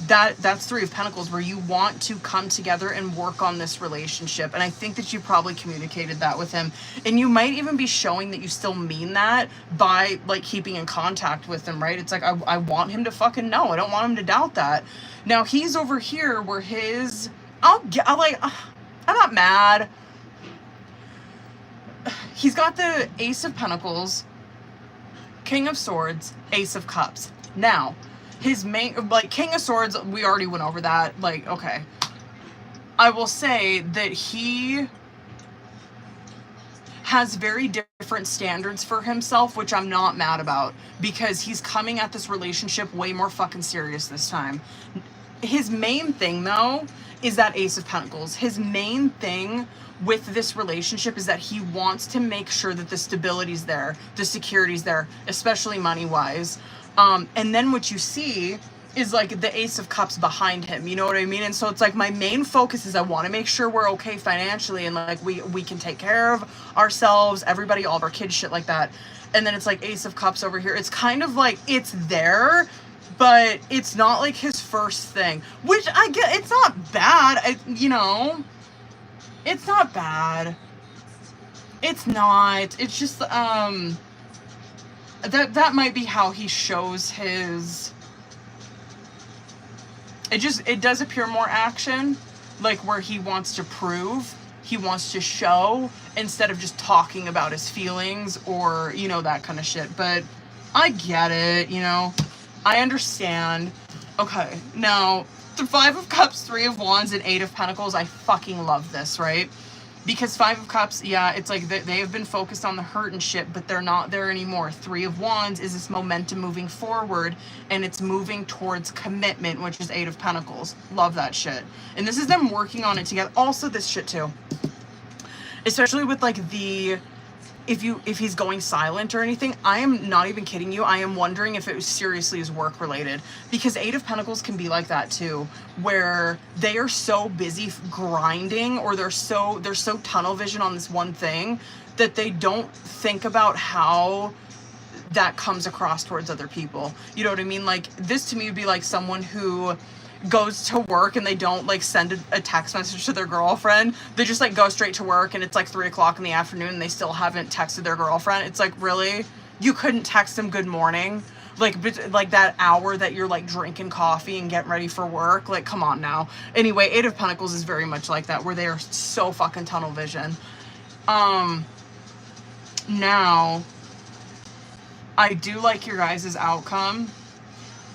That's Three of Pentacles, where you want to come together and work on this relationship. And I think that you probably communicated that with him. And you might even be showing that you still mean that by, like, keeping in contact with him, right? It's like, I want him to fucking know. I don't want him to doubt that. Now, he's over here where his, I'm not mad. He's got the Ace of Pentacles, King of Swords, Ace of Cups. Now, his main, like, King of Swords, we already went over that. Like, okay. I will say that he has very different standards for himself, which I'm not mad about, because he's coming at this relationship way more fucking serious this time. His main thing, though, is that Ace of Pentacles. His main thing with this relationship is that he wants to make sure that the stability's there, the security's there, especially money-wise. And then what you see is, like, the Ace of Cups behind him, you know what I mean? And so it's like, my main focus is I want to make sure we're okay financially, and, like, we can take care of ourselves, everybody, all of our kids, shit like that. And then it's like Ace of Cups over here. It's kind of like, it's there, but it's not like his first thing, which I get. It's not bad, you know, it's not bad. It's not. It's just, that might be how he shows his, it does appear more action, like where he wants to prove, he wants to show, instead of just talking about his feelings or, you know, that kind of shit. But I get it, you know, I understand. Okay, now, the Five of Cups, Three of Wands, and Eight of Pentacles, I fucking love this, right? Because Five of Cups, yeah, it's like they have been focused on the hurt and shit, but they're not there anymore. Three of Wands is this momentum moving forward, and it's moving towards commitment, which is Eight of Pentacles. Love that shit. And this is them working on it together. Also this shit too. Especially with, like, the, if he's going silent or anything, I am not even kidding you. I am wondering if it was seriously is work related, because Eight of Pentacles can be like that too, where they are so busy grinding, or they're so tunnel vision on this one thing that they don't think about how that comes across towards other people. You know what I mean? Like, this to me would be like someone who goes to work and they don't, like, send a text message to their girlfriend. They just, like, go straight to work, and it's like 3 o'clock in the afternoon and they still haven't texted their girlfriend. It's like, really? You couldn't text them good morning? Like that hour that you're, like, drinking coffee and getting ready for work? Like, come on now. Anyway, Eight of Pentacles is very much like that, where they are so fucking tunnel vision. Now, I do like your guys' outcome.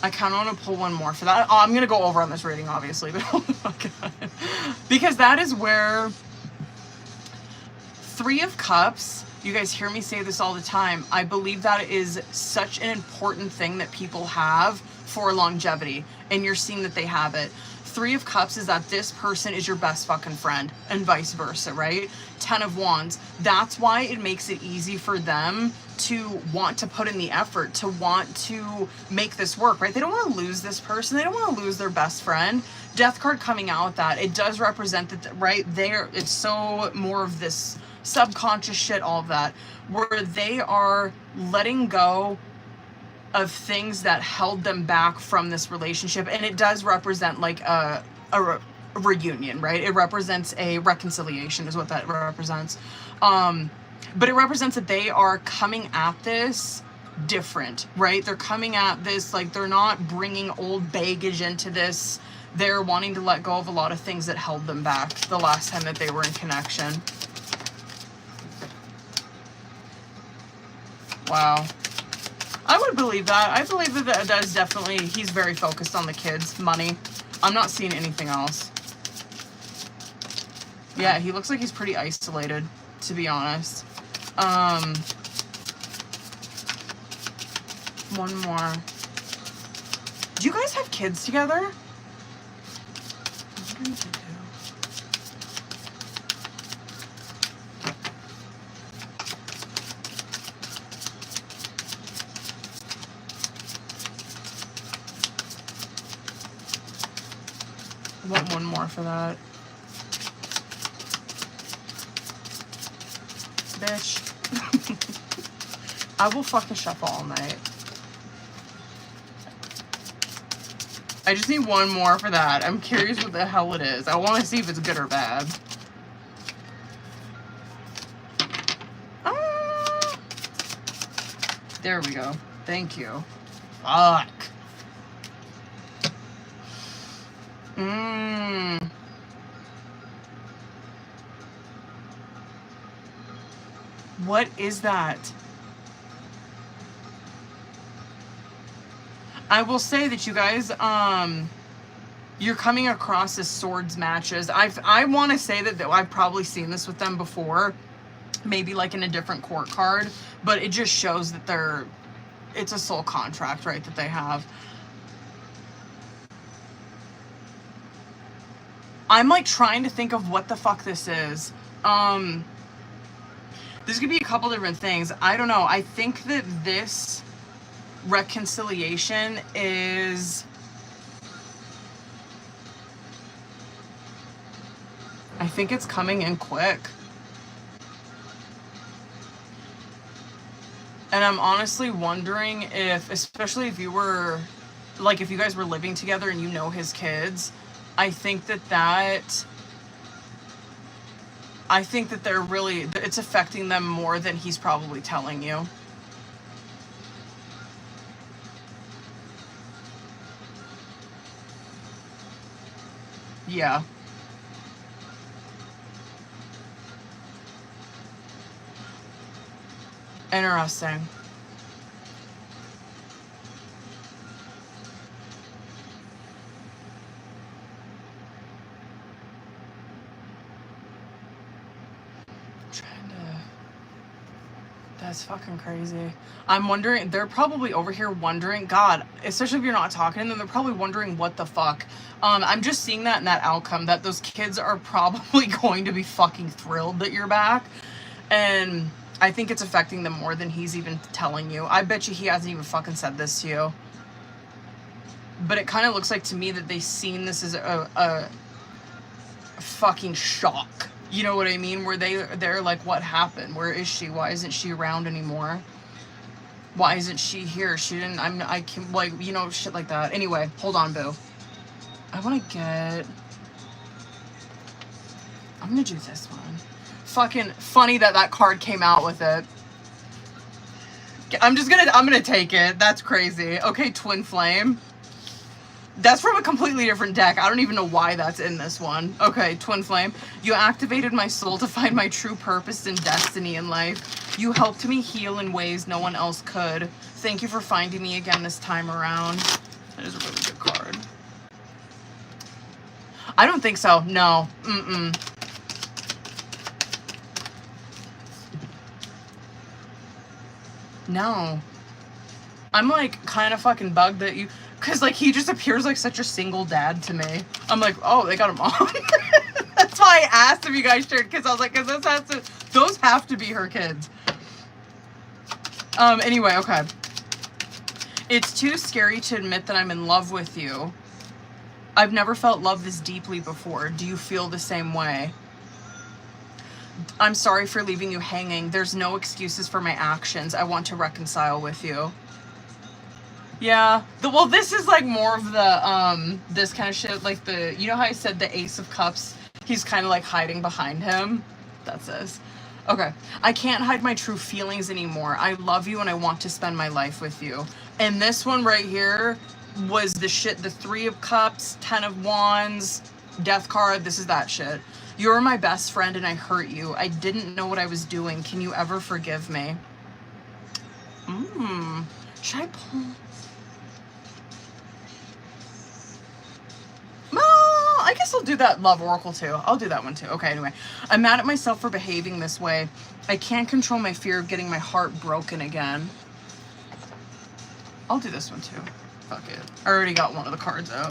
I kind of want to pull one more for that. Oh, I'm going to go over on this reading, obviously, but oh my God. Because that is where Three of Cups, you guys hear me say this all the time, I believe that is such an important thing that people have for longevity, and you're seeing that they have it. Three of Cups is that this person is your best fucking friend, and vice versa, right? Ten of Wands, that's why it makes it easy for them to want to put in the effort, to want to make this work, right? They don't want to lose this person. They don't want to lose their best friend. Death card coming out with that, it does represent that, right? It's so more of this subconscious shit, all of that, where they are letting go of things that held them back from this relationship. And it does represent like a reunion, right? It represents a reconciliation is what that represents. But it represents that they are coming at this different, right? They're coming at this like they're not bringing old baggage into this. They're wanting to let go of a lot of things that held them back the last time that they were in connection. Wow. I would believe that. I believe that is definitely, he's very focused on the kids, money. I'm not seeing anything else. Yeah, he looks like he's pretty isolated, to be honest. One more. Do you guys have kids together? I'm wondering if you do. I want one more for that. Bitch. I will fucking shuffle all night. I just need one more for that. I'm curious what the hell it is. I want to see if it's good or bad. There we go. Thank you. Fuck. What is that? I will say that you guys, you're coming across as swords matches. I want to say that I've probably seen this with them before, maybe like in a different court card, but it just shows that it's a soul contract, right, that they have. I'm like trying to think of what the fuck this is. This could be a couple different things. I don't know. I think that this reconciliation is, I think it's coming in quick. And I'm honestly wondering if, especially if you were, like if you guys were living together and you know his kids, I think that they're really, it's affecting them more than he's probably telling you. Yeah. Interesting. That's fucking crazy. I'm wondering, they're probably over here wondering, God, especially if you're not talking to them, they're probably wondering what the fuck. I'm just seeing that in that outcome, that those kids are probably going to be fucking thrilled that you're back. And I think it's affecting them more than he's even telling you. I bet you he hasn't even fucking said this to you. But it kind of looks like to me that they've seen this as a fucking shock. You know what I mean? Where they're like, what happened? Where is she? Why isn't she around anymore? Why isn't she here? She didn't, I can, like, you know, shit like that. Anyway, hold on, boo. I want to get, I'm going to do this one. Fucking funny that card came out with it. I'm going to take it. That's crazy. Okay, Twin Flame. That's from a completely different deck. I don't even know why that's in this one. Okay, Twin Flame. You activated my soul to find my true purpose and destiny in life. You helped me heal in ways no one else could. Thank you for finding me again this time around. That is a really good card. I don't think so. No. No. I'm like kind of fucking bugged that you, cause like he just appears like such a single dad to me. I'm like, oh, they got a mom. That's why I asked if you guys shared kids. I was like, cause those have to be her kids. Anyway, okay. It's too scary to admit that I'm in love with you. I've never felt love this deeply before. Do you feel the same way? I'm sorry for leaving you hanging. There's no excuses for my actions. I want to reconcile with you. Yeah. Well, this is like more of the, this kind of shit. Like the, you know how I said the Ace of Cups? He's kind of like hiding behind him. That's this. Okay. I can't hide my true feelings anymore. I love you and I want to spend my life with you. And this one right here was the shit, the 3 of Cups, 10 of Wands, Death card. This is that shit. You're my best friend and I hurt you. I didn't know what I was doing. Can you ever forgive me? Should I pull? I guess I'll do that Love Oracle too. I'll do that one too. Okay, anyway. I'm mad at myself for behaving this way. I can't control my fear of getting my heart broken again. I'll do this one too. Fuck it. I already got one of the cards out.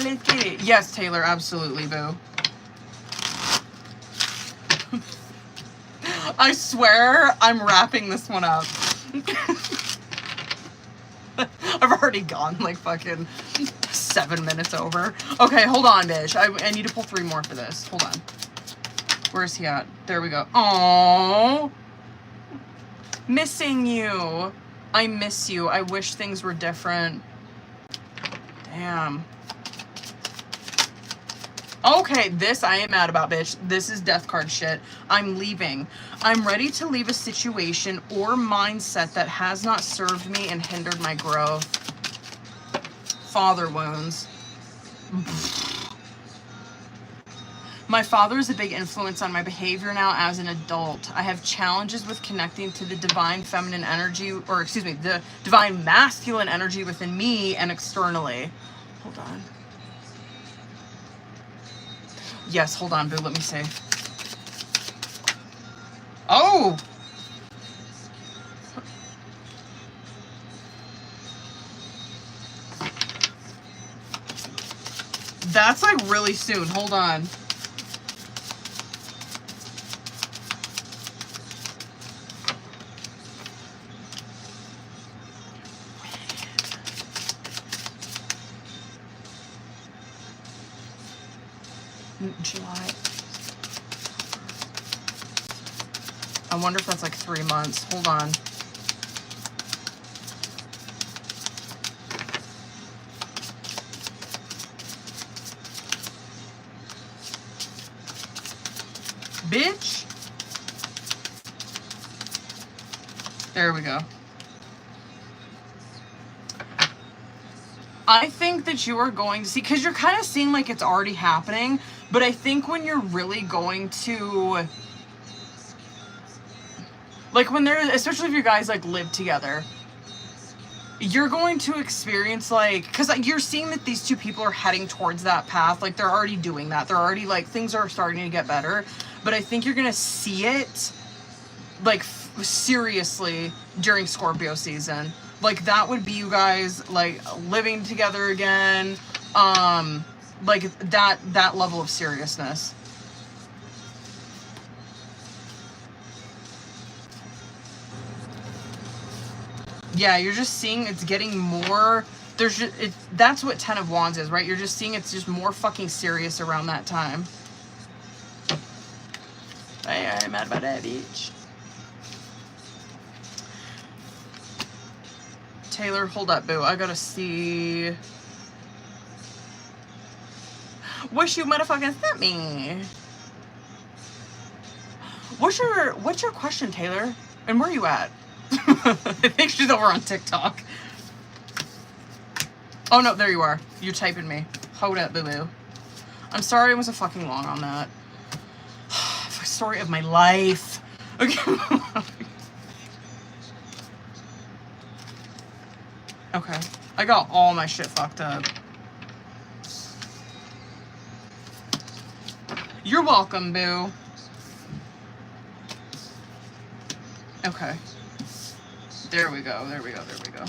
Let's get it. Yes, Taylor, absolutely, boo. I swear I'm wrapping this one up. I've already gone like fucking 7 minutes over. Okay, hold on, bitch. I need to pull 3 more for this. Hold on. Where's he at? There we go. Aww. Missing you. I miss you. I wish things were different. Damn. Okay, this I am mad about, bitch. This is death card shit. I'm leaving. I'm ready to leave a situation or mindset that has not served me and hindered my growth. Father wounds. My father is a big influence on my behavior now as an adult. I have challenges with connecting to the divine feminine energy, or excuse me, the divine masculine energy within me and externally. Hold on. Yes, hold on, boo. Let me see. Oh! That's like really soon. Hold on. July. I wonder if that's like 3 months. Hold on. Bitch. There we go. I think that you are going to see, because you're kind of seeing like it's already happening, but I think when you're really going to, like when they're, especially if you guys like live together, you're going to experience like, because like, you're seeing that these two people are heading towards that path. Like they're already doing that. They're already like, things are starting to get better. But I think you're going to see it like seriously during Scorpio season. Like that would be you guys like living together again. Like that level of seriousness. Yeah, you're just seeing it's getting more, there's just, that's what 10 of Wands is, right? You're just seeing it's just more fucking serious around that time. I'm mad about that, bitch. Taylor, hold up, boo. I gotta see. Wish you motherfucking sent me. What's your question, Taylor? And where are you at? I think she's over on TikTok. Oh no, there you are. You're typing me. Hold up, boo-boo. I'm sorry I was a fucking long on that. Story of my life. Okay. Okay. I got all my shit fucked up. You're welcome, boo. Okay. There we go, there we go, there we go.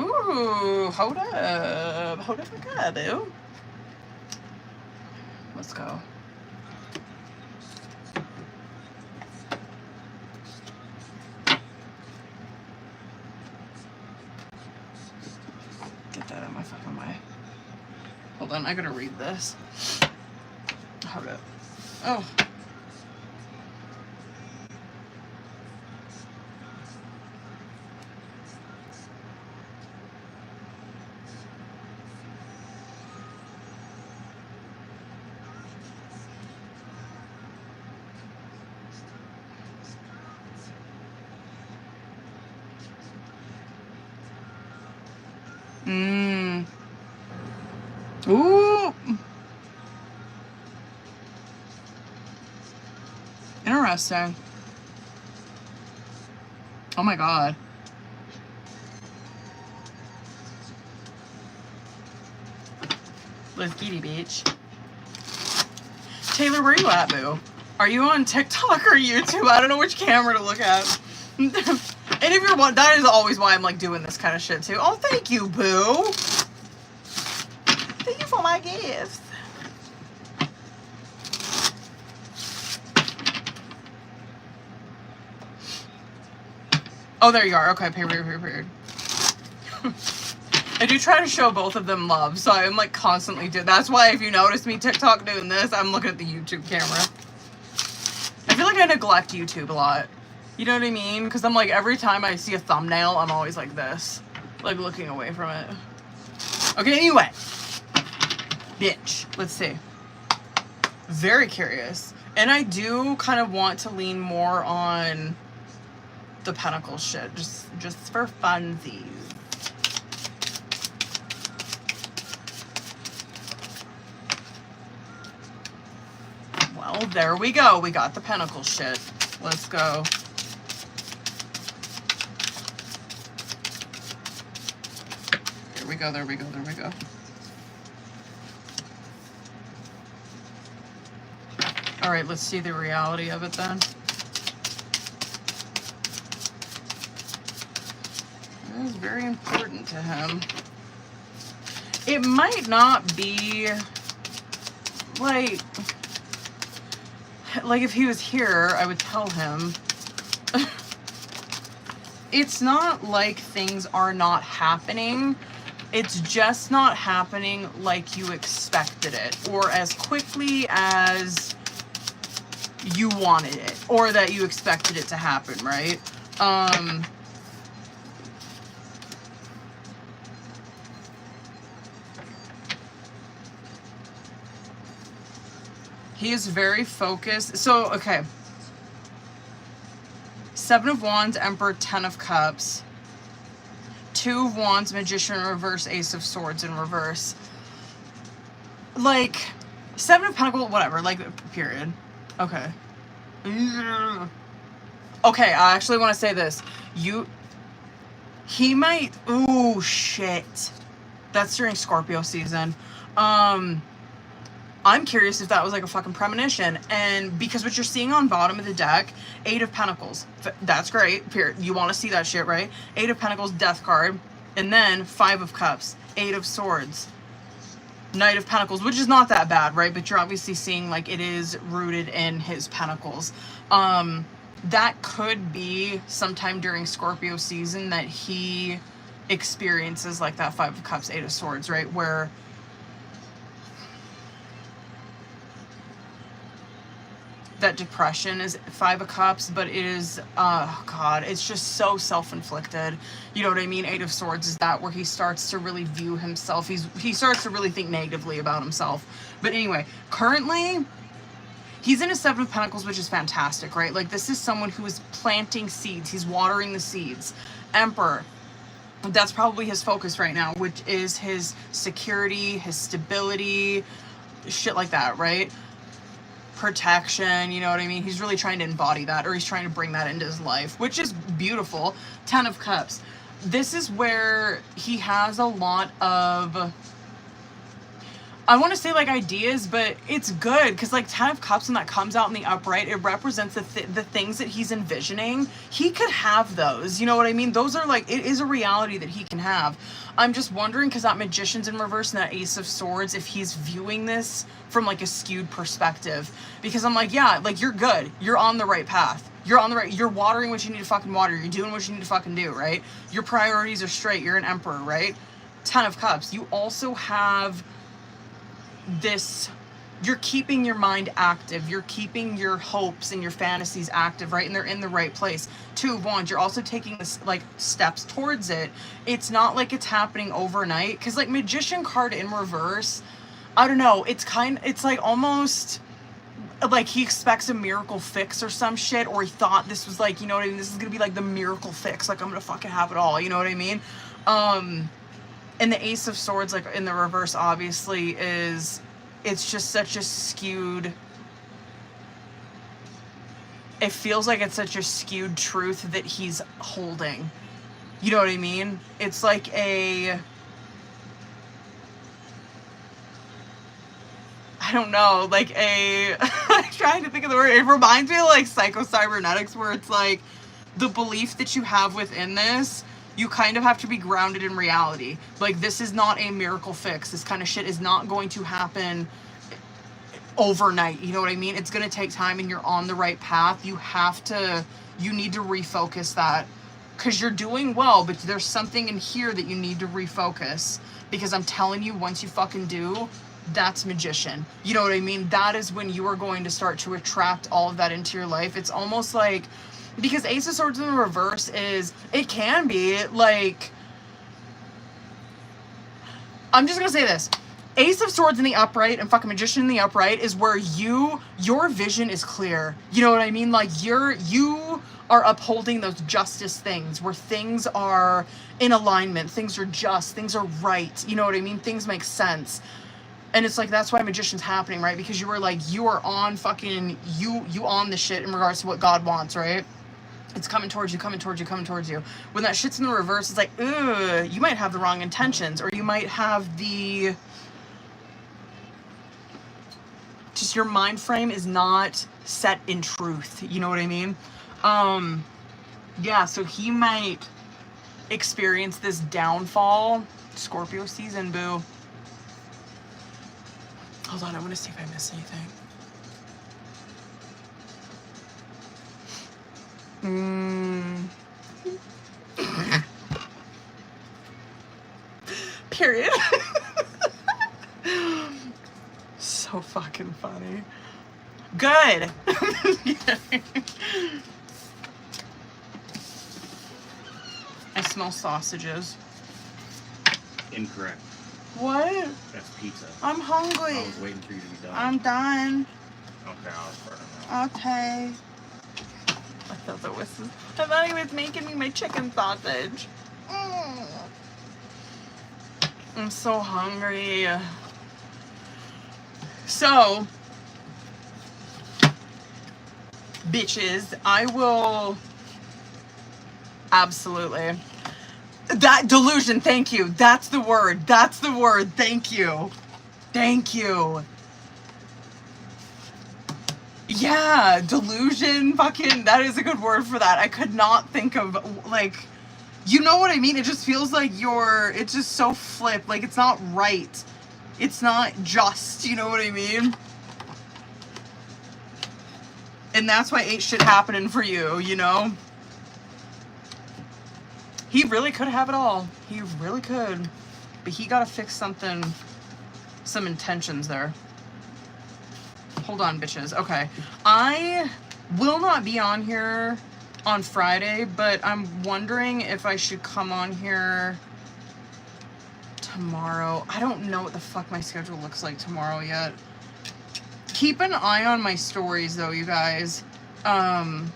Ooh, hold up. Hold up a god, boo. Let's go. Get that out of my fucking way. Hold on, I gotta read this. Hold up. Oh. Ooh. Interesting. Oh my god. Let's get it, bitch. Taylor, where are you at, boo? Are you on TikTok or YouTube? I don't know which camera to look at. And if you're one, that is always why I'm like doing this kind of shit too. Oh, thank you, boo. Thank you for my gift. Oh, there you are. Okay, period. I do try to show both of them love, so I'm like constantly doing. That's why if you notice me TikTok doing this, I'm looking at the YouTube camera. I feel like I neglect YouTube a lot. You know what I mean? Because I'm like, every time I see a thumbnail, I'm always like this. Like looking away from it. Okay, anyway. Bitch. Let's see. Very curious. And I do kind of want to lean more on the Pentacles shit. Just for funsies. Well, there we go. We got the Pentacles shit. Let's go. There we go. All right, let's see the reality of it then. It is very important to him. It might not be like if he was here, I would tell him. It's not like things are not happening. It's just not happening like you expected it, or as quickly as you wanted it, or that you expected it to happen, right? He is very focused. So, okay. 7 of Wands, Emperor, 10 of Cups. 2 of Wands, Magician in reverse, Ace of Swords in reverse. Like, 7 of Pentacles, whatever, like, period. Okay. Okay, I actually want to say this. He might, ooh, shit. That's during Scorpio season. I'm curious if that was like a fucking premonition. And because what you're seeing on bottom of the deck, 8 of Pentacles. That's great. Period. You want to see that shit, right? 8 of Pentacles, Death card. And then 5 of Cups, 8 of Swords, Knight of Pentacles, which is not that bad, right? But you're obviously seeing like it is rooted in his Pentacles. That could be sometime during Scorpio season that he experiences like that 5 of Cups, 8 of Swords, right? Where that depression is 5 of Cups, but it is, oh God, it's just so self-inflicted. You know what I mean? 8 of Swords is that where he starts to really view himself. He starts to really think negatively about himself. But anyway, currently, he's in a 7 of Pentacles, which is fantastic, right? Like, this is someone who is planting seeds. He's watering the seeds. Emperor. That's probably his focus right now, which is his security, his stability, shit like that, right? protection, you know what I mean? He's really trying to embody that, or he's trying to bring that into his life, which is beautiful. 10 of Cups. This is where he has a lot of, I want to say like ideas, but it's good because like 10 of Cups, when that comes out in the upright, it represents the things that he's envisioning. He could have those, you know what I mean? Those are like, it is a reality that he can have. I'm just wondering, because that Magician's in reverse and that Ace of Swords, if he's viewing this from like a skewed perspective. Because I'm like, yeah, like you're good. You're on the right path. You're on the right, you're watering what you need to fucking water. You're doing what you need to fucking do, right? Your priorities are straight. You're an emperor, right? 10 of Cups. You also have this, you're keeping your mind active. You're keeping your hopes and your fantasies active, right? And they're in the right place. 2 of Wands, you're also taking this like steps towards it. It's not like it's happening overnight. Cause like Magician card in reverse, I don't know. It's like almost like he expects a miracle fix or some shit, or he thought this was like, you know what I mean? This is gonna be like the miracle fix. Like I'm gonna fucking have it all. You know what I mean? And the Ace of Swords, like in the reverse, obviously is, it's just such a skewed, it feels like it's such a skewed truth that he's holding. You know what I mean? It's like a, I don't know, like a, I'm trying to think of the word. It reminds me of like psycho-cybernetics, where it's like the belief that you have within this, you kind of have to be grounded in reality. Like this is not a miracle fix. This kind of shit is not going to happen overnight. You know what I mean? It's going to take time, and you're on the right path. You need to refocus that, because you're doing well, but there's something in here that you need to refocus, because I'm telling you, once you fucking do, that's Magician. You know what I mean? That is when you are going to start to attract all of that into your life. It's almost like, because Ace of Swords in the reverse is, it can be like, I'm just going to say this. Ace of Swords in the upright and fucking Magician in the upright is where your vision is clear. You know what I mean? Like you are upholding those justice things, where things are in alignment, things are just, things are right. You know what I mean? Things make sense. And it's like, that's why Magician's happening, right? Because you are on fucking, you on the shit in regards to what God wants, right? It's coming towards you, coming towards you, coming towards you. When that shit's in the reverse, it's like, ugh, you might have the wrong intentions, or you might have the, just your mind frame is not set in truth. You know what I mean? Yeah, so he might experience this downfall. Scorpio season, boo. Hold on, I want to see if I missed anything. Period. So fucking funny. Good. I smell sausages. Incorrect. What? That's pizza. I'm hungry. I was waiting for you to be done. I'm done. Okay, I'll start now. Okay. I thought he was making me my chicken sausage. I'm so hungry. So, bitches, I will absolutely. That delusion, thank you. That's the word. That's the word. Thank you. Thank you. Yeah, delusion, fucking, that is a good word for that. I could not think of, like, you know what I mean? It just feels like it's just so flipped. Like, it's not right. It's not just, you know what I mean? And that's why ain't shit happening for you, you know? He really could have it all. He really could. But he gotta fix something, some intentions there. Hold on, bitches. Okay. I will not be on here on Friday, but I'm wondering if I should come on here tomorrow. I don't know what the fuck my schedule looks like tomorrow yet. Keep an eye on my stories, though, you guys. Son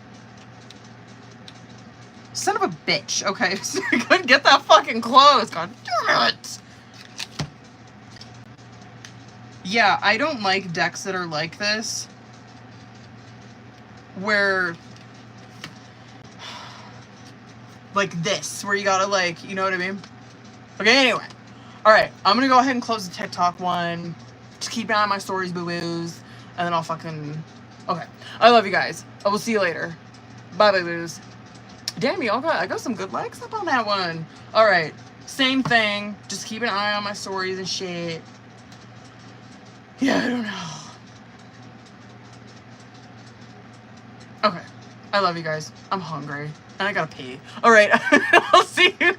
of a bitch. Okay, so I couldn't get that fucking close. God damn it. Yeah, I don't like decks that are like this. where, like this, where you gotta like, you know what I mean? Okay, anyway. Alright, I'm gonna go ahead and close the TikTok one. Just keep an eye on my stories, boo-boos. And then I'll fucking... Okay. I love you guys. I will see you later. Bye, boo-boos. Damn, y'all got... I got some good likes up on that one. Alright. Same thing. Just keep an eye on my stories and shit. Yeah, I don't know. Okay. I love you guys. I'm hungry. And I gotta pee. Alright. I'll see you guys.